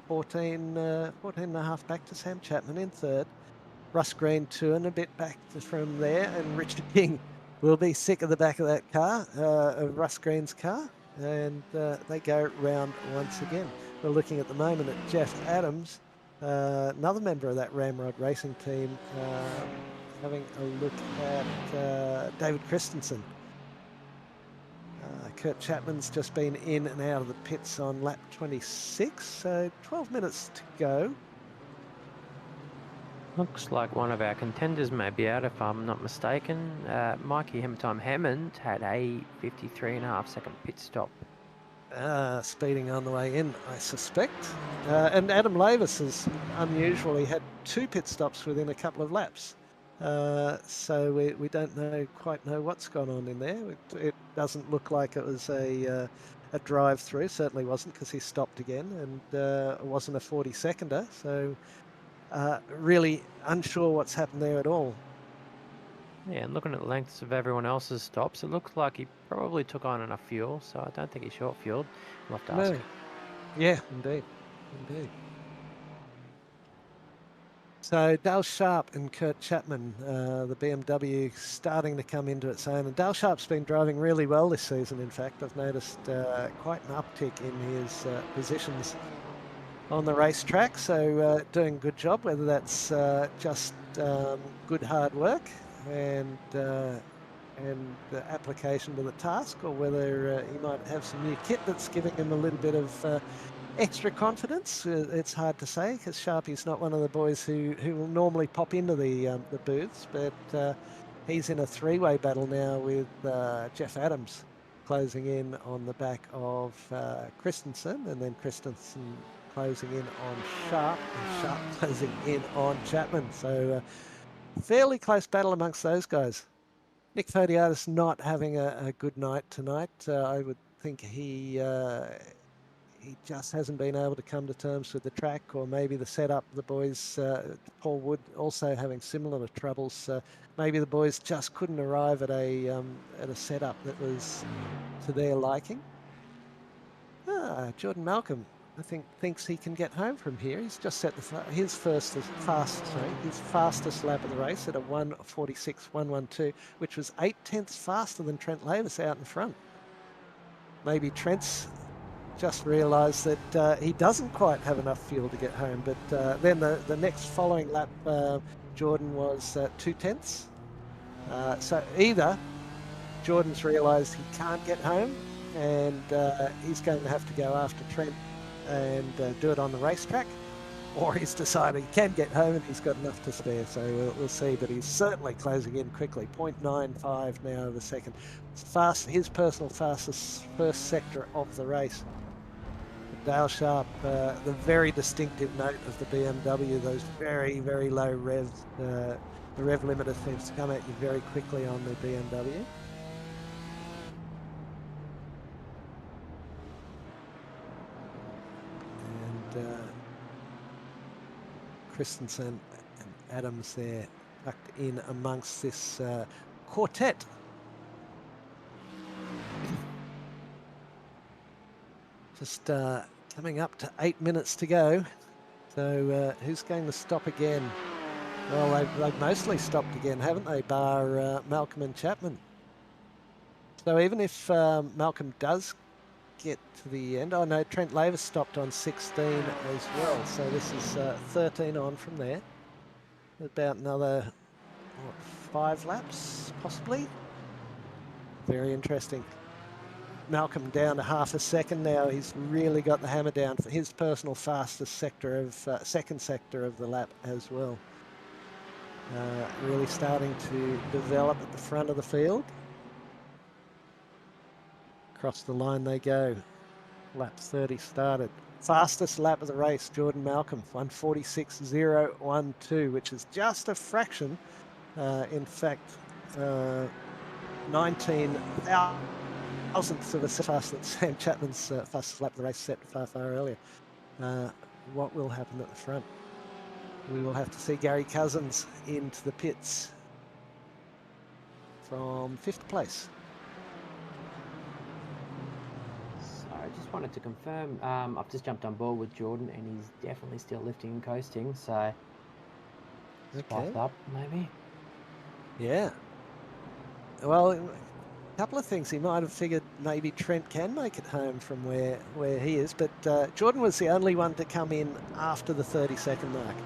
14 and a half back to Sam Chapman in third. Russ Green 2 and a bit back from there. And Richard King will be sick of the back of that car, of Russ Green's car. And they go round once again. We're looking at the moment at Jeff Adams, another member of that Ramrod racing team, having a look at David Christensen. Kurt Chapman's just been in and out of the pits on lap 26, so 12 minutes to go. Looks like one of our contenders may be out, if I'm not mistaken. Mikey Hammertime Hammond had a 53.5-second pit stop. Speeding on the way in, I suspect. And Adam Lavis has unusually had 2 pit stops within a couple of laps. So we don't quite know what's gone on in there. It doesn't look like it was a drive-through. Certainly wasn't, because he stopped again, and it wasn't a 40-seconder. So really unsure what's happened there at all. Yeah, and looking at the lengths of everyone else's stops, it looks like he probably took on enough fuel, so I don't think he short-fueled. We'll have to ask. No. Yeah, indeed. So Dale Sharp and Kurt Chapman, the BMW, starting to come into its own. And Dale Sharp's been driving really well this season, in fact. I've noticed quite an uptick in his positions on the racetrack. So doing a good job, whether that's just good hard work and the application to the task, or whether he might have some new kit that's giving him a little bit of extra confidence. It's hard to say, because Sharpie's not one of the boys who will normally pop into the booths, but he's in a 3-way battle now with Jeff Adams closing in on the back of Christensen, and then Christensen closing in on Sharp, and Sharp closing in on Chapman. So fairly close battle amongst those guys. Nick Fodiatis not having a good night tonight. I would think he just hasn't been able to come to terms with the track, or maybe the setup. The boys, Paul Wood also having similar troubles. Maybe the boys just couldn't arrive at a setup that was to their liking. Jordan Malcolm, I think, thinks he can get home from here. He's just set his fastest lap of the race at a 1:46.112, which was 0.8 faster than Trent Lavis out in front. Maybe Trent's just realised that he doesn't quite have enough fuel to get home. But then the next following lap, Jordan was 0.2. So either Jordan's realised he can't get home, and he's going to have to go after Trent and do it on the racetrack, or he's decided he can get home and he's got enough to spare. So we'll see, but he's certainly closing in quickly. 0.95 now of a second. It's his personal fastest first sector of the race. Dale Sharp, the very distinctive note of the BMW, those very, very low revs. The rev limiter seems to come at you very quickly on the BMW. And Christensen and Adams there tucked in amongst this quartet. Just coming up to 8 minutes to go. So who's going to stop again? Well, they've mostly stopped again, haven't they, bar Malcolm and Chapman. So even if Malcolm does get to the end, oh no, Trent Lavis stopped on 16 as well. So this is 13 on from there. About another, what, 5 laps, possibly? Very interesting. Malcolm down to half a second now. He's really got the hammer down for his personal fastest sector of second sector of the lap as well. Really starting to develop at the front of the field. Across the line they go. Lap 30 started. Fastest lap of the race, Jordan Malcolm, 1:46.012, which is just a fraction. In fact, 19 thousandths of a faster than Sam Chapman's fastest lap of the race set far earlier. What will happen at the front? We will have to see Gary Cousins into the pits from 5th place. So I just wanted to confirm, I've just jumped on board with Jordan and he's definitely still lifting and coasting, so Okay. up maybe. Yeah. Well, a couple of things. He might have figured maybe Trent can make it home from where he is, but Jordan was the only one to come in after the 30-second mark.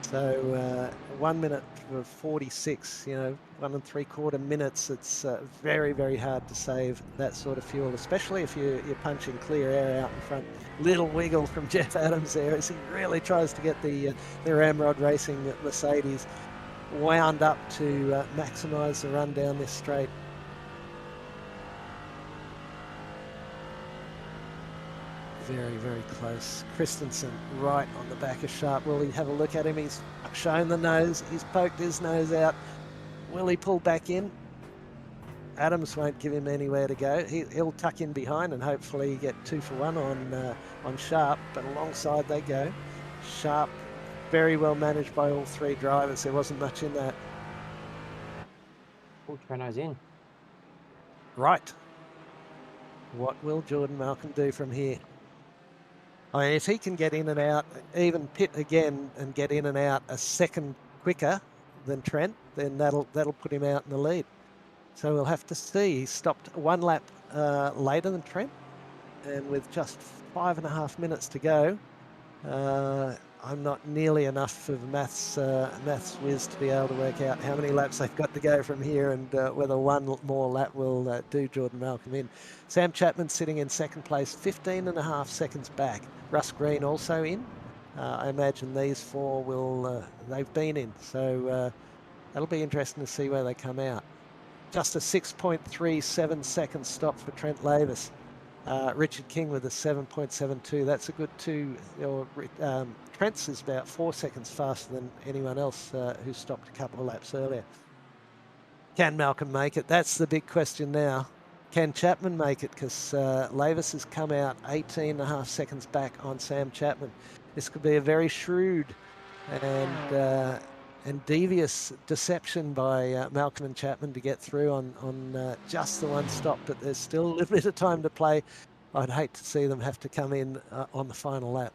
So 1 minute for 46, 1 3/4 minutes. It's very hard to save that sort of fuel, especially if you're punching clear air out in front. Little wiggle from Jeff Adams there as he really tries to get the Ramrod Racing Mercedes wound up to maximise the run down this straight. Very close. Christensen right on the back of Sharp. Will he have a look at him? He's shown the nose. He's poked his nose out. Will he pull back in? Adams won't give him anywhere to go. He'll tuck in behind and hopefully get 2 for 1 on Sharp, but alongside they go. Sharp, very well managed by all 3 drivers. There wasn't much in that. Oh, Treno's in. Right. What will Jordan Malcolm do from here? I mean, if he can get in and out, even pit again and get in and out a second quicker than Trent, then that'll put him out in the lead. So we'll have to see. He stopped 1 lap later than Trent, and with just 5.5 minutes to go, I'm not nearly enough of maths whiz to be able to work out how many laps they've got to go from here and whether 1 more lap will do Jordan Malcolm in. Sam Chapman sitting in 2nd place, 15.5 seconds back. Russ Green also in. I imagine these 4 will, they've been in, so that'll be interesting to see where they come out. Just a 6.37 second stop for Trent Lavis. Richard King with a 7.72. That's a good 2. Trent's is about 4 seconds faster than anyone else who stopped a couple of laps earlier. Can Malcolm make it? That's the big question now. Can Chapman make it? Because Lavis has come out 18.5 seconds back on Sam Chapman. This could be a very shrewd and devious deception by Malcolm and Chapman to get through on just the 1 stop, but there's still a little bit of time to play. I'd hate to see them have to come in on the final lap.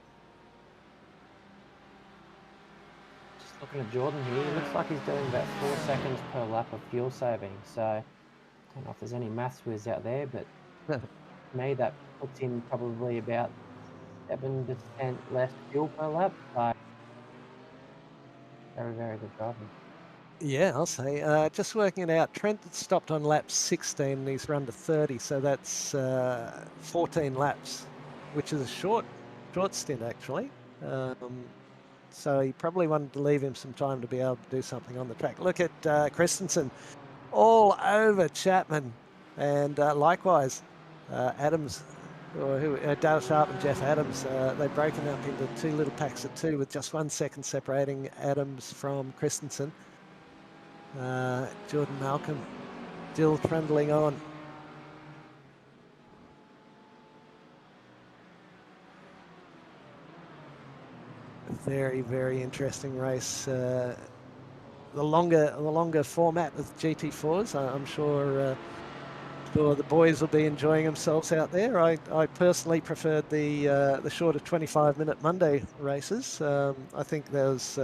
Just looking at Jordan here, it looks like he's doing about 4 seconds per lap of fuel saving. So I don't know if there's any maths whiz out there, but for me that puts him probably about 7% less fuel per lap. So very good driving. Yeah, I'll say. Just working it out, Trent stopped on lap 16 and he's run to 30, so that's 14 laps, which is a short stint actually. So he probably wanted to leave him some time to be able to do something on the track. Look at Christensen all over Chapman, and likewise Adams, Dale Sharp and Jeff Adams, they've broken up into 2 little packs of 2 with just 1 second separating Adams from Christensen. Jordan Malcolm still trundling on. very, very interesting race. The longer format of GT4s. I'm sure the boys will be enjoying themselves out there. I personally preferred the shorter 25-minute Monday races. I think there was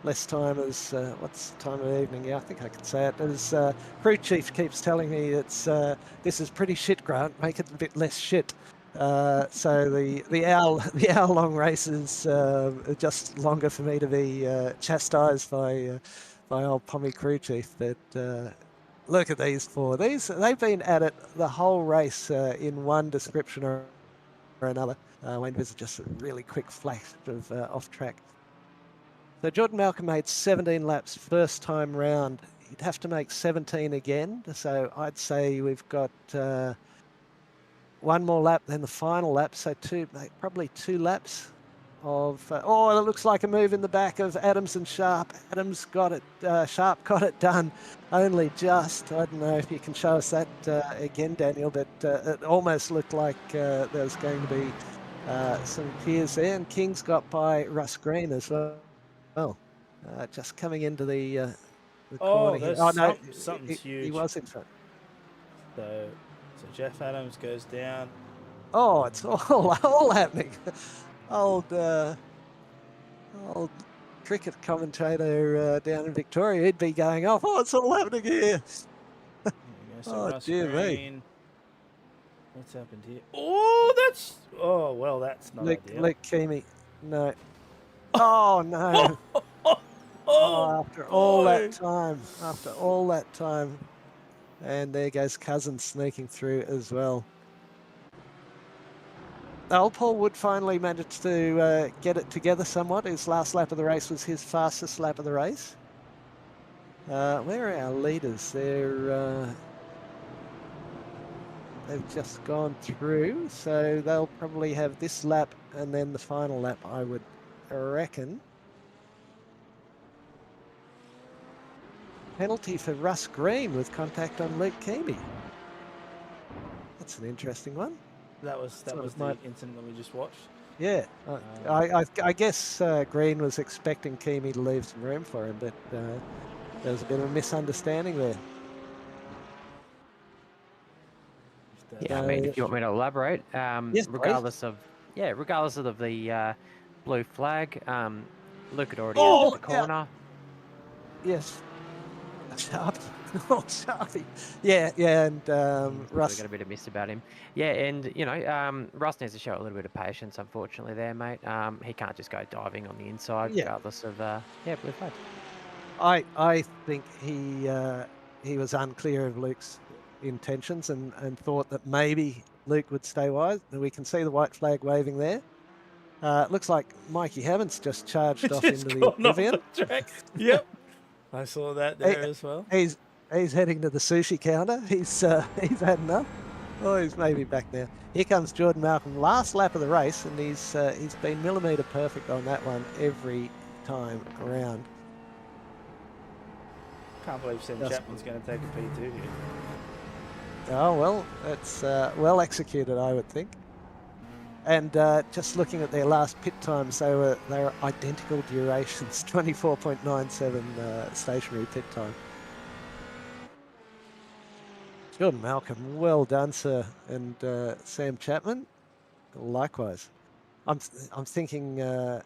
less time as what's the time of the evening? Yeah, I think I can say it. As crew chief keeps telling me, it's this is pretty shit, Grant. Make it a bit less shit. So the hour long races are just longer for me to be chastised by old Pommy crew chief. But look at these four. They've been at it the whole race in one description or another. Wayne Viz just a really quick flash of off track. So Jordan Malcolm made 17 laps first time round. He'd have to make 17 again. So I'd say we've got one more lap than the final lap. So probably 2 laps of. Oh, it looks like a move in the back of Adams and Sharp. Adams got it. Sharp got it done. Only just. I don't know if you can show us that again, Daniel, but it almost looked like there was going to be some tears there. And King's got by Russ Green as well. Just coming into the corner here. Oh, no, something's huge. He was in front. So Jeff Adams goes down. Oh, it's all happening. Old cricket commentator down in Victoria, he'd be going off. Oh, it's all happening here. Oh, dear me. What's happened here? Oh, that's... Oh, well, that's not ideal. Luke Keamy. No. Oh, no. After all that time. And there goes Cousins sneaking through as well. Paul Wood finally managed to get it together somewhat. His last lap of the race was his fastest lap of the race. Where are our leaders? They've just gone through, so they'll probably have this lap and then the final lap, I would reckon. Penalty for Russ Green with contact on Luke Keamy. That's an interesting one. That was the incident that we just watched. Yeah, I guess Green was expecting Keamy to leave some room for him, but there was a bit of a misunderstanding there. Yeah, I mean, if you want me to elaborate, yes, regardless of the blue flag, Luke had already entered the corner. Yeah. Yes. Sharp. Oh, Sharpie. Yeah, and Russ. Got a bit of miss about him. Yeah, and Russ needs to show a little bit of patience, unfortunately, there, mate. He can't just go diving on the inside, regardless of blue flag. I think he was unclear of Luke's intentions and thought that maybe Luke would stay wide. We can see the white flag waving there. Looks like Mikey Hammond's just charged off into the oblivion. Yep. I saw that there as well. He's heading to the sushi counter. He's had enough. Oh, he's maybe back now. Here comes Jordan Malcolm, last lap of the race, and he's been millimetre perfect on that one every time around. Can't believe Sam Chapman's going to take a P2 here. Oh well, that's well executed, I would think. And just looking at their last pit times, they were identical durations, 24.97 stationary pit time. Jordan Malcolm, well done, sir, and Sam Chapman, likewise. I'm thinking that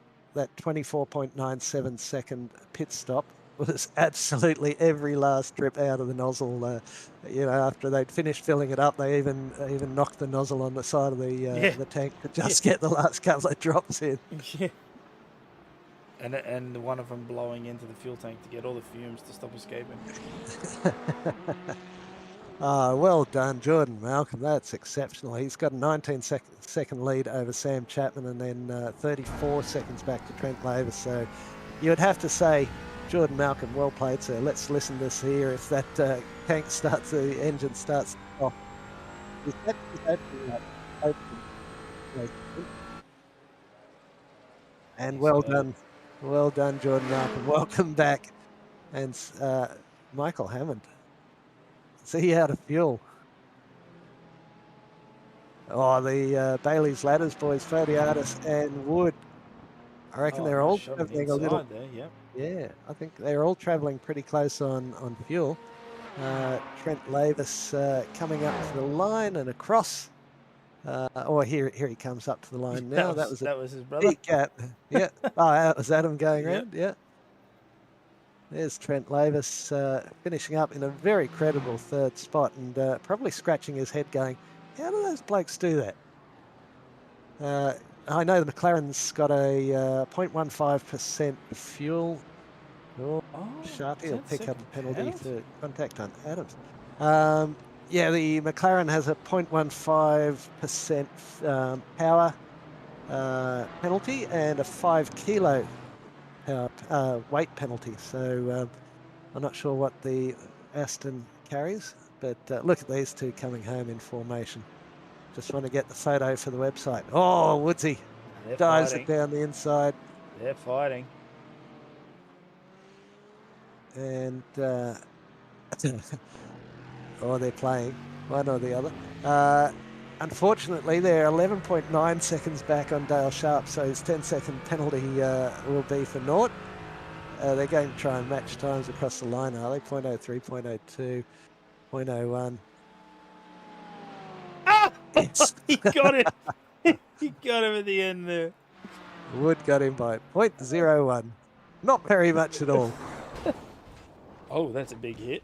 24.97 second pit stop was absolutely every last drip out of the nozzle. After they'd finished filling it up, they even knocked the nozzle on the side of the tank to just get the last couple of drops in. Yeah. And one of them blowing into the fuel tank to get all the fumes to stop escaping. Well done, Jordan Malcolm. That's exceptional. He's got a 19-second lead over Sam Chapman and then 34 seconds back to Trent Lavis. So you would have to say, Jordan Malcolm, well played, sir. Let's listen to hear if that tank starts, the engine starts off. And well done, Jordan Malcolm. Welcome back. And Michael Hammond. See out of fuel. Oh, the Bailey's Ladders boys, Fodiatis and Wood. I reckon Oh, they're nice all shot on the traveling a little. inside there, yep. Yeah, I think they're all traveling pretty close on fuel. Trent Lavis coming up to the line and across. Here he comes up to the line now. That was a That was his brother. big gap. Yeah. Oh, that was Adam going Yep. around. Yeah. There's Trent Lavis finishing up in a very credible third spot and probably scratching his head going, how do those blokes do that? I know the McLaren's got a 0.15% fuel. Oh, Sharpie will pick up a penalty for contact on Adams. Yeah, the McLaren has a 0.15% power penalty and a 5 kilo weight penalty. So I'm not sure what the Aston carries, but look at these two coming home in formation. Just want to get the photo for the website. Oh, Woodsy dives it down the inside. They're fighting. And they're playing one or the other. Unfortunately, they're 11.9 seconds back on Dale Sharp, so his 10-second penalty will be for naught. They're going to try and match times across the line, are they? 0.03, 0.02, 0.01. Ah! He got it. He got him at the end there. Wood got him by 0.01. Not very much at all. Oh, that's a big hit.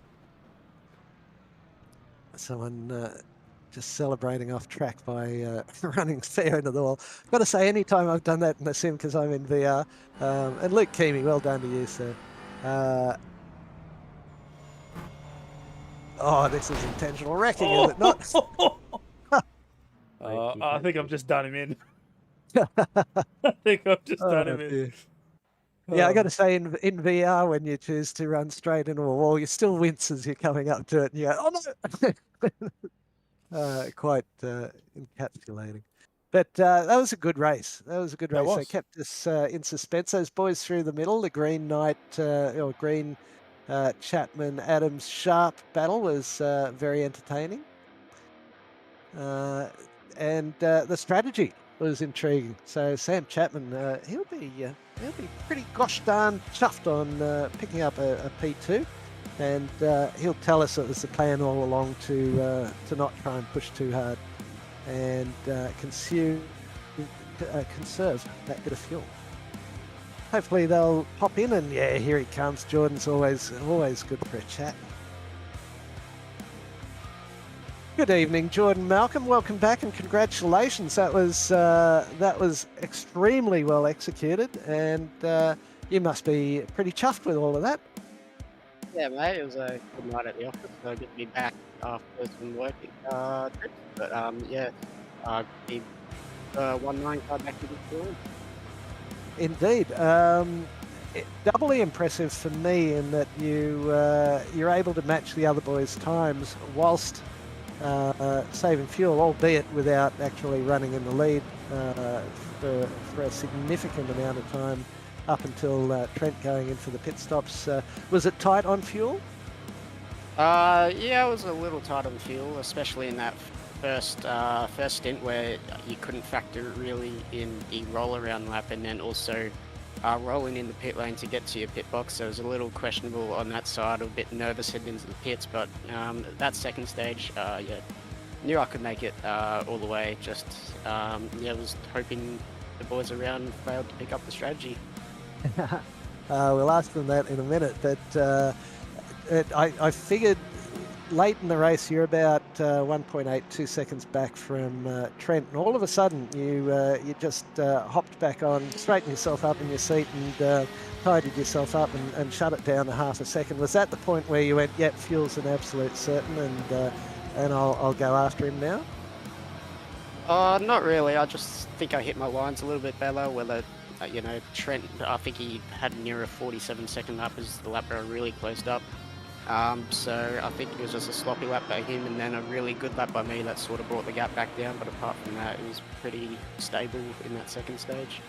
Someone just celebrating off track by running fair into the wall. I've got to say, anytime I've done that in the sim, because I'm in VR, and Luke Keamy, well done to you, sir. Oh, this is intentional wrecking, is it not? I think I've just done him in. I think I've just done him in. Yeah, I got to say, in VR, when you choose to run straight into a wall, you still wince as you're coming up to it, and you go, oh no! Quite encapsulating. But that was a good race. That was a good race. They kept us in suspense. Those boys through the middle, the Green Knight, or Green Chapman, Adams, Sharp battle was very entertaining. And the strategy was intriguing. So Sam Chapman, he'll be pretty gosh darn chuffed on picking up a P2, and he'll tell us it was the plan all along to not try and push too hard and conserve that bit of fuel. Hopefully they'll pop in, and yeah, here he comes. Jordan's always good for a chat. Good evening, Jordan Malcolm. Welcome back and congratulations. That was extremely well executed, and you must be pretty chuffed with all of that. Yeah, mate, it was a good night at the office, so good to be back after some working trips. But yeah, the 1.9 car back to the field. Indeed. Doubly impressive for me in that you're able to match the other boys' times whilst saving fuel, albeit without actually running in the lead for a significant amount of time up until Trent going in for the pit stops. Was it tight on fuel? Yeah, it was a little tight on fuel, especially in that first stint where you couldn't factor really in the roll around lap, and then also rolling in the pit lane to get to your pit box. So it was a little questionable on that side, a bit nervous heading into the pits, but that second stage, yeah, knew I could make it all the way. Just yeah, was hoping the boys around failed to pick up the strategy. We'll ask them that in a minute, but I figured late in the race you're about 1.82 seconds back from Trent, and all of a sudden you just hopped back on, straightened yourself up in your seat and tidied yourself up and shut it down to half a second. Was that the point where you went, yep, fuel's an absolute certain, and I'll go after him now? Not really. I just think I hit my lines a little bit better. Whether you know, Trent, I think he had near a 47-second lap as the lap where I really closed up. So I think it was just a sloppy lap by him, and then a really good lap by me that sort of brought the gap back down. But apart from that, it was pretty stable in that second stage.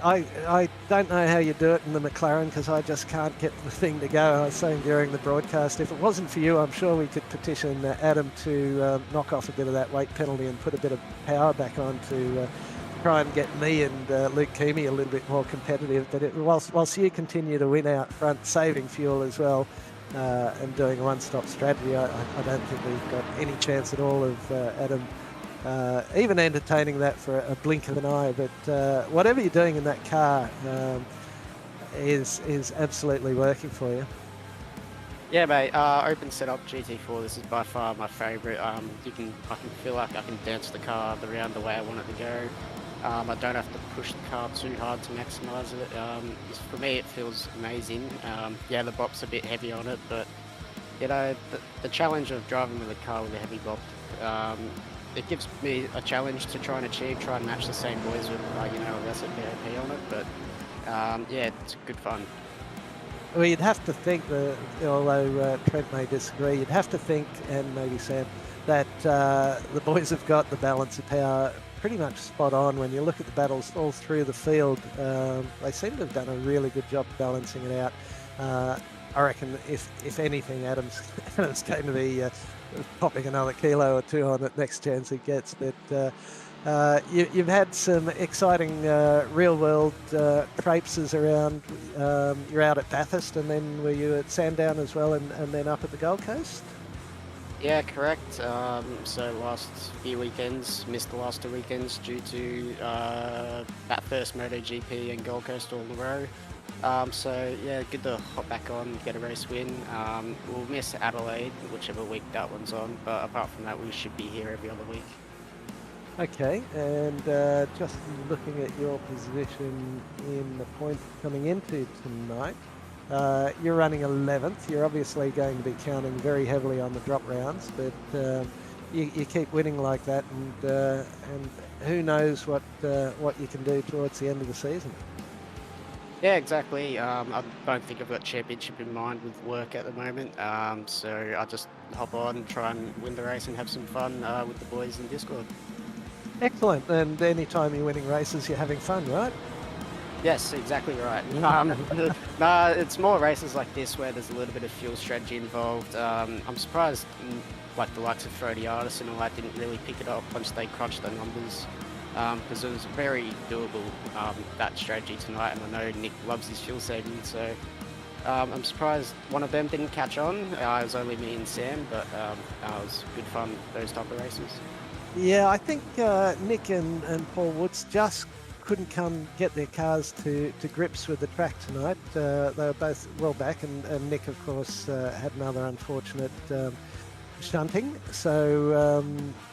I don't know how you do it in the McLaren, because I just can't get the thing to go. I was saying during the broadcast, if it wasn't for you, I'm sure we could petition Adam to knock off a bit of that weight penalty and put a bit of power back on to try and get me and Luke Keamy a little bit more competitive. But whilst you continue to win out front, saving fuel as well, and doing a one-stop strategy, I don't think we've got any chance at all of Adam even entertaining that for a blink of an eye. But whatever you're doing in that car is absolutely working for you. Yeah, mate. Open setup GT4. This is by far my favourite. I can feel like I can dance the car around the way I want it to go. I don't have to push the car too hard to maximise it. For me, it feels amazing. Yeah, the bop's a bit heavy on it, but you know, the challenge of driving with a car with a heavy bop, it gives me a challenge to try and match the same boys with, you know, less at BOP on it. But yeah, it's good fun. Well, you'd have to think that, although Trent may disagree, you'd have to think, and maybe Sam, that the boys have got the balance of power pretty much spot on. When you look at the battles all through the field, they seem to have done a really good job balancing it out. I reckon, if anything, Adam's going to be popping another kilo or two on it next chance he gets. But you've had some exciting real-world traipses around. You're out at Bathurst, and then were you at Sandown as well, and then up at the Gold Coast? Yeah, correct. So last few weekends, missed the last 2 weekends due to Bathurst, MotoGP and Gold Coast all in a row. So yeah, good to hop back on, get a race win. We'll miss Adelaide, whichever week that one's on, but apart from that, we should be here every other week. Okay, and just looking at your position in the points coming into tonight, you're running 11th. You're obviously going to be counting very heavily on the drop rounds, but you keep winning like that, and who knows what you can do towards the end of the season. Yeah, exactly. I don't think I've got championship in mind with work at the moment, so I'll just hop on, try and win the race and have some fun with the boys in Discord. Excellent, and anytime you're winning races, you're having fun, right? Yes, exactly right. No, it's more races like this where there's a little bit of fuel strategy involved. I'm surprised, like the likes of Frody Artis and all that didn't really pick it up once they crunched the numbers, because it was very doable, that strategy tonight, and I know Nick loves his fuel saving, so I'm surprised one of them didn't catch on. It was only me and Sam, but it was good fun, those type of races. Yeah, I think Nick and Paul Woods just couldn't get their cars to grips with the track tonight. They were both well back, and Nick, of course, had another unfortunate shunting. So,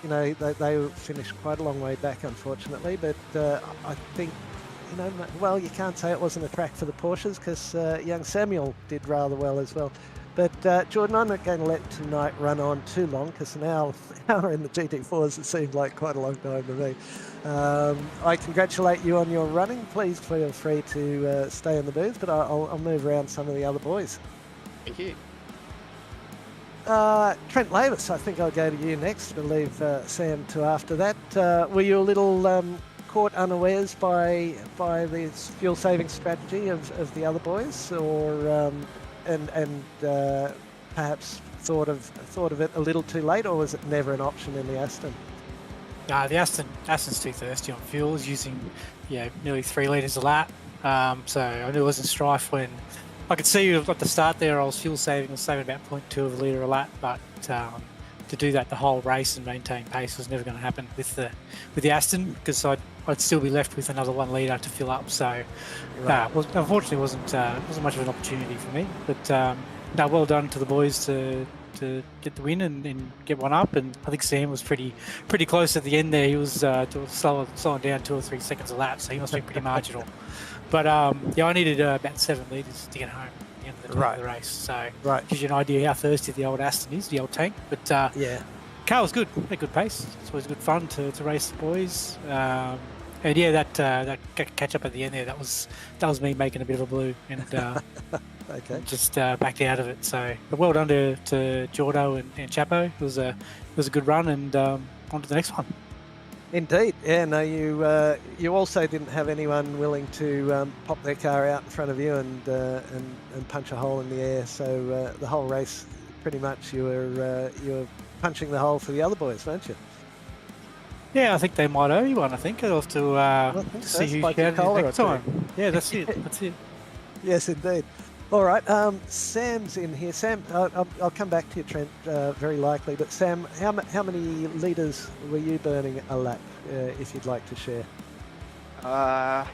you know, they finished quite a long way back, unfortunately. But I think, you know, well, you can't say it wasn't a track for the Porsches, because young Samuel did rather well as well. But Jordan, I'm not going to let tonight run on too long, because an hour in the GT4s, it seemed like quite a long time to me. I congratulate you on your running. Please feel free to stay in the booth, but I'll move around some of the other boys. Thank you. Trent Lavis, I think I'll go to you next. We'll leave Sam to after that. Were you a little caught unawares by this fuel-saving strategy of the other boys, or and perhaps thought of it a little too late, or was it never an option in the Aston? No, the Aston's too thirsty on fuel. It's using, nearly 3 litres a lap. So I knew it wasn't strife when I could see at the start there. I was fuel saving, I was saving about 0.2 of a litre a lap, but to do that the whole race and maintain pace was never going to happen with the Aston, because I'd still be left with another 1 litre to fill up. So unfortunately, wasn't much of an opportunity for me. But well done to the boys to get the win and get one up. And I think Sam was pretty close at the end there. He was slowing down 2 or 3 seconds a lap, so he must be pretty marginal. But I needed about 7 litres to get home at the end of the race. So gives you an idea how thirsty the old Aston is, the old tank. But car was good, a good pace. It's always good fun to race the boys. And yeah, that catch up at the end there, that was me making a bit of a blue, and okay, just backed out of it. So, but well done to Jordo and Chapo. It was a good run, and on to the next one. Indeed, yeah. No, you also didn't have anyone willing to pop their car out in front of you and punch a hole in the air. So the whole race, pretty much, you were punching the hole for the other boys, weren't you? Yeah, I think they might owe you one. I think I'll have to think so. see who Spike your shouted it collar next or two. time. Yeah, that's it. That's it. Yes, indeed. All right, Sam's in here. Sam, I'll come back to you, Trent, very likely. But Sam, how many litres were you burning a lap, if you'd like to share? A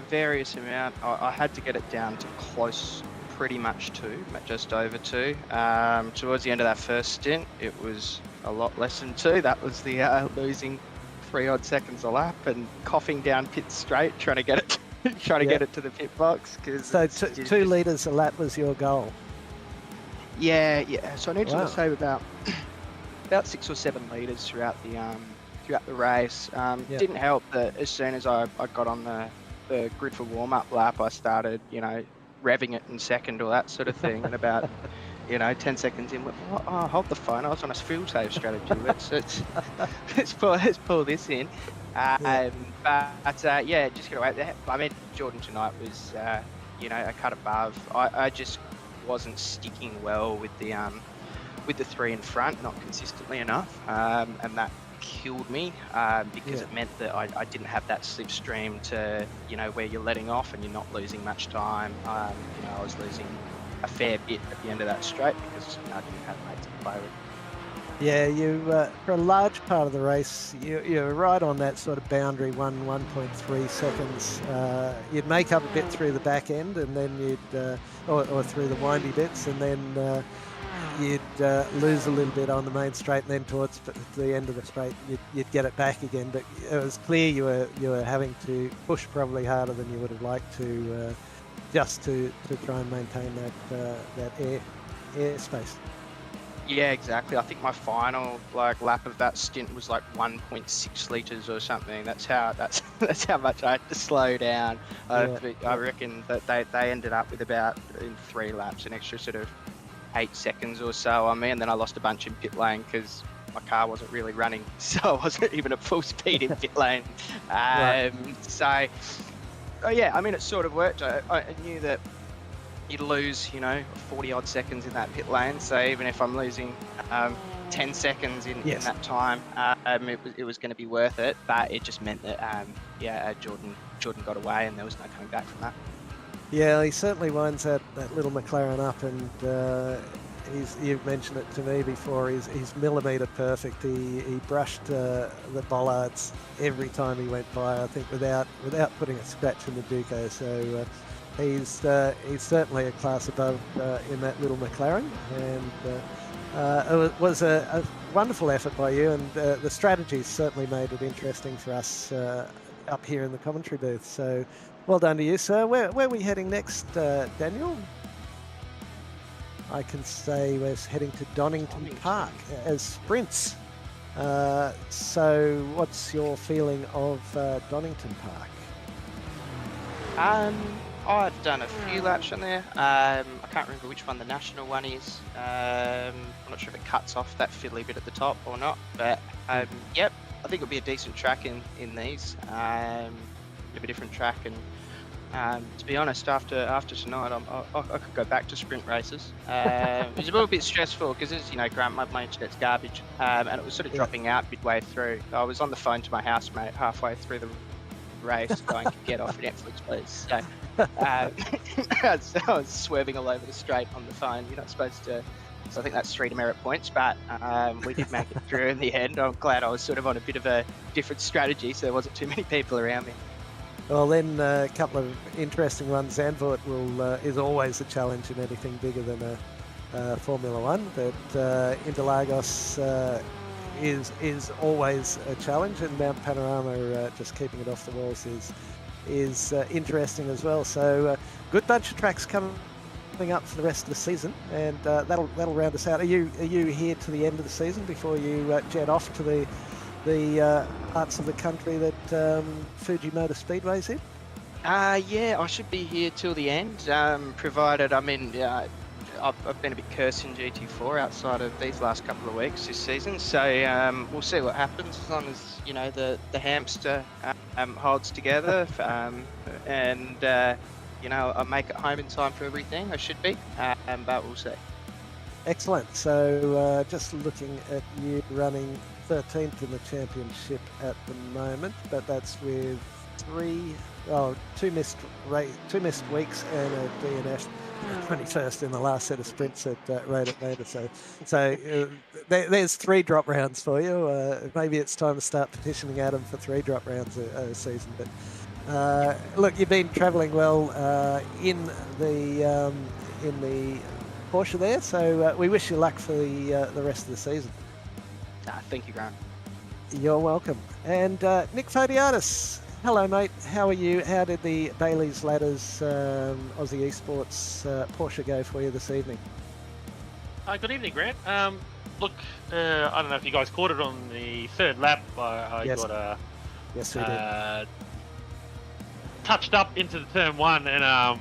various amount. I had to get it down to close, pretty much 2, just over 2. Towards the end of that first stint, it was a lot less than 2. That was the losing 3 odd seconds a lap and coughing down pit straight, trying to get it. Get it to the pit box. So 2 litres a lap was your goal? Yeah. So I needed to save about 6 or 7 litres throughout the race. Didn't help that as soon as I got on the grid for warm-up lap, I started, revving it in second, all that sort of thing, and about 10 seconds in, hold the phone, I was on a fuel save strategy. Let's pull this in. Just get away there. I mean, Jordan tonight was, a cut above. I just wasn't sticking well with the 3 in front, not consistently enough, and that killed me because it meant that I didn't have that slipstream to, where you're letting off and you're not losing much time. I was losing a fair bit at the end of that straight because I didn't have mates to play with. Yeah, you for a large part of the race, you're right on that sort of boundary, 1.3 seconds. You'd make up a bit through the back end, and then you'd or through the windy bits, and then you'd lose a little bit on the main straight, and then towards the end of the straight, you'd get it back again. But it was clear you were having to push probably harder than you would have liked to, just to try and maintain that air space. Yeah, exactly. I think my final lap of that stint was 1.6 litres or something. That's how much I had to slow down. I reckon that they ended up with about in 3 laps an extra sort of 8 seconds or so on me, and then I lost a bunch in pit lane because my car wasn't really running, so I wasn't even at full speed in pit lane. So, I mean, it sort of worked. I knew that you'd lose, 40 odd seconds in that pit lane. So even if I'm losing 10 seconds in that time, it was going to be worth it. But it just meant that, Jordan got away and there was no coming back from that. Yeah, he certainly winds that little McLaren up, and you've mentioned it to me before, he's millimetre perfect. He brushed the bollards every time he went by, I think, without putting a scratch in the Duco. So he's certainly a class above in that little McLaren, and it was a wonderful effort by you, and the strategies certainly made it interesting for us up here in the commentary booth. So well done to you, sir. Where are we heading next, Daniel? I can say we're heading to Donington Park as sprints. So what's your feeling of Donington Park? I've done a few laps on there. I can't remember which one the national one is. I'm not sure if it cuts off that fiddly bit at the top or not, but yep, I think it'll be a decent track in these. Bit of a different track, and to be honest, after tonight, I could go back to sprint races. It was a little bit stressful because, as you know, Grant, my internet's garbage, and it was sort of dropping out midway through. I was on the phone to my housemate halfway through the race, going, "Get off Netflix, please." So I was swerving all over the straight on the phone. You're not supposed to. So I think that's 3 demerit points, but we did make it through in the end. I'm glad I was sort of on a bit of a different strategy, so there wasn't too many people around me. Well, then a couple of interesting ones. Zandvoort is always a challenge in anything bigger than a Formula One, but Interlagos is always a challenge, and Mount Panorama, just keeping it off the walls, is interesting as well. So good bunch of tracks coming up for the rest of the season, and that'll round us out. Are you here to the end of the season before you jet off to the parts of the country that Fuji Motor Speedway's in? Yeah, I should be here till the end, provided, I've been a bit cursed in GT4 outside of these last couple of weeks this season, so we'll see what happens as long as, the hamster holds together, and I make it home in time for everything. I should be, but we'll see. Excellent. So just looking at you running 13th in the championship at the moment, but that's with two missed weeks and a DNF. 21st in the last set of sprints at Road Atlanta. So there's 3 drop rounds for you. Maybe it's time to start petitioning Adam for 3 drop rounds a season. But look, you've been travelling well in the Porsche there, so we wish you luck for the rest of the season. Thank you, Grant. You're welcome. And Nick Fodiatis. Hello, mate. How are you? How did the Bailey's Ladders Aussie Esports Porsche go for you this evening? Good evening, Grant. Look, I don't know if you guys caught it on the 3rd lap. I Yes. got Yes, we did. touched up into the turn 1, and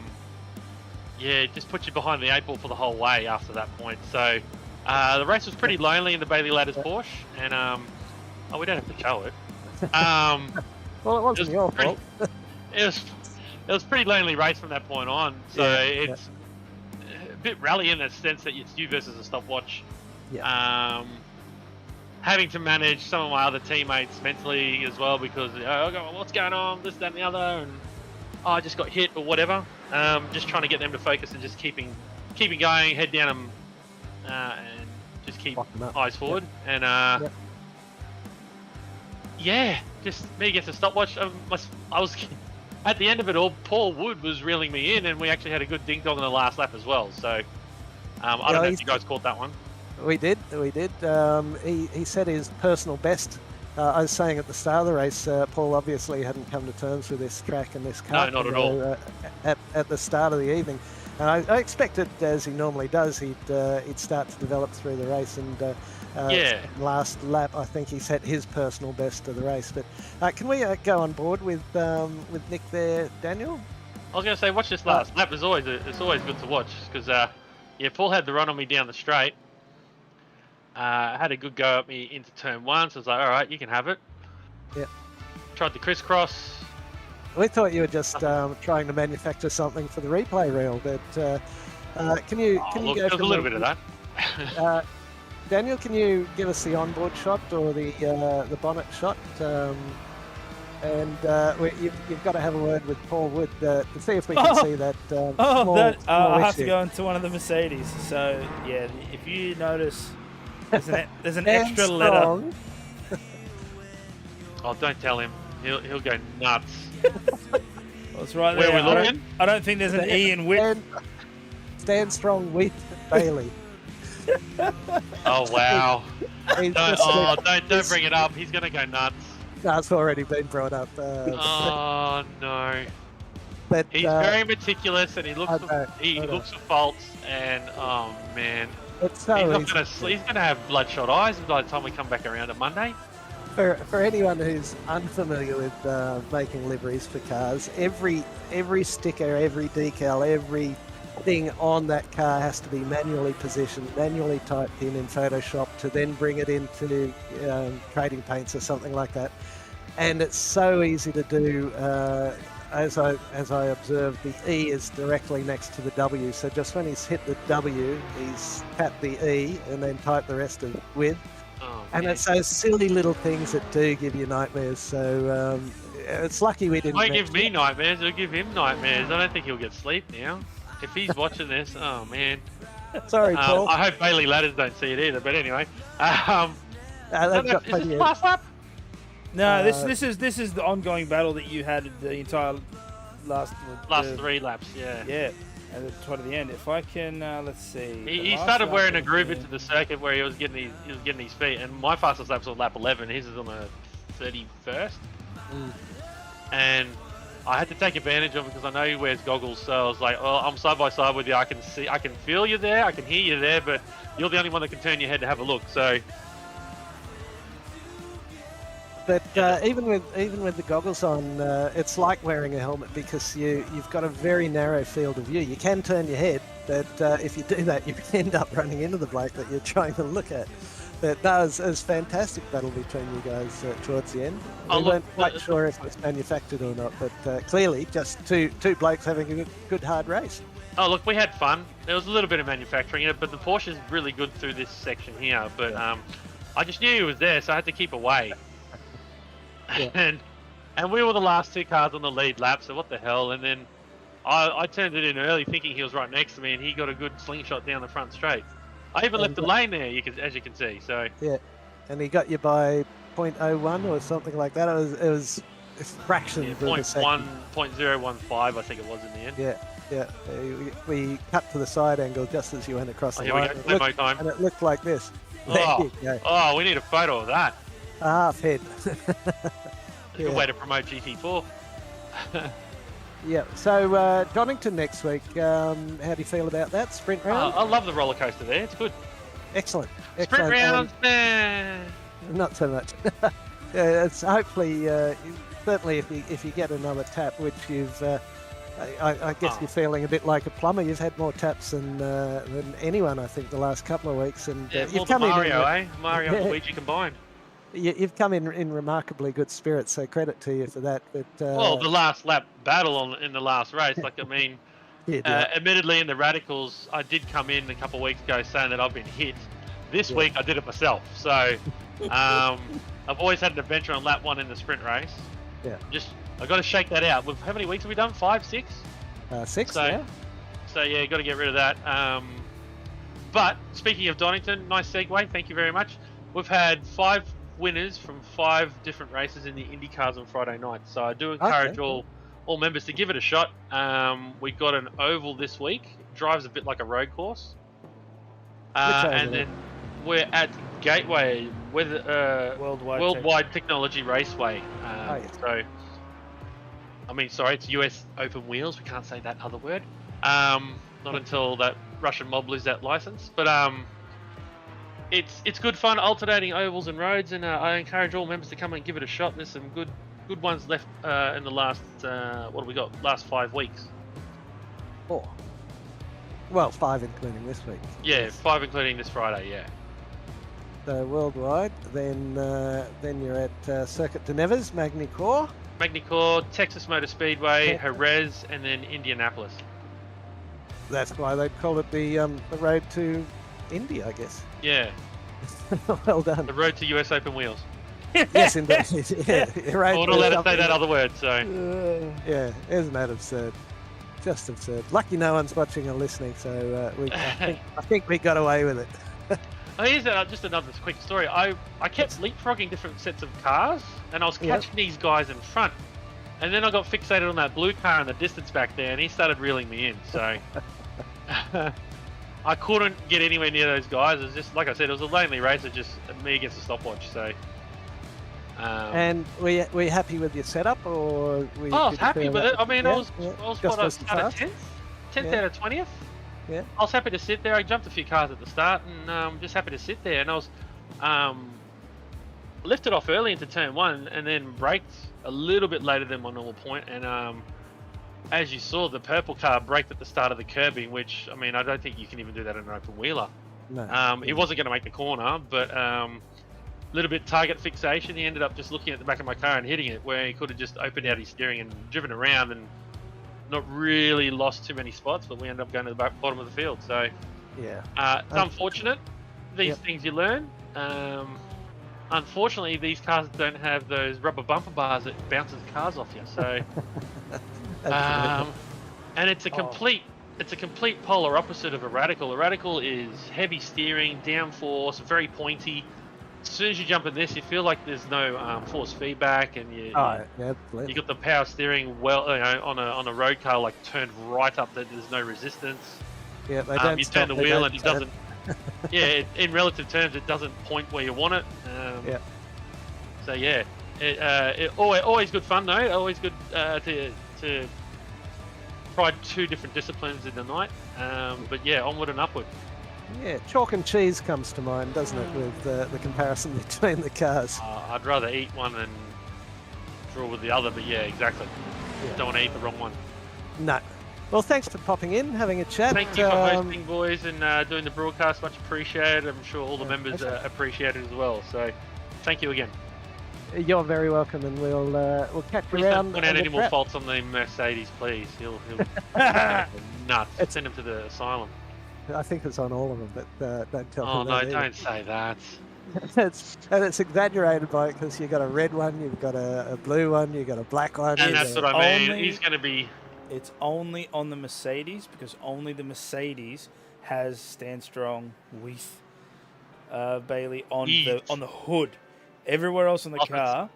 yeah, just put you behind the 8 ball for the whole way after that point. So the race was pretty lonely in the Bailey Ladders Porsche, and we don't have to show it. Well, it wasn't your fault. It was pretty lonely race from that point on. So it's a bit rally in the sense that it's you versus a stopwatch. Yeah. Having to manage some of my other teammates mentally as well, because what's going on, this, that, and the other, and I just got hit or whatever. Just trying to get them to focus and just keeping going, head down, and just keep eyes forward. And yeah, just me against a stopwatch. I was at the end of it all. Paul Wood was reeling me in, and we actually had a good ding dong in the last lap as well. So I don't know if you guys caught that one. We did. He set his personal best. I was saying at the start of the race, Paul obviously hadn't come to terms with this track and this car. No, not at all. At the start of the evening, and I expected, as he normally does, he'd start to develop through the race. And last lap, I think he set his personal best of the race. But can we go on board with Nick there, Daniel? I was going to say, watch this last lap. It's always good to watch, because Paul had the run on me down the straight. Had a good go at me into turn 1, so I was like, all right, you can have it. Yeah. Tried the crisscross. We thought you were just trying to manufacture something for the replay reel, but can you go there's for a little bit of that. Daniel, can you give us the onboard shot or the bonnet shot? And you've got to have a word with Paul Wood to see if we can see that. Small I have issue. to go into one of the Mercedes. So yeah, if you notice, there's an extra letter. Oh, don't tell him. He'll go nuts. That's right Where there. we looking? I don't think there's an E in width. Stand strong with Bailey. Oh wow! He's Don't bring it up. He's gonna go nuts. That's already been brought up. Oh no! But He's very meticulous, and he looks for faults. And oh man, it's so he's gonna have bloodshot eyes by the time we come back around on Monday. For anyone who's unfamiliar with making liveries for cars, every sticker, every decal, every thing on that car has to be manually positioned, manually typed in Photoshop to then bring it into trading paints or something like that. And it's so easy to do. As I observed, the E is directly next to the W. So just when he's hit the W, he's tapped the E and then typed the rest of with. And it's those silly little things that do give you nightmares. So it's lucky we didn't. It won't give me nightmares. It'll give him nightmares. I don't think he'll get sleep now. If he's watching this, oh man. Sorry, Paul. I hope Bailey Ladders don't see it either. But anyway, they've got is this the last lap? No, this is the ongoing battle that you had the entire last 3 laps. Yeah. Yeah, at the end. If I can, let's see. He started wearing a groove into the circuit where he was getting his feet, and my fastest lap's on lap 11. His is on the 31st, and I had to take advantage of it because I know he wears goggles. So I was like, "Oh, I'm side by side with you. I can see, I can feel you there, I can hear you there, but you're the only one that can turn your head to have a look." So. But even with the goggles on, it's like wearing a helmet because you've got a very narrow field of view. You can turn your head, but if you do that, you end up running into the bloke that you're trying to look at. But that was fantastic battle between you guys towards the end. We weren't quite sure if it was manufactured or not, but clearly just two blokes having a good hard race. Oh look, we had fun. There was a little bit of manufacturing in it, but the Porsche is really good through this section here. But I just knew he was there, so I had to keep away. Yeah. And we were the last 2 cars on the lead lap, so what the hell? And then I turned it in early, thinking he was right next to me, and he got a good slingshot down the front straight. I even left the lane there, as you can see. So Yeah, and he got you by 0.01 or something like that. It was fractions of a second. 0.015, I think it was in the end. Yeah. We cut to the side angle just as you went across the Here we line. go, demo time. And it looked like this. Oh, we need a photo of that. A half head. Good way to promote GT4. Yeah. So Donington next week. How do you feel about that sprint round? I love the roller coaster there. It's good. Excellent. Sprint rounds, man. Not so much. Yeah, it's hopefully certainly if you get another tap, which you've. I guess you're feeling a bit like a plumber. You've had more taps than anyone, I think, the last couple of weeks. And Yeah, you've more come than Mario, in. Mario and Luigi combined. You've come in remarkably good spirits, so credit to you for that. But Well, the last lap battle in the last race, like I mean, admittedly in the radicals, I did come in a couple of weeks ago saying that I've been hit. This week I did it myself, so I've always had an adventure on lap 1 in the sprint race. Yeah. I got to shake that out. How many weeks have we done? 5, 6? 6. So, so yeah, got to get rid of that. But speaking of Donington, nice segue. Thank you very much. We've had 5 winners from 5 different races in the IndyCars on Friday night. So I do encourage all members to give it a shot. We got an oval this week. It drives a bit like a road course. And then we're at Gateway with Worldwide Technology Raceway. So, I mean, sorry, it's US Open Wheels. We can't say that other word. Not until that Russian mob lose that license. But it's good fun alternating ovals and roads, and I encourage all members to come and give it a shot. There's some good ones left in the last what have we got? Last 5 weeks. 4. Well, 5 including this week. Yeah, 5 including this Friday. Yeah. So worldwide, then you're at Circuit de Neves, Magny-Cours, Texas Motor Speedway, Jerez, and then Indianapolis. That's why they call it the road to India, I guess. Yeah. Well done. The road to US Open Wheels. Yes, indeed. Yeah, I would have let it say that other word, so. Yeah, isn't that absurd? Just absurd. Lucky no one's watching or listening, so I think we got away with it. Here's just another quick story. I kept leapfrogging different sets of cars, and I was catching these guys in front. And then I got fixated on that blue car in the distance back there, and he started reeling me in. So I couldn't get anywhere near those guys. It was just, like I said, it was a lonely race. It just me against the stopwatch. So. And were you happy with your setup, or? I was happy with it. I mean, I was what, out of 10th out of 20th. Yeah. I was happy to sit there. I jumped a few cars at the start, and just happy to sit there. And I was lifted off early into turn 1, and then braked a little bit later than my normal point. And as you saw, the purple car braked at the start of the curbing, which I mean, I don't think you can even do that in an open wheeler. No. He wasn't going to make the corner, but little bit target fixation. He ended up just looking at the back of my car and hitting it, where he could have just opened out his steering and driven around and not really lost too many spots, but we ended up going to the bottom of the field. So yeah, it's unfortunate. These things you learn. Unfortunately, these cars don't have those rubber bumper bars that bounces cars off you. So and it's a complete polar opposite of a radical. A radical is heavy steering, downforce, very pointy. As soon as you jump in this, you feel like there's no force feedback, and you got the power steering on a road car like turned right up that there's no resistance. Yeah, they don't you stop, turn the wheel and it doesn't. Yeah, in relative terms, it doesn't point where you want it. So yeah, it always good fun though. Always good to try 2 different disciplines in the night. But yeah, onward and upward. Yeah, chalk and cheese comes to mind, doesn't it, with the comparison between the cars? I'd rather eat one than draw with the other, but yeah, exactly. Don't want to eat the wrong one. No. Well, thanks for popping in, having a chat. Thank you for hosting, boys, and doing the broadcast. Much appreciated. I'm sure all the members appreciate it as well. So, thank you again. You're very welcome, and we'll catch you around. Don't point out any more faults on the Mercedes, please. He'll nuts. Send him to the asylum. I think it's on all of them, but don't tell him. Oh no! Don't say that. it's exaggerated by it because you've got a red one, you've got a blue one, you've got a black one. And that's what I mean. only- He's going to be. It's only on the Mercedes because only the Mercedes has Stand Strong with Bailey on the hood. Everywhere else on the car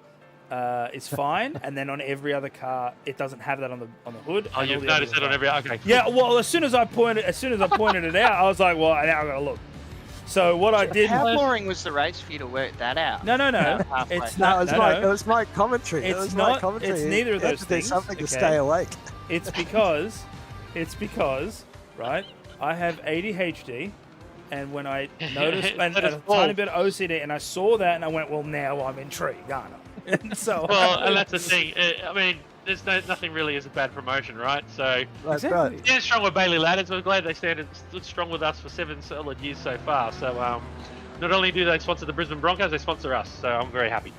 is fine, and then on every other car it doesn't have that on the hood. Oh, you've noticed it on every. Okay. Yeah, well, as soon as I pointed it out, I was like, well, now I gotta look. So what I did. How boring was the race for you to work that out? No. Halfway. It's No, not. it was my commentary. It's it was not- my commentary. it's neither of You had those to do things, something to okay? stay awake. It's because, right? I have ADHD, and when I noticed and That is a full. tiny bit of OCD, and I saw that, and I went, well, now I'm intrigued, aren't I? And so, Well, and that's the thing. I mean, there's nothing really is a bad promotion, right? So That's Exactly. right. stand strong with Bailey Ladders. We're glad they stood strong with us for 7 solid years so far. So not only do they sponsor the Brisbane Broncos, they sponsor us. So I'm very happy.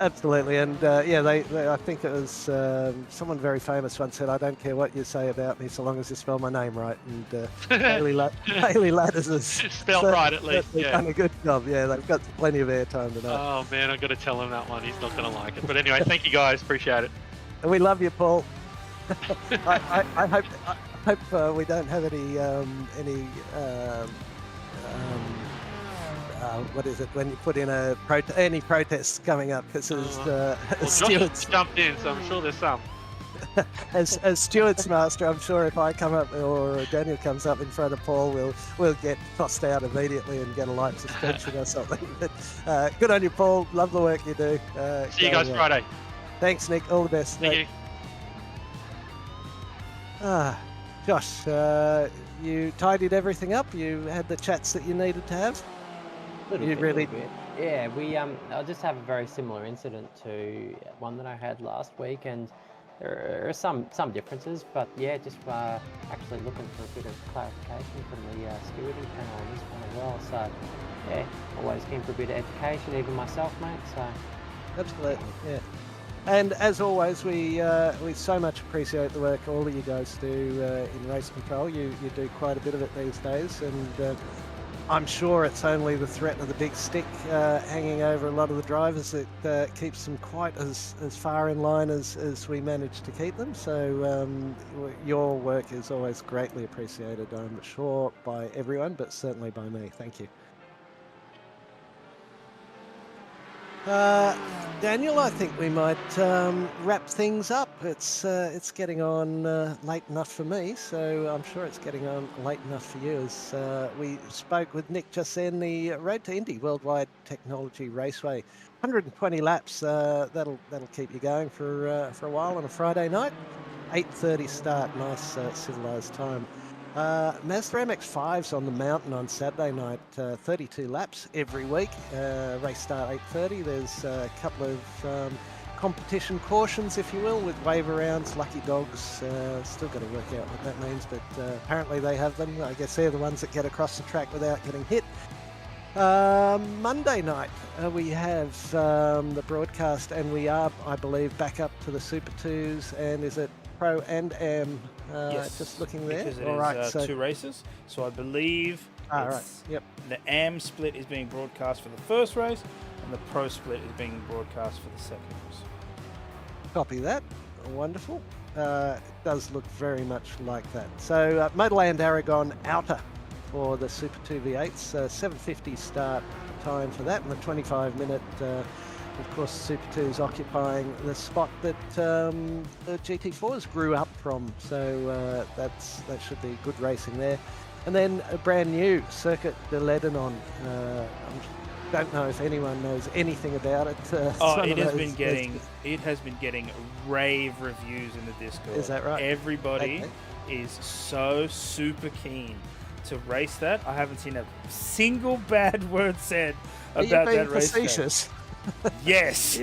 Absolutely, and they I think it was someone very famous once said, "I don't care what you say about me, so long as you spell my name right." And Bailey Ladders has Spelled right at least. certainly Yeah. done a good job. Yeah, they've got plenty of airtime tonight. Oh man, I've got to tell him that one. He's not going to like it. But anyway, thank you guys. Appreciate it. And we love you, Paul. I hope we don't have any what is it when you put in any protests coming up because Well, as Josh stewards jumped in, so I'm sure there's some. as stewards master, I'm sure if I come up or Daniel comes up in front of Paul, we'll get tossed out immediately and get a light suspension or something. But good on you, Paul. Love the work you do. See you guys go, Friday. Thanks, Nick. All the best. Thank you. Josh, you tidied everything up. You had the chats that you needed to have. You really- Little bit. Yeah, I just have a very similar incident to one that I had last week, and there are some differences, but yeah, just actually looking for a bit of clarification from the stewarding panel on this one as well. So yeah, always keen for a bit of education, even myself, mate. So Absolutely, yeah. And as always, we so much appreciate the work all of you guys do in race control. You do quite a bit of it these days, and I'm sure it's only the threat of the big stick hanging over a lot of the drivers that keeps them quite as far in line as we manage to keep them. So your work is always greatly appreciated, I'm sure, by everyone, but certainly by me. Thank you. Daniel, I think we might wrap things up. It's getting on late enough for me, so I'm sure it's getting on late enough for you. As we spoke with Nick just then, the Road to Indy Worldwide Technology Raceway, 120 laps. That'll keep you going for a while on a Friday night. 8:30 start, nice civilised time. Mazda MX-5's on the mountain on Saturday night, 32 laps every week. Race start 8:30. There's a couple of competition cautions, if you will, with waiver rounds, lucky dogs. Still got to work out what that means, but apparently they have them. I guess they're the ones that get across the track without getting hit. Monday night we have the broadcast, and we are, I believe, back up to the Super 2s, and is it Pro and Am? yes, Just looking there. because it All is, right, so 2 races. So I believe right, it's- yep. the Am split is being broadcast for the first race, and the Pro split is being broadcast for the second race. Copy that. Wonderful. It does look very much like that. So Motorland Aragon Outer for the Super 2 V8s, 7:50 start time for that, and the 25-minute. Of course, Super 2 is occupying the spot that the GT4s grew up from, so that should be good racing there. And then a brand new Circuit de Lebanon. I don't know if anyone knows anything about it. It has been getting rave reviews in the Discord. Is that right? Everybody Okay. is so super keen to race that. I haven't seen a single bad word said Are you about being that race. facetious? Yes.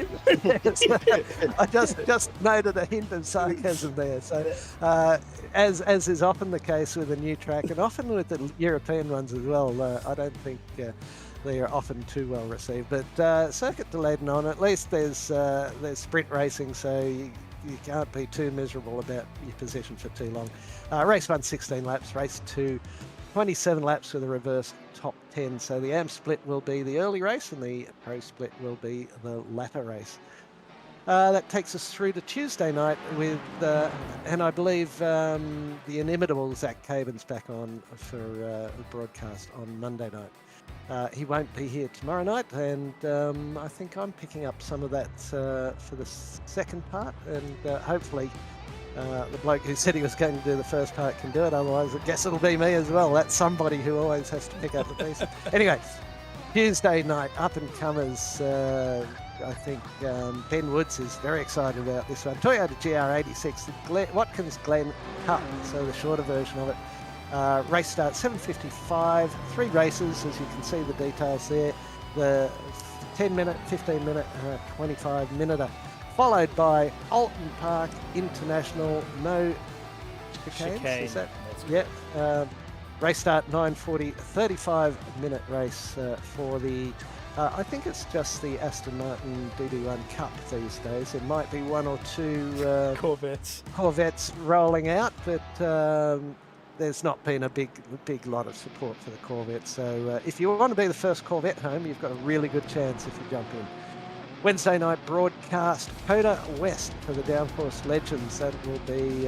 I just noted a hint of sarcasm there. So, as is often the case with a new track, and often with the European ones as well, I don't think they are often too well received. But Circuit de Lebanon, at least there's sprint racing, so you can't be too miserable about your position for too long. Race 1, 16 laps. Race 2, 27 laps with a reverse top 10. So the AM split will be the early race and the Pro split will be the latter race. That takes us through to Tuesday night with, and I believe the inimitable Zach Cabin's back on for the broadcast on Monday night. He won't be here tomorrow night, and I think I'm picking up some of that for the second part, and hopefully the bloke who said he was going to do the first part can do it, otherwise I guess it'll be me as well. That's somebody who always has to pick up the pieces. Anyway, Tuesday night, up-and-comers. I think Ben Woods is very excited about this one. Toyota GR86, the Watkins Glen Cup, so the shorter version of it. Race start 7:55, 3 races, as you can see the details there. The 10-minute, 15-minute, 25-minute, followed by Alton Park International, no chicanes, is that? Yeah. Race start 9:40, 35-minute race for the, I think it's just the Aston Martin DB1 Cup these days. There might be 1 or 2 Corvettes rolling out, but there's not been a big lot of support for the Corvette. So if you want to be the first Corvette home, you've got a really good chance if you jump in. Wednesday night broadcast, Coda West for the Downforce Legends. That will be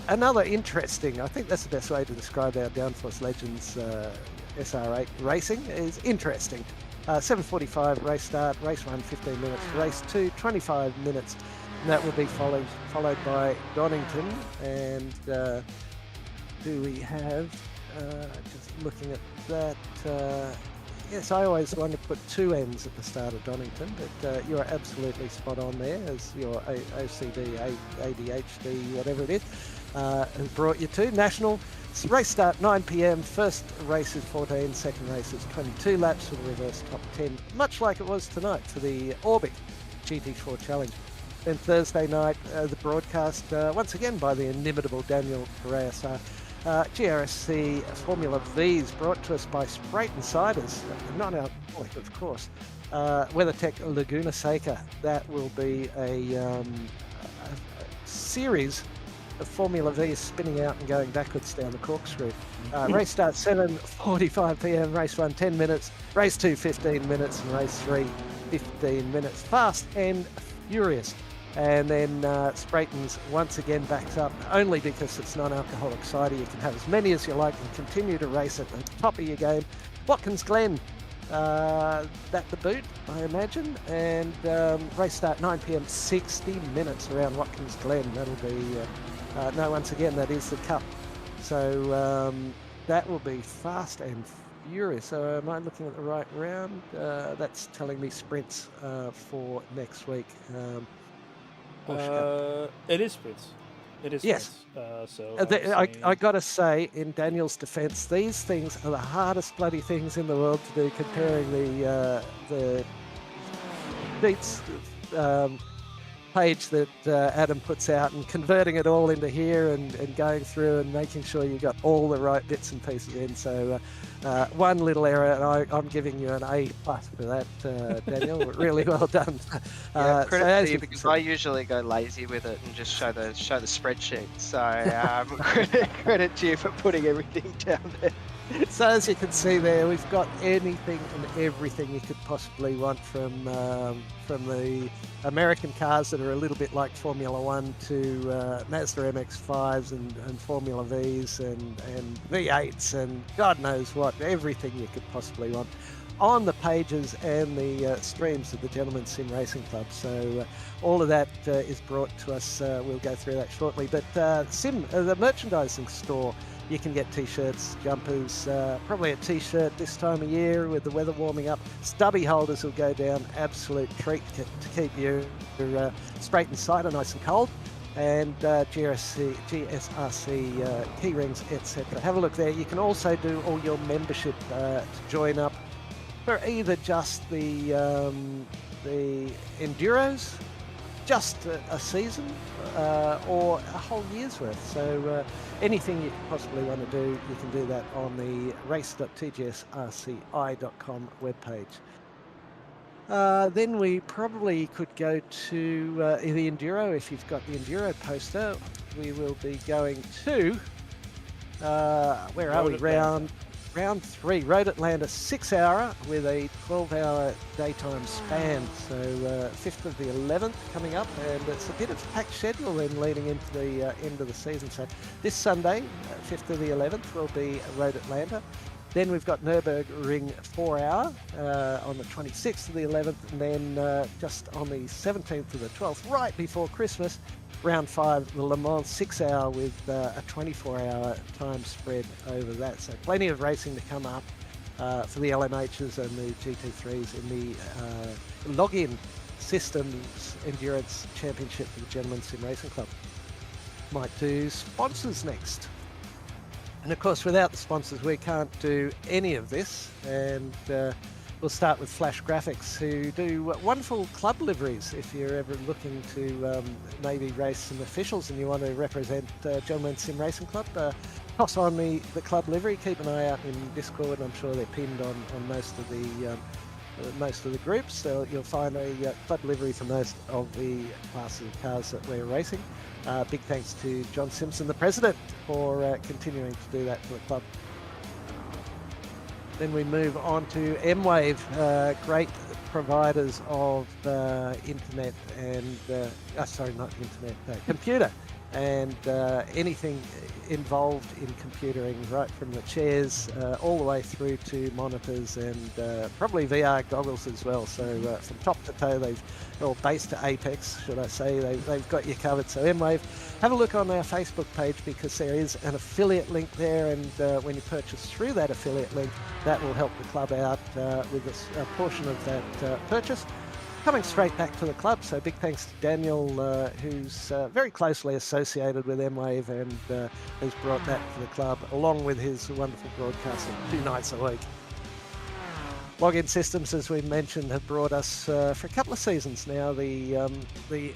another interesting, I think that's the best way to describe our Downforce Legends SR8 racing, is interesting. 7:45 race start, race 1 15 minutes, race 2 25 minutes, and that will be followed by Donington. And who we have, just looking at that, yes, I always want to put 2 N's at the start of Donington, but you're absolutely spot on there, as your OCD, ADHD, whatever it is, has brought you to. National, race start 9 p.m, first race is 14, second race is 22 laps for the reverse top 10, much like it was tonight for the Orbic GT4 Challenge. Then Thursday night, the broadcast, once again by the inimitable Daniel Correa. GRSC Formula V's brought to us by Sprayton Ciders, not alcoholic of course. WeatherTech Laguna Seca, that will be a series of Formula V's spinning out and going backwards down the corkscrew. Race start 7:45 p.m, race 1 10 minutes, race 2 15 minutes, and race 3 15 minutes. Fast and furious. And then Sprayton's once again backs up, only because it's non-alcoholic cider. You can have as many as you like and continue to race at the top of your game. Watkins Glen, that the boot, I imagine. And race start 9 p.m, 60 minutes around Watkins Glen. That'll be, no, once again, that is the Cup. So that will be fast and furious. So am I looking at the right round? That's telling me sprints for next week. It is sprints. It is yes. Sprints. I got to say, in Daniel's defence, these things are the hardest bloody things in the world to do, comparing the sheets page that Adam puts out and converting it all into here and going through and making sure you got all the right bits and pieces in. So one little error, and I'm giving you an A+ for that, Daniel. Really well done. Yeah, credit to you, because I usually go lazy with it and just show the spreadsheet. So credit to you for putting everything down there. So as you can see there, we've got anything and everything you could possibly want from the American cars that are a little bit like Formula One to Mazda MX-5s and Formula Vs and V8s and God knows what, everything you could possibly want on the pages and the streams of the Gentleman Sim Racing Club. So all of that is brought to us. We'll go through that shortly. But the merchandising store, you can get t-shirts, jumpers, probably a t-shirt this time of year with the weather warming up. Stubby holders will go down, absolute treat to keep your Sprayton cider nice and cold. And GSRC key rings, etc. Have a look there. You can also do all your membership to join up for either just the Enduros, just a season, or a whole year's worth. So anything you could possibly want to do, you can do that on the race.tgsrci.com webpage. Then we probably could go to the Enduro. If you've got the Enduro poster, we will be going to, where are we? Round round 3, Road Atlanta 6-hour with a 12-hour daytime span. So 5th of the 11th coming up, and it's a bit of a packed schedule then leading into the end of the season. So this Sunday, 5th of the 11th, will be Road Atlanta. Then we've got Nürburgring 4-hour on the 26th of the 11th, and then just on the 17th of the 12th, right before Christmas, round 5, the Le Mans 6-hour with a 24-hour time spread over that. So plenty of racing to come up for the LMHs and the GT3s in the login systems endurance championship for the Gentlemen Sim Racing Club. Might do sponsors next. And of course, without the sponsors, we can't do any of this. And we'll start with Flash Graphics, who do wonderful club liveries. If you're ever looking to maybe race some officials and you want to represent Gentlemen Sim Racing Club, toss on the club livery. Keep an eye out in Discord. I'm sure they're pinned on most of the groups. So you'll find a club livery for most of the classes of cars that we're racing. Big thanks to John Simpson, the president, for continuing to do that for the club. Then we move on to M-Wave, great providers of internet and, sorry, not internet, computer, and anything involved in computering, right from the chairs all the way through to monitors and probably VR goggles as well. So from top to toe, or base to apex, should I say, they've got you covered. So M-Wave, have a look on our Facebook page, because there is an affiliate link there, and when you purchase through that affiliate link, that will help the club out with a portion of that purchase coming straight back to the club. So big thanks to Daniel, who's very closely associated with M-Wave and has brought that to the club, along with his wonderful broadcast 2 nights a week. Login Systems, as we mentioned, have brought us for a couple of seasons now the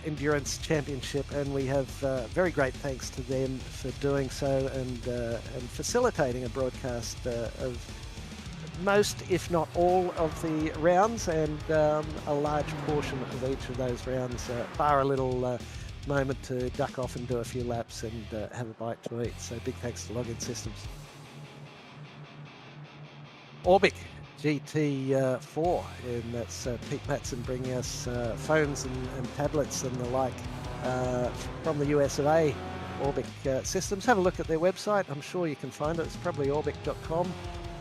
Endurance Championship, and we have very great thanks to them for doing so and facilitating a broadcast of most, if not all, of the rounds, and a large portion of each of those rounds, bar a little moment to duck off and do a few laps and have a bite to eat. So big thanks to Login Systems. Orbic GT4, and that's Pete Matson bringing us phones and tablets and the like from the US of A. Orbic Systems. Have a look at their website. I'm sure you can find it. It's probably orbic.com.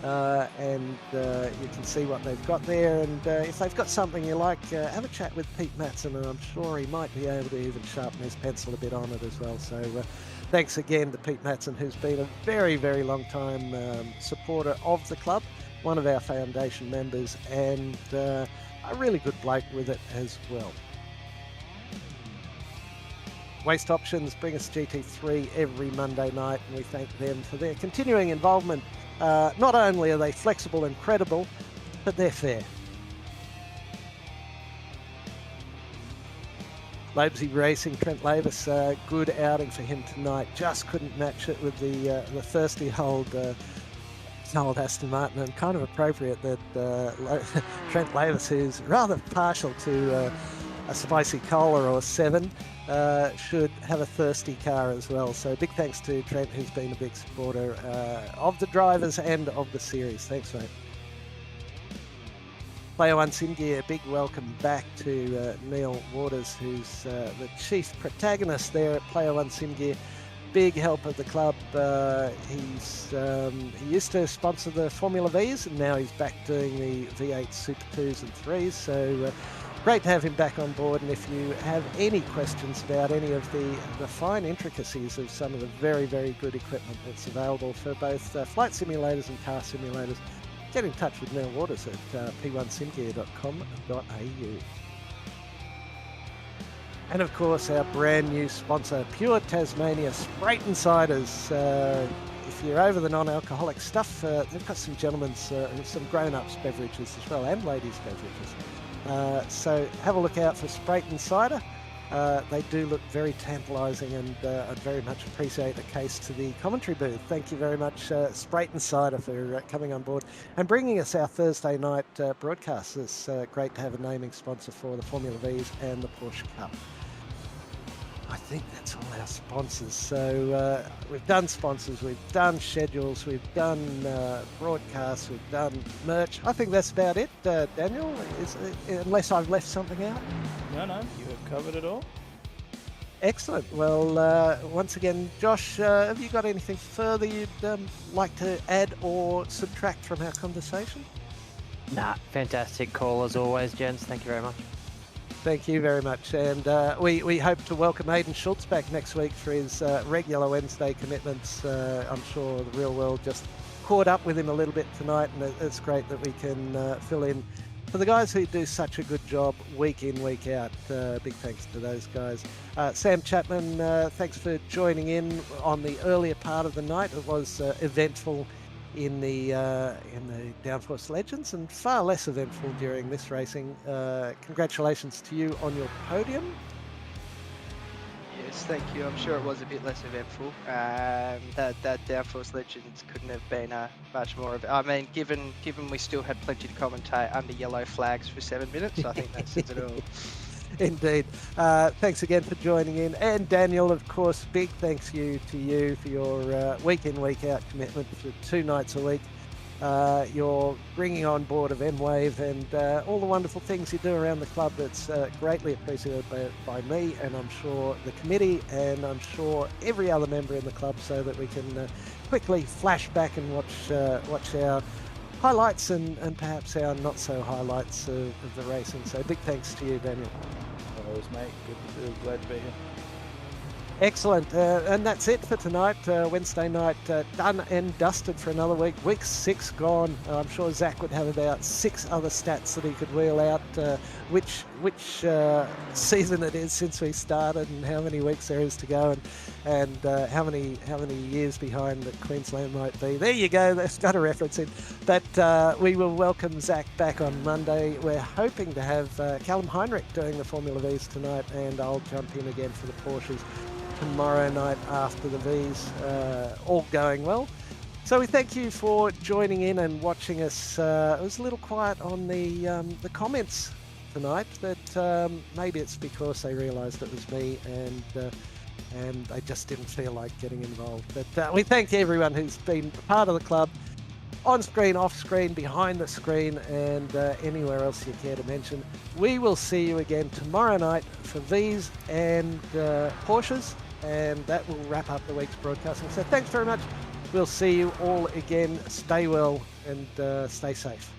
And you can see what they've got there, and if they've got something you like, have a chat with Pete Matson, and I'm sure he might be able to even sharpen his pencil a bit on it as well. So thanks again to Pete Matson, who's been a very, very long time supporter of the club, one of our foundation members, and a really good bloke with it as well. Waste Options bring us GT3 every Monday night, and we thank them for their continuing involvement. Not only are they flexible and credible, but they're fair. Lobesy Racing, Trent Lavis, good outing for him tonight. Just couldn't match it with the thirsty old Aston Martin, and kind of appropriate that Trent Lavis, who's rather partial to a spicy cola or 7, should have a thirsty car as well. So big thanks to Trent, who's been a big supporter of the drivers and of the series. Thanks, mate. Player One Sim Gear, big welcome back to Neil Waters, who's the chief protagonist there at Player One Sim Gear. Big help of the club. He used to sponsor the Formula Vs, and now he's back doing the V8 Super 2s and 3s. So great to have him back on board, and if you have any questions about any of the fine intricacies of some of the very, very good equipment that's available for both flight simulators and car simulators, get in touch with Neil Waters at p1simgear.com.au. And of course, our brand new sponsor, Pure Tasmania Sprayton Ciders. If you're over the non-alcoholic stuff, they've got some gentlemen's, some grown-ups beverages as well, and ladies' beverages. So have a look out for Sprayton Cider. They do look very tantalising, and I'd very much appreciate a case to the commentary booth. Thank you very much, Sprayton Cider, for coming on board and bringing us our Thursday night broadcast. It's great to have a naming sponsor for the Formula Vs and the Porsche Cup. I think that's all our sponsors. So we've done sponsors, we've done schedules, we've done broadcasts, we've done merch. I think that's about it, Daniel, unless I've left something out. No, you have covered it all. Excellent. Well, once again, Josh, have you got anything further you'd like to add or subtract from our conversation? Nah, fantastic call as always, gents. Thank you very much. Thank you very much. And we hope to welcome Aidan Schultz back next week for his regular Wednesday commitments. I'm sure the real world just caught up with him a little bit tonight, and it's great that we can fill in for the guys who do such a good job week in, week out. Big thanks to those guys. Sam Chapman, thanks for joining in on the earlier part of the night. It was eventful in the Downforce Legends, and far less eventful during this racing. Congratulations to you on your podium. Yes, thank you. I'm sure it was a bit less eventful. That Downforce Legends couldn't have been much more of. I mean, given we still had plenty to commentate under yellow flags for 7 minutes, I think that says it all. Indeed. Thanks again for joining in. And Daniel, of course, big thanks to you for your week in, week out commitment for 2 nights a week. Your bringing on board of M-Wave and all the wonderful things you do around the club. That's greatly appreciated by me, and I'm sure the committee, and I'm sure every other member in the club, so that we can quickly flash back and watch our highlights and perhaps our not so highlights of the racing. So big thanks to you, Daniel. Always, mate. Glad to be here. Excellent. And that's it for tonight. Wednesday night done and dusted for another week. Week 6 gone. I'm sure Zach would have about 6 other stats that he could wheel out, which season it is since we started, and how many weeks there is to go, and how many years behind that Queensland might be. There you go. That's got a reference in. But we will welcome Zach back on Monday. We're hoping to have Callum Heinrich doing the Formula Vs tonight, and I'll jump in again for the Porsches tomorrow night after the Vs, all going well. So we thank you for joining in and watching us. It was a little quiet on the comments tonight, but maybe it's because they realised it was me, and they just didn't feel like getting involved. But we thank everyone who's been part of the club, on screen, off screen, behind the screen, and anywhere else you care to mention. We will see you again tomorrow night for Vs and Porsches, and that will wrap up the week's broadcasting. So thanks very much. We'll see you all again. Stay well and stay safe.